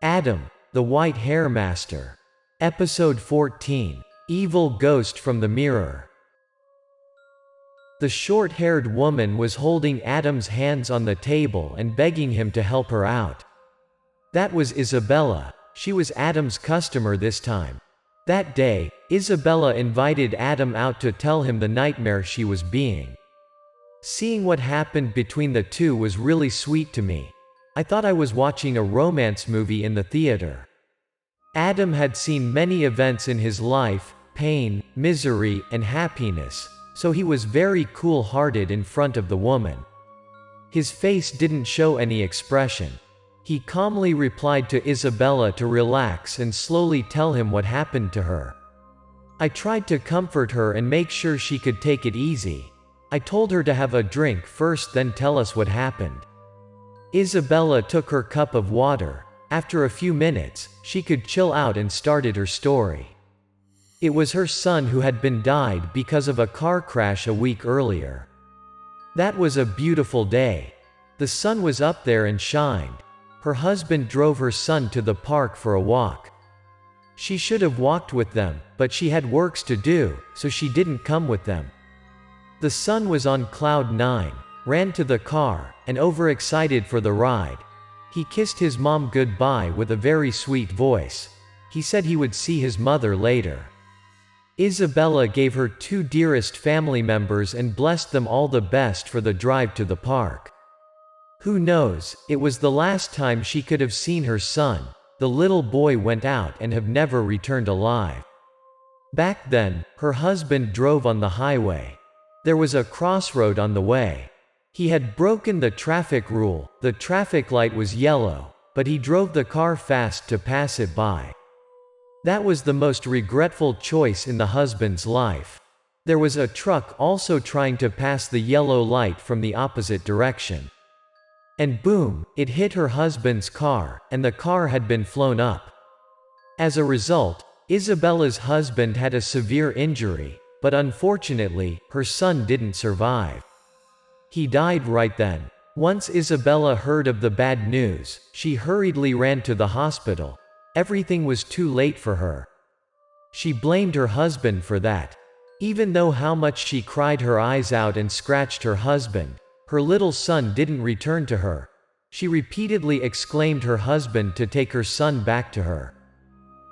Speaker 1: Adam, the White Hair Master. Episode 14. Evil Ghost from the Mirror. The short-haired woman was holding Adam's hands on the table and begging him to help her out. That was Isabella. She was Adam's customer this time. That day, Isabella invited Adam out to tell him the nightmare she was being. Seeing what happened between the two was really sweet to me. I thought I was watching a romance movie in the theater. Adam had seen many events in his life, pain, misery, and happiness, so he was very cool-hearted in front of the woman. His face didn't show any expression. He calmly replied to Isabella to relax and slowly tell him what happened to her. I tried to comfort her and make sure she could take it easy. I told her to have a drink first, then tell us what happened. Isabella took her cup of water. After a few minutes, she could chill out and started her story. It was her son who had been died because of a car crash a week earlier. That was a beautiful day. The sun was up there and shined. Her husband drove her son to the park for a walk. She should have walked with them, but she had works to do, so she didn't come with them. The son was on cloud 9, ran to the car, and overexcited for the ride. He kissed his mom goodbye with a very sweet voice. He said he would see his mother later. Isabella gave her 2 dearest family members and blessed them all the best for the drive to the park. Who knows, it was the last time she could have seen her son. The little boy went out and have never returned alive. Back then, her husband drove on the highway. There was a crossroad on the way. He had broken the traffic rule. The traffic light was yellow, but he drove the car fast to pass it by. That was the most regretful choice in the husband's life. There was a truck also trying to pass the yellow light from the opposite direction. And boom, it hit her husband's car, and the car had been flown up. As a result, Isabella's husband had a severe injury, but unfortunately, her son didn't survive. He died right then. Once Isabella heard of the bad news, she hurriedly ran to the hospital. Everything was too late for her. She blamed her husband for that. Even though how much she cried her eyes out and scratched her husband, her little son didn't return to her. She repeatedly exclaimed her husband to take her son back to her.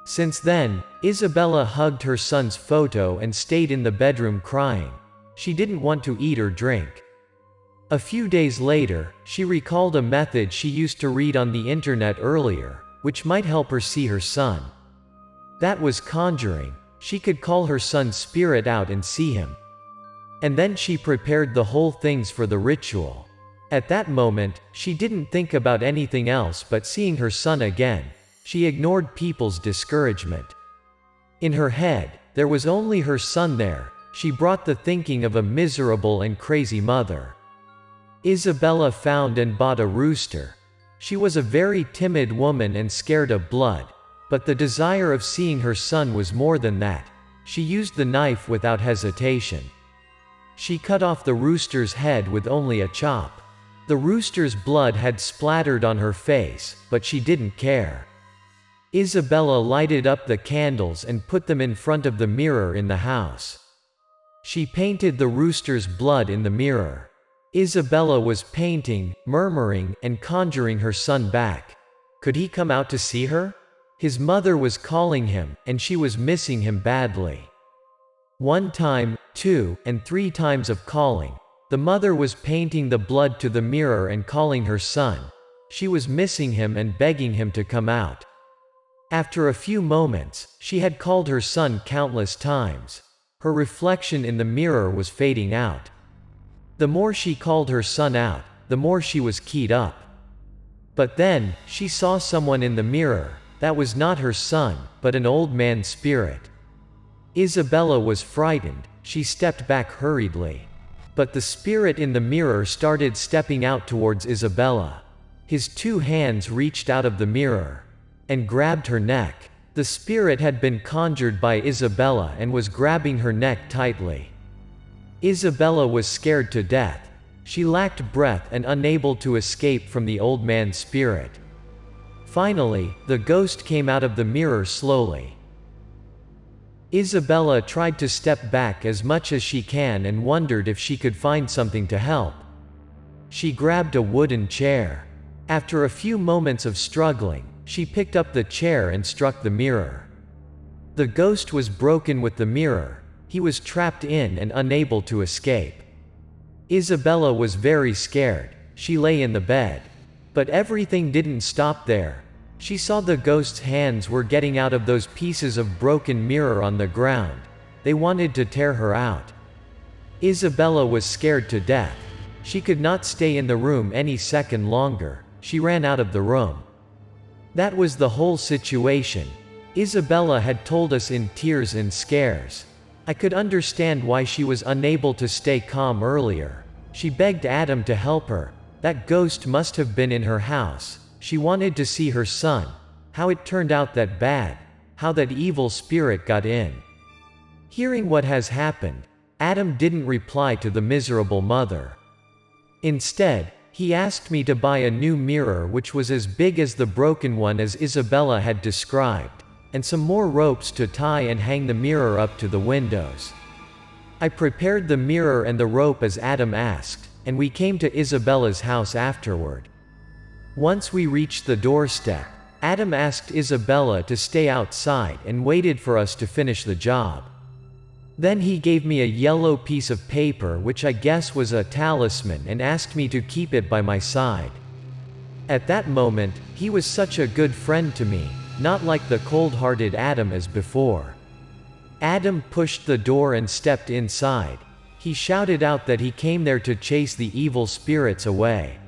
Speaker 1: Since then, Isabella hugged her son's photo and stayed in the bedroom crying. She didn't want to eat or drink. A few days later, she recalled a method she used to read on the internet earlier, which might help her see her son. That was conjuring. She could call her son's spirit out and see him. And then she prepared the whole things for the ritual. At that moment, she didn't think about anything else but seeing her son again. She ignored people's discouragement. In her head, there was only her son there. She brought the thinking of a miserable and crazy mother. Isabella found and bought a rooster. She was a very timid woman and scared of blood. But the desire of seeing her son was more than that. She used the knife without hesitation. She cut off the rooster's head with only a chop. The rooster's blood had splattered on her face, but she didn't care. Isabella lighted up the candles and put them in front of the mirror in the house. She painted the rooster's blood in the mirror. Isabella was painting, murmuring, and conjuring her son back. Could he come out to see her? His mother was calling him, and she was missing him badly. 1 time, 2, and 3 times of calling. The mother was painting the blood to the mirror and calling her son. She was missing him and begging him to come out. After a few moments, she had called her son countless times. Her reflection in the mirror was fading out. The more she called her son out, the more she was keyed up. But then, she saw someone in the mirror. That was not her son, but an old man's spirit. Isabella was frightened. She stepped back hurriedly. But the spirit in the mirror started stepping out towards Isabella. His 2 hands reached out of the mirror and grabbed her neck. The spirit had been conjured by Isabella and was grabbing her neck tightly. Isabella was scared to death. She lacked breath and unable to escape from the old man's spirit. Finally, the ghost came out of the mirror slowly. Isabella tried to step back as much as she can and wondered if she could find something to help. She grabbed a wooden chair. After a few moments of struggling, she picked up the chair and struck the mirror. The ghost was broken with the mirror. He was trapped in and unable to escape. Isabella was very scared. She lay in the bed. But everything didn't stop there. She saw the ghost's hands were getting out of those pieces of broken mirror on the ground. They wanted to tear her out. Isabella was scared to death. She could not stay in the room any second longer. She ran out of the room. That was the whole situation. Isabella had told us in tears and scares. I could understand why she was unable to stay calm earlier. She begged Adam to help her. That ghost must have been in her house. She wanted to see her son. How it turned out that bad. How that evil spirit got in. Hearing what has happened, Adam didn't reply to the miserable mother. Instead, he asked me to buy a new mirror which was as big as the broken one as Isabella had described, and some more ropes to tie and hang the mirror up to the windows. I prepared the mirror and the rope as Adam asked, and we came to Isabella's house afterward. Once we reached the doorstep, Adam asked Isabella to stay outside and waited for us to finish the job. Then he gave me a yellow piece of paper which I guess was a talisman and asked me to keep it by my side. At that moment, he was such a good friend to me, not like the cold-hearted Adam as before. Adam pushed the door and stepped inside. He shouted out that he came there to chase the evil spirits away.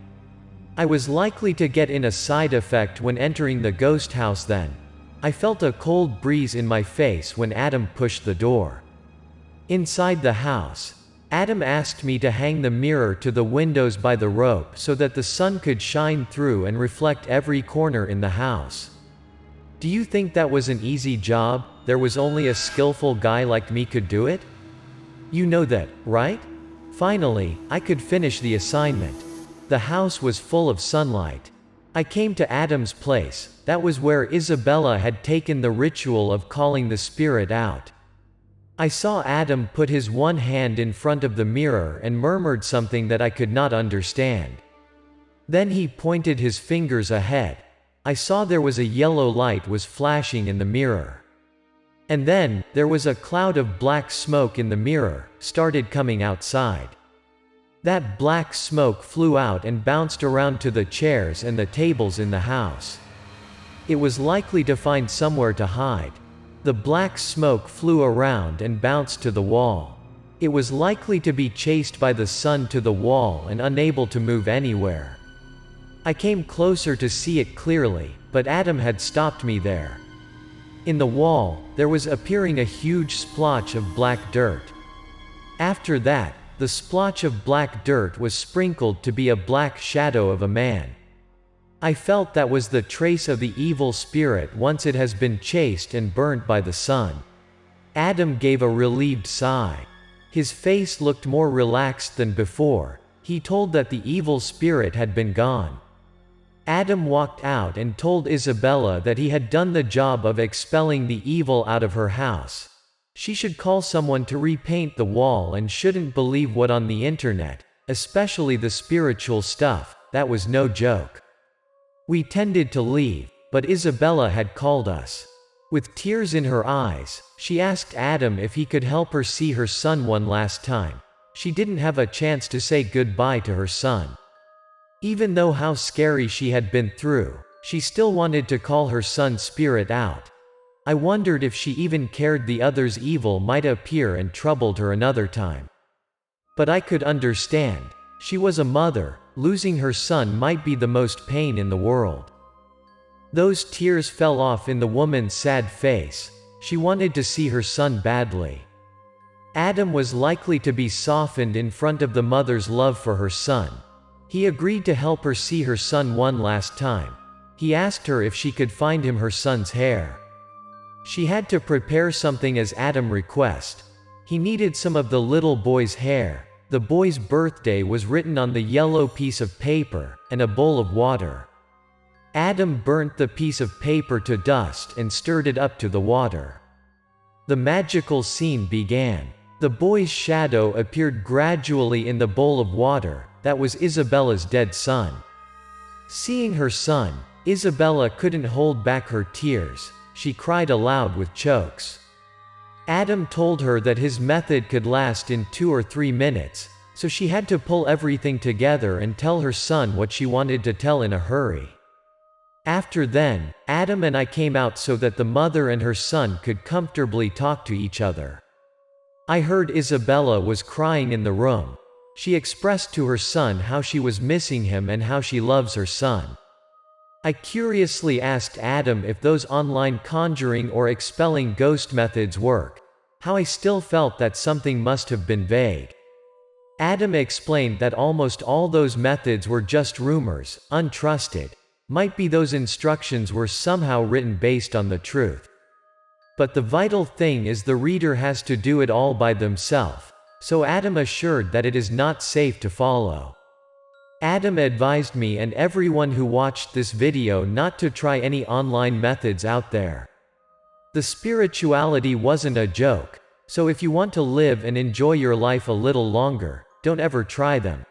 Speaker 1: I was likely to get in a side effect when entering the ghost house then. I felt a cold breeze in my face when Adam pushed the door. Inside the house, Adam asked me to hang the mirror to the windows by the rope so that the sun could shine through and reflect every corner in the house. Do you think that was an easy job? There was only a skillful guy like me could do it? You know that, right? Finally, I could finish the assignment. The house was full of sunlight. I came to Adam's place. That was where Isabella had taken the ritual of calling the spirit out. I saw Adam put his one hand in front of the mirror and murmured something that I could not understand. Then he pointed his fingers ahead. I saw there was a yellow light was flashing in the mirror. And then, there was a cloud of black smoke in the mirror, started coming outside. That black smoke flew out and bounced around to the chairs and the tables in the house. It was likely to find somewhere to hide. The black smoke flew around and bounced to the wall. It was likely to be chased by the sun to the wall and unable to move anywhere. I came closer to see it clearly, but Adam had stopped me there. In the wall, there was appearing a huge splotch of black dirt. After that, the splotch of black dirt was sprinkled to be a black shadow of a man. I felt that was the trace of the evil spirit once it has been chased and burnt by the sun. Adam gave a relieved sigh. His face looked more relaxed than before. He told that the evil spirit had been gone. Adam walked out and told Isabella that he had done the job of expelling the evil out of her house. She should call someone to repaint the wall and shouldn't believe what on the internet, especially the spiritual stuff. That was no joke. We tended to leave, but Isabella had called us. With tears in her eyes, she asked Adam if he could help her see her son one last time. She didn't have a chance to say goodbye to her son. Even though how scary she had been through, she still wanted to call her son's spirit out. I wondered if she even cared the other's evil might appear and troubled her another time. But I could understand. She was a mother. Losing her son might be the most pain in the world. Those tears fell off in the woman's sad face. She wanted to see her son badly. Adam was likely to be softened in front of the mother's love for her son. He agreed to help her see her son one last time. He asked her if she could find him her son's hair. She had to prepare something as Adam requested. He needed some of the little boy's hair. The boy's birthday was written on the yellow piece of paper, and a bowl of water. Adam burnt the piece of paper to dust and stirred it up to the water. The magical scene began. The boy's shadow appeared gradually in the bowl of water. That was Isabella's dead son. Seeing her son, Isabella couldn't hold back her tears. She cried aloud with chokes. Adam told her that his method could last in 2 or 3 minutes, so she had to pull everything together and tell her son what she wanted to tell in a hurry. After then, Adam and I came out so that the mother and her son could comfortably talk to each other. I heard Isabella was crying in the room. She expressed to her son how she was missing him and how she loves her son. I curiously asked Adam if those online conjuring or expelling ghost methods work. How I still felt that something must have been vague. Adam explained that almost all those methods were just rumors, untrusted. Might be those instructions were somehow written based on the truth. But the vital thing is the reader has to do it all by themselves, so Adam assured that it is not safe to follow. Adam advised me and everyone who watched this video not to try any online methods out there. The spirituality wasn't a joke, so if you want to live and enjoy your life a little longer, don't ever try them.